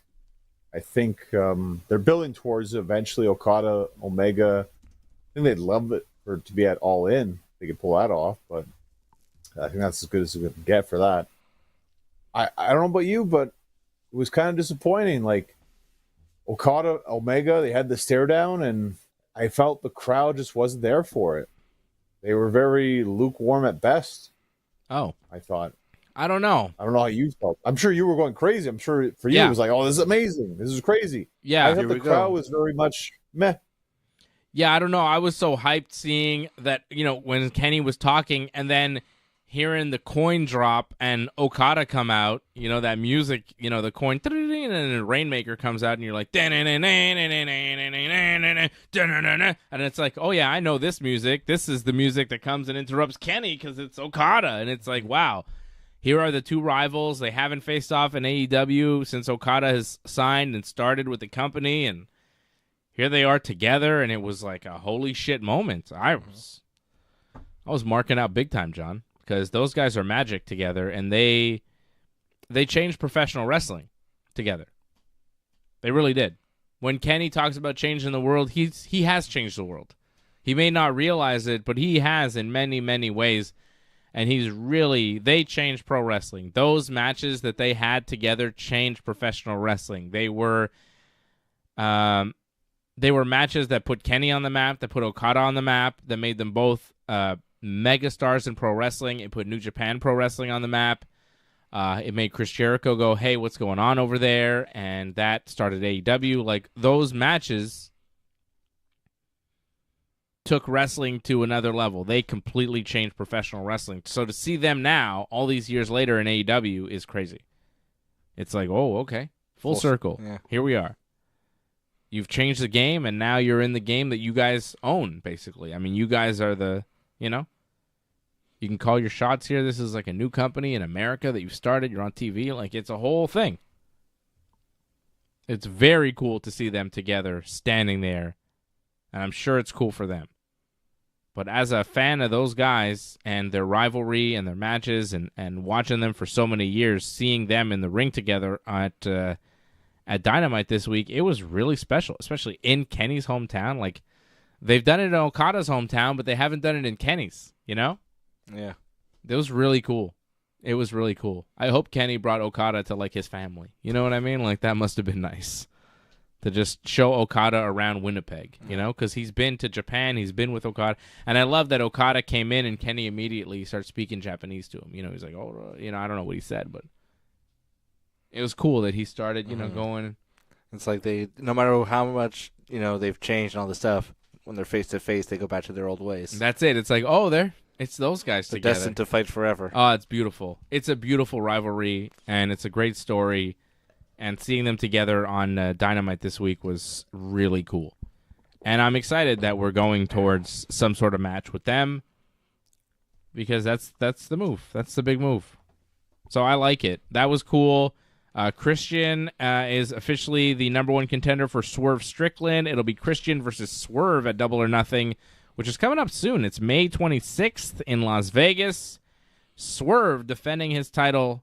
they're building towards eventually Okada, Omega. I think they'd love it for it to be at All In. They could pull that off, but I think that's as good as we can get for that. I don't know about you, but it was kind of disappointing. Like, Okada, Omega, they had the stare down, and I felt the crowd just wasn't there for it. They were very lukewarm at best. Oh. I thought. I don't know. I don't know how you felt. I'm sure you were going crazy. I'm sure for you it was like, oh, this is amazing. This is crazy. Yeah. I thought the crowd was very much meh. Yeah, I don't know. I was so hyped seeing that, when Kenny was talking and then hearing the coin drop and Okada come out, that music, the coin, and then the Rainmaker comes out and you're like, and it's like, oh yeah, I know this music. This is the music that comes and interrupts Kenny because it's Okada. And it's like, wow, here are the two rivals. They haven't faced off in AEW since Okada has signed and started with the company, and here they are together, and it was like a holy shit moment. I was marking out big time, John, because those guys are magic together, and they changed professional wrestling together. They really did. When Kenny talks about changing the world, he has changed the world. He may not realize it, but he has in many, many ways, and they changed pro wrestling. Those matches that they had together changed professional wrestling. They were matches that put Kenny on the map, that put Okada on the map, that made them both megastars in pro wrestling. It put New Japan Pro Wrestling on the map. It made Chris Jericho go, hey, what's going on over there? And that started AEW. Like, those matches took wrestling to another level. They completely changed professional wrestling. So to see them now, all these years later in AEW, is crazy. It's like, oh, okay. Full circle. Yeah. Here we are. You've changed the game, and now you're in the game that you guys own, basically. I mean, you guys are the, you can call your shots here. This is like a new company in America that you've started. You're on TV. Like, it's a whole thing. It's very cool to see them together, standing there, and I'm sure it's cool for them. But as a fan of those guys and their rivalry and their matches and watching them for so many years, seeing them in the ring together at Dynamite this week, it was really special, especially in Kenny's hometown. Like, they've done it in Okada's hometown, but they haven't done it in Kenny's, Yeah. It was really cool. It was really cool. I hope Kenny brought Okada to, like, his family. You know what I mean? Like, that must have been nice to just show Okada around Winnipeg, because he's been to Japan, he's been with Okada. And I love that Okada came in and Kenny immediately started speaking Japanese to him. He's like, oh, I don't know what he said, but it was cool that he started, going. It's like no matter how much, they've changed and all this stuff, when they're face to face, they go back to their old ways. That's it. It's like, it's those guys They're together. destined to fight forever. Oh, it's beautiful. It's a beautiful rivalry, and it's a great story. And seeing them together on Dynamite this week was really cool. And I'm excited that we're going towards some sort of match with them, because that's the move. That's the big move. So I like it. That was cool. Christian is officially the number one contender for Swerve Strickland. It'll be Christian versus Swerve at Double or Nothing, which is coming up soon. It's May 26th in Las Vegas. Swerve defending his title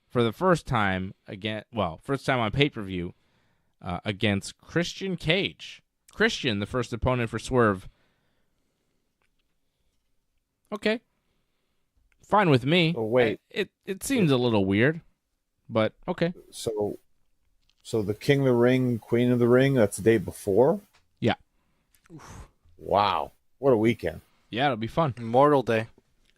for the first time first time on pay-per-view against Christian Cage. Christian, the first opponent for Swerve. Okay. Fine with me. Oh, wait. It seems a little weird, but okay. So the King of the Ring, Queen of the Ring, that's the day before? Yeah. Wow. What a weekend. Yeah, it'll be fun. Memorial Day.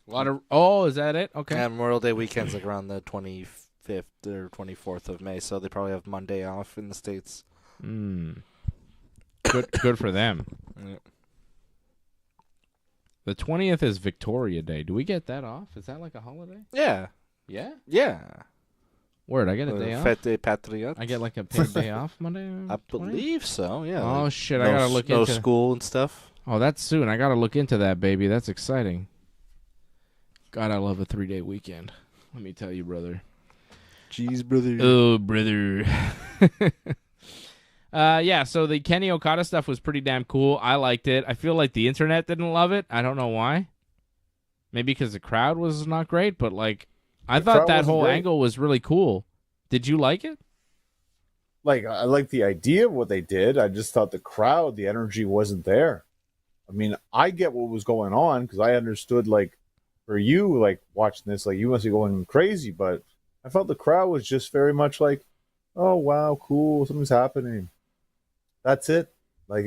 A lot of... Oh, is that it? Okay. Yeah, Memorial Day weekend's like around the 25th or 24th of May, so they probably have Monday off in the States. Good for them. Yeah. The 20th is Victoria Day. Do we get that off? Is that like a holiday? Yeah. Yeah? Yeah. Word, I get a day off? Fête des Patriotes. I get like a paid day off Monday? I 20th? believe so, yeah. Oh, like shit, I gotta look into... into... No school and stuff. Oh, that's soon. I gotta look into that, baby. That's exciting. God, I love a 3-day weekend. Let me tell you, brother. Jeez, brother. Oh, brother. Yeah, so the Kenny Okada stuff was pretty damn cool. I liked it. I feel like the internet didn't love it. I don't know why. Maybe because the crowd was not great, but like, I thought that whole angle was really cool. Did you like it? Like, I like the idea of what they did. I just thought the crowd, the energy wasn't there. I mean, I get what was going on because I understood, like, for you, like, watching this, like, you must be going crazy, but I felt the crowd was just very much like, oh, wow, cool, something's happening. That's it. Like,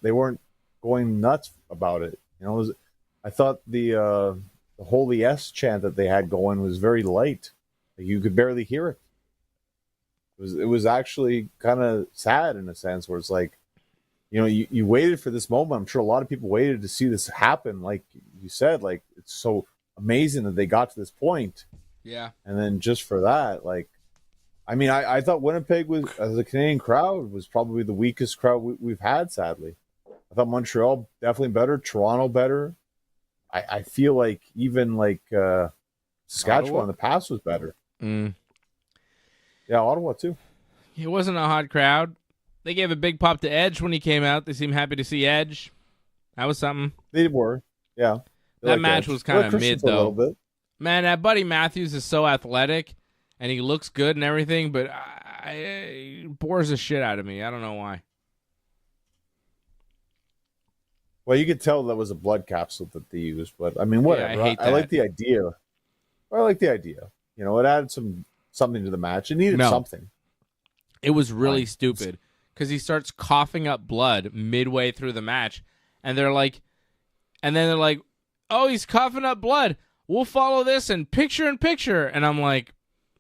they weren't going nuts about it. I thought the Holy S chant that they had going was very light. Like, you could barely hear it. It was actually kind of sad in a sense where it's like, you waited for this moment. I'm sure a lot of people waited to see this happen. Like you said, like it's so amazing that they got to this point. Yeah. And then just for that, like, I mean, I thought Winnipeg was, as a Canadian crowd, was probably the weakest crowd we've had, sadly. I thought Montreal definitely better, Toronto better. I feel like even like Saskatchewan Ottawa? in the past was better. Mm. Yeah, Ottawa too. It wasn't a hot crowd. They gave a big pop to Edge when he came out. They seemed happy to see Edge. That was something. They were, yeah. They That like match Edge. was They kind like of Christian mid, for a though. little bit. Man, that Buddy Matthews is so athletic, and he looks good and everything, but it bores the shit out of me. I don't know why. Well, you could tell that was a blood capsule that they used, but I mean, whatever. I hate I like that. the idea. I like the idea. It added something to the match. It needed something. It was really Fine. stupid because he starts coughing up blood midway through the match, and they're like, oh, he's coughing up blood. We'll follow this and picture in picture. And I'm like,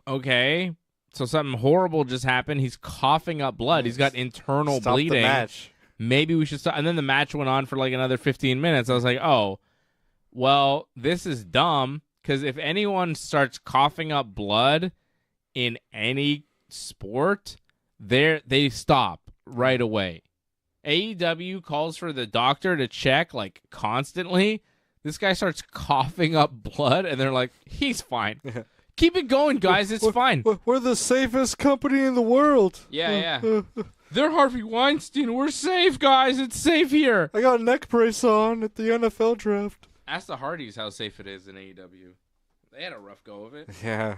okay, so something horrible just happened. He's coughing up blood. He's got internal Stop bleeding. the match. Maybe we should stop. And then the match went on for like another 15 minutes. I was like, oh, well, this is dumb because if anyone starts coughing up blood in any sport, they stop right away. AEW calls for the doctor to check like constantly. This guy starts coughing up blood, and they're like, he's fine. Keep it going, guys. It's fine. We're the safest company in the world. Yeah. They're Harvey Weinstein. We're safe, guys. It's safe here. I got a neck brace on at the NFL draft. Ask the Hardys how safe it is in AEW. They had a rough go of it. Yeah.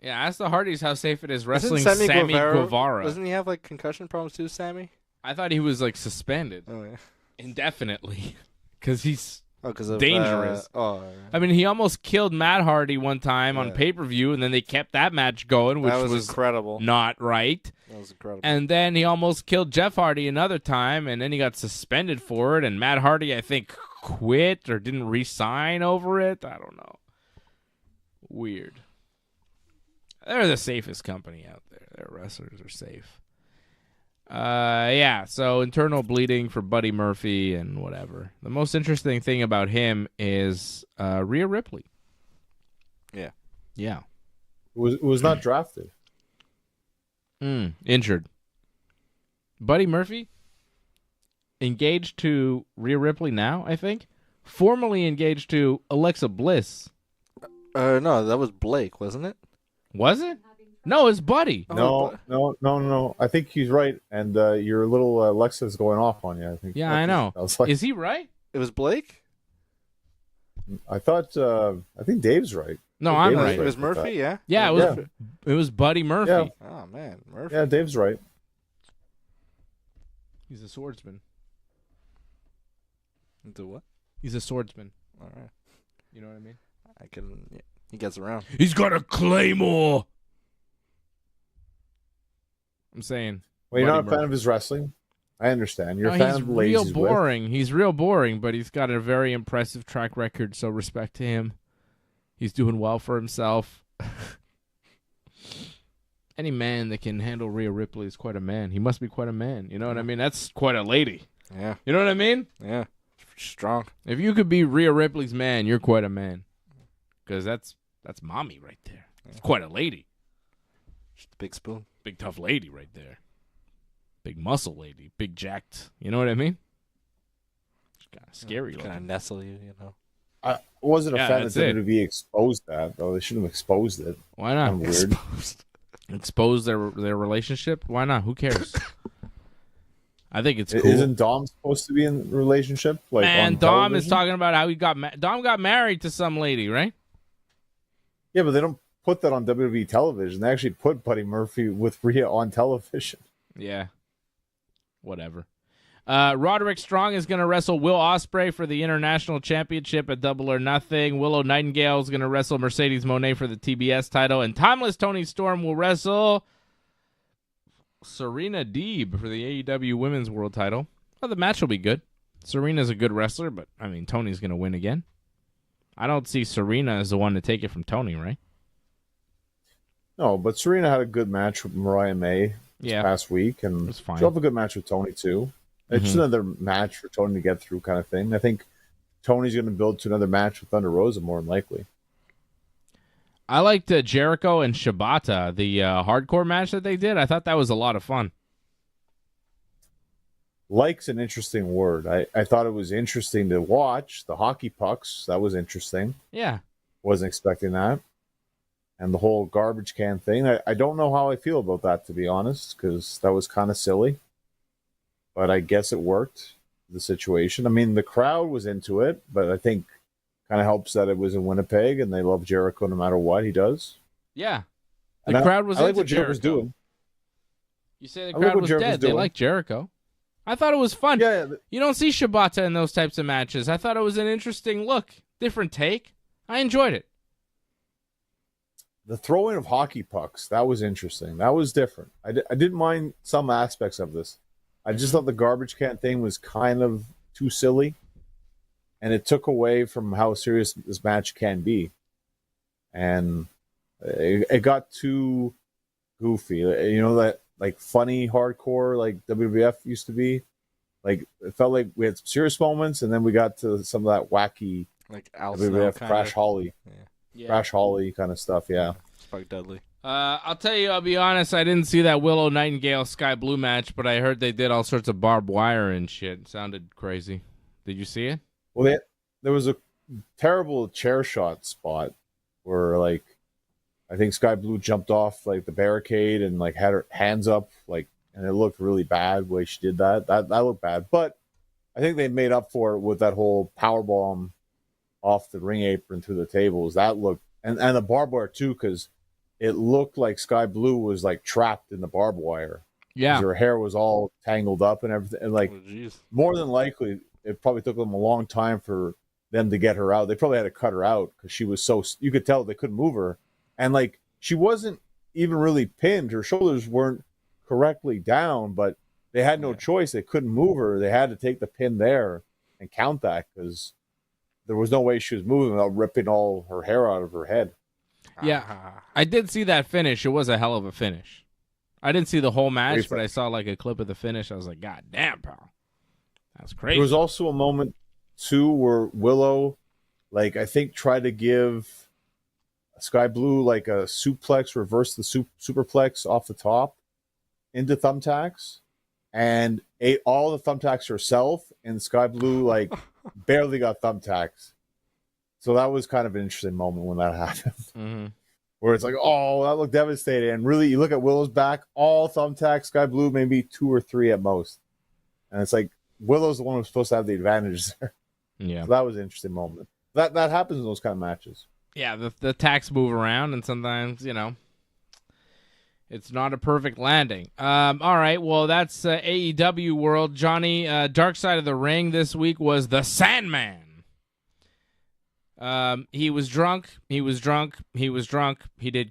Yeah, ask the Hardys how safe it is wrestling Isn't Sammy Guevara. Doesn't he have like concussion problems too, Sammy? I thought he was like suspended Oh yeah. indefinitely because he's because of dangerous. yeah. I mean, he almost killed Matt Hardy one time on Yeah. pay-per-view, and then they kept that match going, which That was was incredible. not right. That was incredible. And then he almost killed Jeff Hardy another time, and then he got suspended for it. And Matt Hardy, I think, quit or didn't re-sign over it. I don't know. Weird. They're the safest company out there. Their wrestlers are safe. Yeah, so internal bleeding for Buddy Murphy and whatever. The most interesting thing about him is Rhea Ripley. Yeah. Yeah. It was not drafted. Injured. Buddy Murphy engaged to Rhea Ripley now, I think. Formerly engaged to Alexa Bliss. No, that was Blake, wasn't it? Was it? No, it's Buddy. No. I think he's right, and your little Alexa's going off on you. I think. Yeah, I know. I was like, Is he right? It was Blake? I thought. I think Dave's right. No, Dave I'm was right. It was with that. Murphy, yeah? Yeah, it was Buddy Murphy. Yeah. Oh, man. Murphy. Yeah, Dave's right. He's a swordsman. Into what? He's a swordsman. All right. You know what I mean? Yeah, he gets around. He's got a claymore. I'm saying. Well, you're Buddy not a fan Murphy. of his wrestling. I understand. You're a No, fan he's of the ladies real he's with. boring. He's real boring, but he's got a very impressive track record, so respect to him. He's doing well for himself. Any man that can handle Rhea Ripley is quite a man. He must be quite a man. You know what I mean? That's quite a lady. Yeah. You know what I mean? Yeah. Strong. If you could be Rhea Ripley's man, you're quite a man. Because that's mommy right there. It's quite a lady. Just a big spoon. Big tough lady right there. Big muscle lady. Big jacked. You know what I mean? Kind of scary. Kind of looking. nestle you, you know. I wasn't a Yeah, fan that's that it. WWE exposed that, though. They shouldn't have exposed it. Why not? Kinda weird. Expose their relationship? Why not? Who cares? I think it's cool. Isn't Dom supposed to be in a relationship? Like Man, on Dom is television? talking about how he got Dom got married to some lady, right? Yeah, but they don't put that on WWE television. They actually put Buddy Murphy with Rhea on television. Yeah. Whatever. Roderick Strong is going to wrestle Will Ospreay for the International Championship at Double or Nothing. Willow Nightingale is going to wrestle Mercedes Moné for the TBS title. And Timeless Tony Storm will wrestle Serena Deeb for the AEW Women's World title. Well, the match will be good. Serena's a good wrestler, but, I mean, Tony's going to win again. I don't see Serena as the one to take it from Tony, right? No, but Serena had a good match with Mariah May this Yeah. past week, and was fine. she'll have a good match with Tony, too. It's just another match for Tony to get through, kind of thing. I think Tony's going to build to another match with Thunder Rosa more than likely. I liked Jericho and Shibata, the hardcore match that they did. I thought that was a lot of fun. Like's an interesting word. I thought it was interesting to watch. The hockey pucks, that was interesting. Yeah. Wasn't expecting that. And the whole garbage can thing. I don't know how I feel about that, to be honest, because that was kind of silly. But I guess it worked, the situation. I mean, the crowd was into it, but I think kind of helps that it was in Winnipeg and they love Jericho no matter what he does. Yeah. The crowd was I like into what Jericho's Jericho. doing. You say the crowd was dead. They like Jericho. I thought it was fun. Yeah. You don't see Shibata in those types of matches. I thought it was an interesting look, different take. I enjoyed it. The throwing of hockey pucks, that was interesting. That was different. I didn't mind some aspects of this. I just thought the garbage can thing was kind of too silly, and it took away from how serious this match can be. And it got too goofy. You know, that like funny hardcore like WWF used to be. Like it felt like we had some serious moments, and then we got to some of that wacky Like Al WWF Snow Crash Holly, Yeah. Crash Holly kind of stuff. Yeah. Spike Dudley. I'll tell you, I'll be honest, I didn't see that Willow Nightingale Sky Blue match, but I heard they did all sorts of barbed wire and shit. It sounded crazy. Did you see it? Well, there was a terrible chair shot spot where, like, I think Sky Blue jumped off like the barricade and like had her hands up, like, and it looked really bad the way she did that. That looked bad, but I think they made up for it with that whole power bomb off the ring apron through the tables. That looked and the barbed wire too, because it looked like Sky Blue was like trapped in the barbed wire. Yeah. Her hair was all tangled up and everything. And like, more than likely, it probably took them a long time for them to get her out. They probably had to cut her out because she was so, you could tell they couldn't move her. And like, she wasn't even really pinned. Her shoulders weren't correctly down, but they had no choice. They couldn't move her. They had to take the pin there and count that because there was no way she was moving without ripping all her hair out of her head. Yeah, I did see that finish. It was a hell of a finish. I didn't see the whole match, but I saw like a clip of the finish. I was like, God damn, pal. That's crazy. There was also a moment, too, where Willow, like, I think tried to give Sky Blue like a suplex, reverse the superplex off the top into thumbtacks, and ate all the thumbtacks herself, and Sky Blue, like, barely got thumbtacks. So that was kind of an interesting moment when that happened. Mm-hmm. Where it's like, oh, that looked devastating. And really, you look at Willow's back, all thumbtacks, Sky Blue, maybe 2 or 3 at most. And it's like, Willow's the one who's supposed to have the advantage there. Yeah. So that was an interesting moment. That happens in those kind of matches. Yeah, the tacks move around, and sometimes, you know, it's not a perfect landing. All right, well, that's AEW World. Johnny, Dark Side of the Ring this week was the Sandman. He was drunk. He did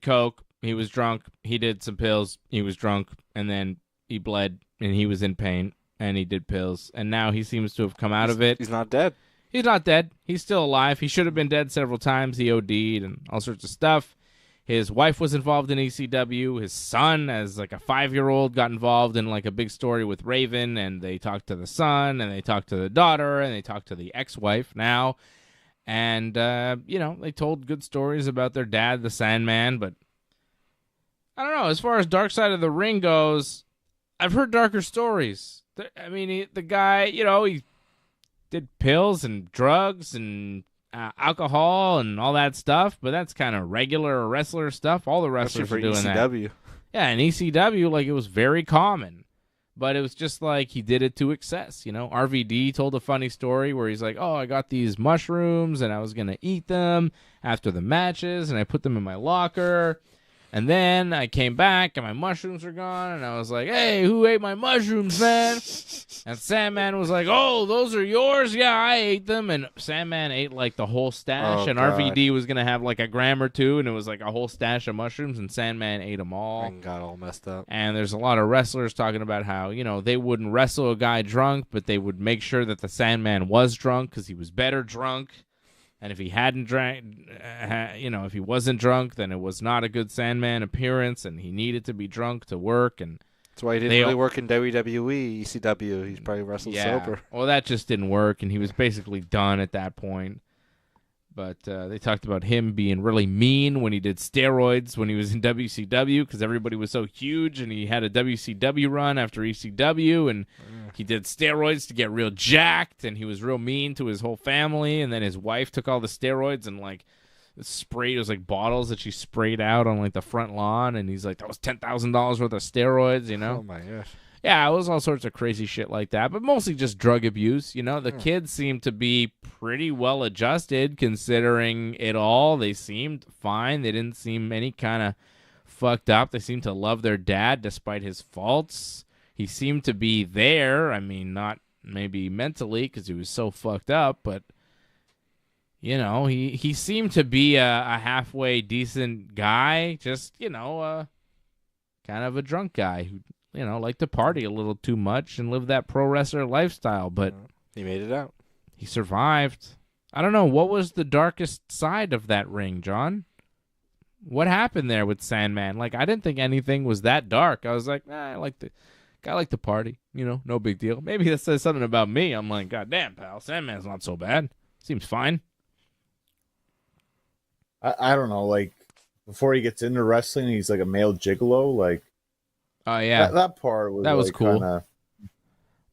coke. He was drunk. He did some pills. He was drunk, and then he bled, and he was in pain, and he did pills, and now he seems to have come out of it. He's not dead. He's not dead. He's still alive. He should have been dead several times. He OD'd and all sorts of stuff. His wife was involved in ECW. His son, as like a 5-year-old, got involved in like a big story with Raven, and they talked to the son, and they talked to the daughter, and they talked to the ex-wife now. And, you know, they told good stories about their dad, the Sandman, but I don't know. As far as Dark Side of the Ring goes, I've heard darker stories. I mean, the guy, you know, he did pills and drugs and alcohol and all that stuff, but that's kind of regular wrestler stuff. All the wrestlers are doing ECW. that. Yeah, in ECW, like, it was very common. But it was just like he did it to excess, you know. RVD told a funny story where he's like, oh, I got these mushrooms and I was going to eat them after the matches and I put them in my locker. And then I came back and my mushrooms were gone and I was like, hey, who ate my mushrooms, man? And Sandman was like, oh, those are yours? Yeah, I ate them. And Sandman ate like the whole stash, and God. RVD was going to have like a gram or two, and it was like a whole stash of mushrooms, and Sandman ate them all. And got all messed up. And there's a lot of wrestlers talking about how, you know, they wouldn't wrestle a guy drunk, but they would make sure that the Sandman was drunk because he was better drunk. And if he hadn't drank, you know, if he wasn't drunk, then it was not a good Sandman appearance, and he needed to be drunk to work. And That's why he didn't really work in WWE, ECW. He's probably wrestled sober. Well, that just didn't work, and he was basically done at that point. But they talked about him being really mean when he did steroids when he was in WCW because everybody was so huge, and he had a WCW run after ECW, and he did steroids to get real jacked, and he was real mean to his whole family, and then his wife took all the steroids and, like, sprayed. It was like bottles that she sprayed out on, like, the front lawn, and he's like, that was $10,000 worth of steroids, you know? Oh, my gosh. Yeah, it was all sorts of crazy shit like that, but mostly just drug abuse. You know, the kids seemed to be pretty well adjusted considering it all. They seemed fine. They didn't seem any kind of fucked up. They seemed to love their dad despite his faults. He seemed to be there. I mean, not maybe mentally because he was so fucked up, but, you know, he seemed to be a halfway decent guy, just, you know, kind of a drunk guy who, you know, like to party a little too much and live that pro wrestler lifestyle, but he made it out. He survived. I don't know, what was the darkest side of that ring, John? What happened there with Sandman? Like, I didn't think anything was that dark. I was like, I like the party, you know, no big deal. Maybe that says something about me. I'm like, God damn, pal, Sandman's not so bad. Seems fine. I don't know, like, before he gets into wrestling, he's like a male gigolo, like. Oh, yeah. That part was, was like, cool. Kinda...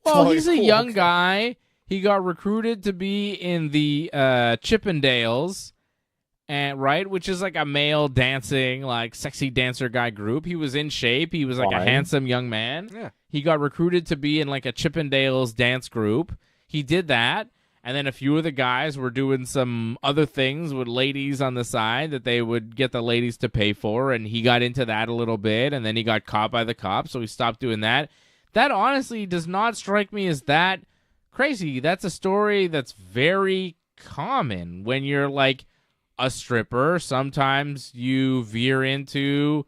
Well, he's a young guy. He got recruited to be in the Chippendales, and which is like a male dancing, like sexy dancer guy group. He was in shape. He was like a handsome young man. Yeah. He got recruited to be in like a Chippendales dance group. He did that. And then a few of the guys were doing some other things with ladies on the side that they would get the ladies to pay for, and he got into that a little bit, and then he got caught by the cops, so he stopped doing that. That honestly does not strike me as that crazy. That's a story that's very common. When you're like a stripper, sometimes you veer into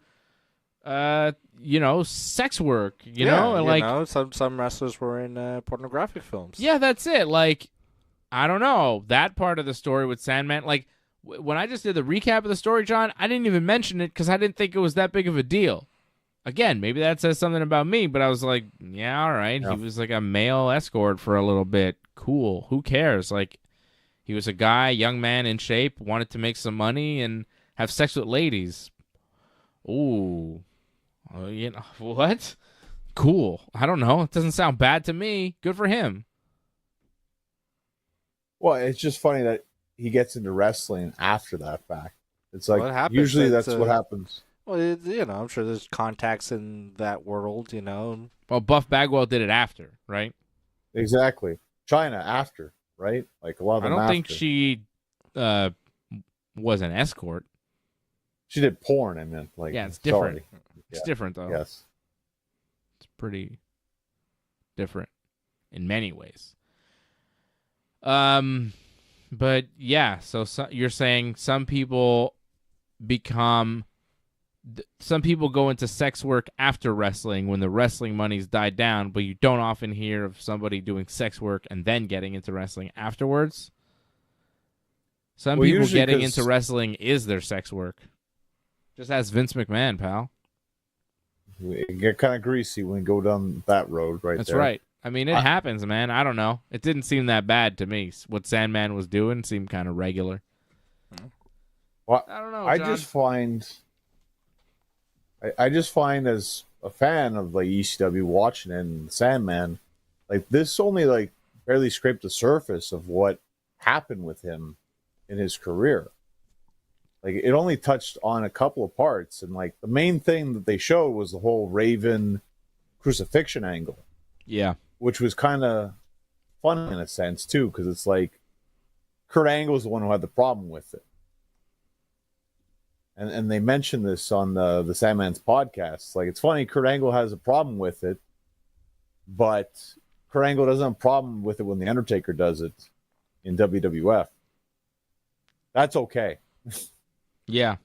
you know, sex work, you know? You like, know, some wrestlers were in pornographic films. Yeah, that's it. Like, I don't know. That part of the story with Sandman, like, when I just did the recap of the story, John, I didn't even mention it because I didn't think it was that big of a deal. Again, maybe that says something about me, but I was like, yeah, all right. Yeah. He was like a male escort for a little bit. Cool. Who cares? Like, he was a guy, young man in shape, wanted to make some money and have sex with ladies. Ooh. You know, what? Cool. I don't know. It doesn't sound bad to me. Good for him. Well, it's just funny that he gets into wrestling after that fact. It's like, usually that's what happens. Well, you know, I'm sure there's contacts in that world, you know. Well, Buff Bagwell did it after, right? Exactly. China after, right? Like a lot of them I don't after. think she was an escort. She did porn, I meant. Like, yeah, it's different. Sorry. It's different, though. Yes. It's pretty different in many ways. But yeah, so you're saying some people go into sex work after wrestling when the wrestling money's died down, but you don't often hear of somebody doing sex work and then getting into wrestling afterwards. Some people getting into wrestling is their sex work. Just ask Vince McMahon, pal. We get kind of greasy when we go down that road right That's there. right. I mean, it happens, man. I don't know. It didn't seem that bad to me. What Sandman was doing seemed kind of regular. Well, I don't know, I John. just find as a fan of like ECW watching it and Sandman, like this only like barely scraped the surface of what happened with him in his career. Like it only touched on a couple of parts, and like the main thing that they showed was the whole Raven crucifixion angle. Yeah. Which was kind of fun in a sense too, because it's like Kurt Angle's the one who had the problem with it. And they mentioned this on the Sandman's podcast. Like, it's funny, Kurt Angle has a problem with it, but Kurt Angle doesn't have a problem with it when The Undertaker does it in WWF. That's okay. Yeah.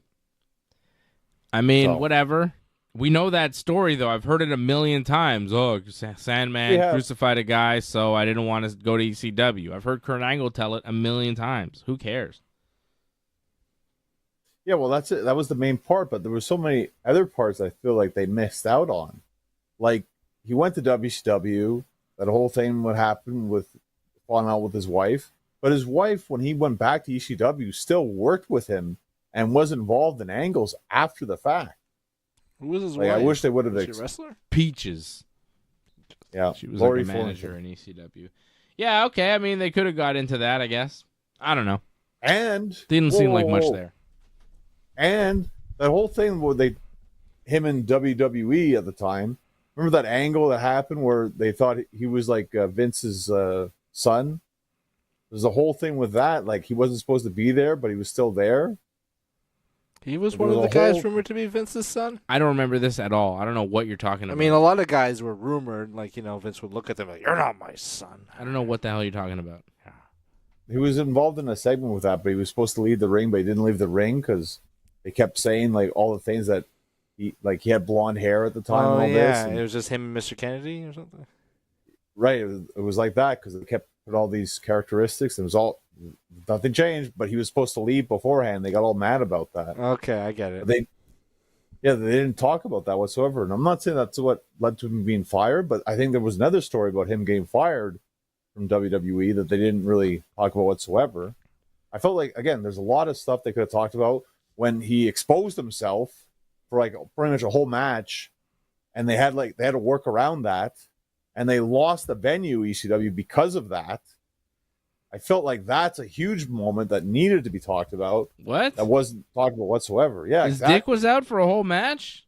I mean, whatever. We know that story, though. I've heard it a million times. Oh, Sandman crucified a guy, so I didn't want to go to ECW. I've heard Kurt Angle tell it a million times. Who cares? Yeah, well, that's it. That was the main part, but there were so many other parts I feel like they missed out on. like he went to WCW. That whole thing would happen with falling out with his wife. But his wife, when he went back to ECW, still worked with him and was involved in angles after the fact. Who was his Like, wife? I wish they would have. Was she a wrestler? Peaches. Yeah, She was Lori like a manager Thornton. in ECW. Yeah, okay. I mean, they could have got into that, I guess. I don't know. And Didn't seem like much whoa. there. And that whole thing where him in WWE at the time. Remember that angle that happened where they thought he was like Vince's son? There's a whole thing with that. Like he wasn't supposed to be there, but he was still there. He was There one of was the a guys whole- rumored to be Vince's son. I don't remember this at all. I don't know what you're talking I about. mean, a lot of guys were rumored, like, you know, Vince would look at them like, "You're not my son." I don't know what the hell you're talking about. He was involved in a segment with that, but he was supposed to leave the ring, but he didn't leave the ring because they kept saying like all the things that he had blonde hair at the time. Oh and all yeah, this. it was just him and Mr. Kennedy or something. Right. It was like that because they kept put all these characteristics. It was all nothing changed, but he was supposed to leave beforehand. They got all mad about that. Okay, I get it. They didn't talk about that whatsoever. And I'm not saying that's what led to him being fired, but I think there was another story about him getting fired from WWE that they didn't really talk about whatsoever. I felt like, again, there's a lot of stuff they could have talked about when he exposed himself for like pretty much a whole match, and they had to work around that, and they lost the venue ECW because of that. I felt like that's a huge moment that needed to be talked about. What? That wasn't talked about whatsoever. Yeah, His exactly. dick was out for a whole match?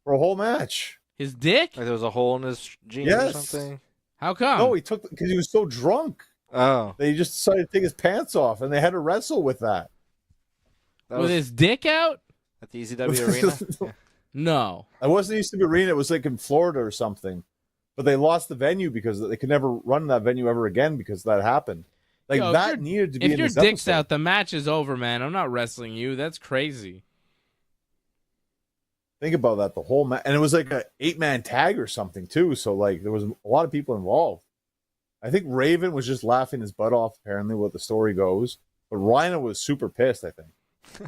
For a whole match. His dick? Like there was a hole in his jeans or Yes. something. How come? No, he took because he was so drunk. Oh, They just decided to take his pants off, and they had to wrestle with that. that With was his dick out? at the ECW arena. Yeah. No. It wasn't East Arena. It was like in Florida or something. But they lost the venue because they could never run that venue ever again because that happened. Like Yo, if that your- needed to be If in your this dick's episode. out, the match is over, man. I'm not wrestling you. That's crazy. Think about that. The whole and it was like a 8-man tag or something too. So like there was a lot of people involved. I think Raven was just laughing his butt off. Apparently, what the story goes. But Rhino was super pissed. I think.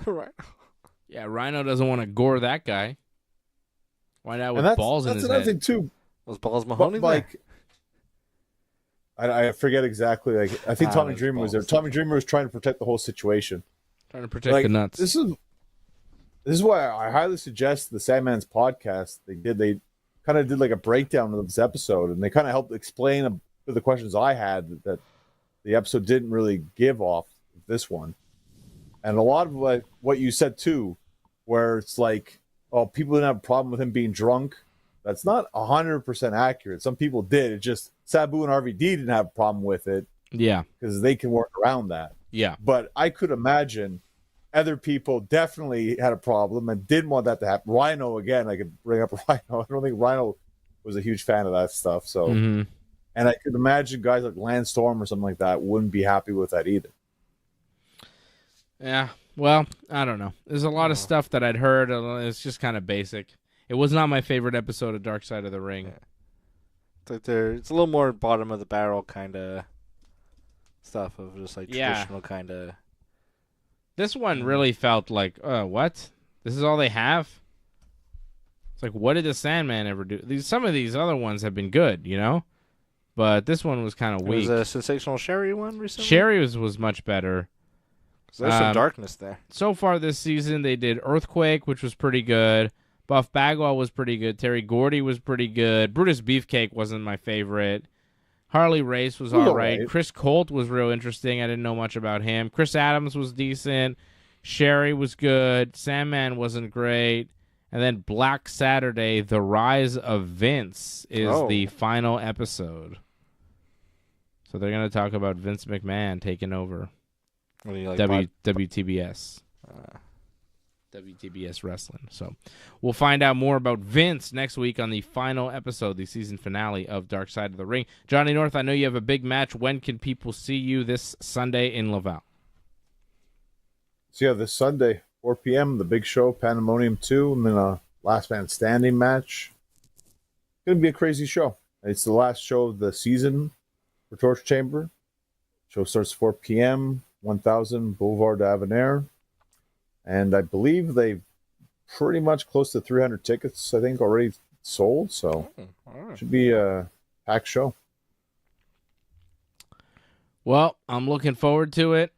Right. Yeah, Rhino doesn't want to gore that guy. Why not with And balls in that's his another head? thing too. Was Balls But Mahoney there? like, I forget exactly. Like I think Tommy those Dreamer was there. balls. Tommy Dreamer was trying to protect the whole situation. Trying to protect Like the nuts. this is why I highly suggest the Sandman's podcast. They kind of did like a breakdown of this episode, and they kind of helped explain the questions I had that the episode didn't really give off this one. And a lot of what you said too, where it's like, oh, people didn't have a problem with him being drunk. That's not 100% accurate. Some people did. It just Sabu and RVD didn't have a problem with it Yeah. because they can work around that. Yeah. But I could imagine other people definitely had a problem and didn't want that to happen. Rhino, again, I could bring up Rhino. I don't think Rhino was a huge fan of that stuff. So, hmm and I could imagine guys like Lance Storm or something like that wouldn't be happy with that either. Yeah. Well, I don't know. There's a lot of stuff that I'd heard. It's just kind of basic. It was not my favorite episode of Dark Side of the Ring. It's like it's a little more bottom of the barrel kind of stuff of just like Yeah. traditional kind of. This one really felt like, what? This is all they have? It's like, what did the Sandman ever do? Some of these other ones have been good, you know? But this one was kind of Was weak. a sensational Sherry one recently? Sherry was much better. 'Cause there's some um, darkness there. So far this season, they did Earthquake, which was pretty good. Buff Bagwell was pretty good. Terry Gordy was pretty good. Brutus Beefcake wasn't my favorite. Harley Race was all right. alright. Chris Colt was real interesting. I didn't know much about him. Chris Adams was decent. Sherry was good. Sandman wasn't great. And then Black Saturday, The Rise of Vince is Oh. the final episode. So they're going to talk about Vince McMahon taking over What do you like? WTBS. WTBS Wrestling. So we'll find out more about Vince next week on the final episode, the season finale of Dark Side of the Ring. Johnny North, I know you have a big match. When can people see you this Sunday in Laval? So yeah, this Sunday, 4 p.m., the big show, Pandemonium 2, and then a last man standing match. It's going to be a crazy show. It's the last show of the season for Torture Chamber. Show starts 4 p.m., 1000 Boulevard d'Avenir. And I believe they've pretty much close to 300 tickets, I think, already sold. So All right. should be a packed show. Well, I'm looking forward to it.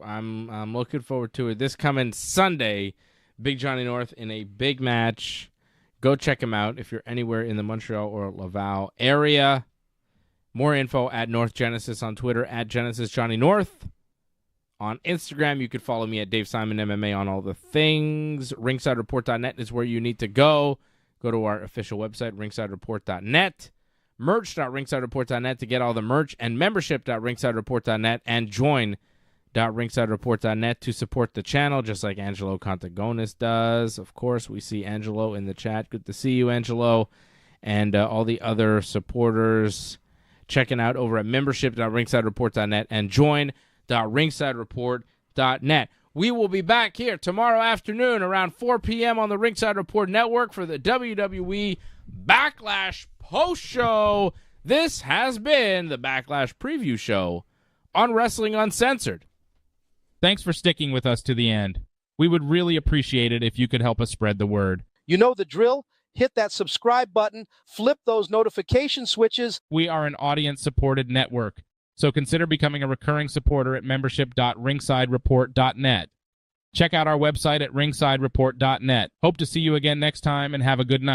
I'm looking forward to it. This coming Sunday, Big Johnny North in a big match. Go check him out if you're anywhere in the Montreal or Laval area. More info at North Genesis on Twitter, at Genesis Johnny North. On Instagram, you could follow me at Dave Simon MMA on all the things. RingsideReport.net is where you need to go. Go to our official website, RingsideReport.net. Merch.RingsideReport.net to get all the merch, and membership.RingsideReport.net, and join.RingsideReport.net to support the channel, just like Angelo Contagonis does. Of course, we see Angelo in the chat. Good to see you, Angelo, and all the other supporters checking out over at membership.RingsideReport.net and join.RingsideReport.net. We will be back here tomorrow afternoon around 4 p.m. on the Ringside Report Network for the WWE Backlash post show. This has been the Backlash preview show on Wrestling Uncensored. Thanks for sticking with us to the end. We would really appreciate it if you could help us spread the word. You know the drill. Hit that subscribe button, flip those notification switches. We are an audience-supported network, so consider becoming a recurring supporter at membership.ringsidereport.net. Check out our website at ringsidereport.net. Hope to see you again next time, and have a good night.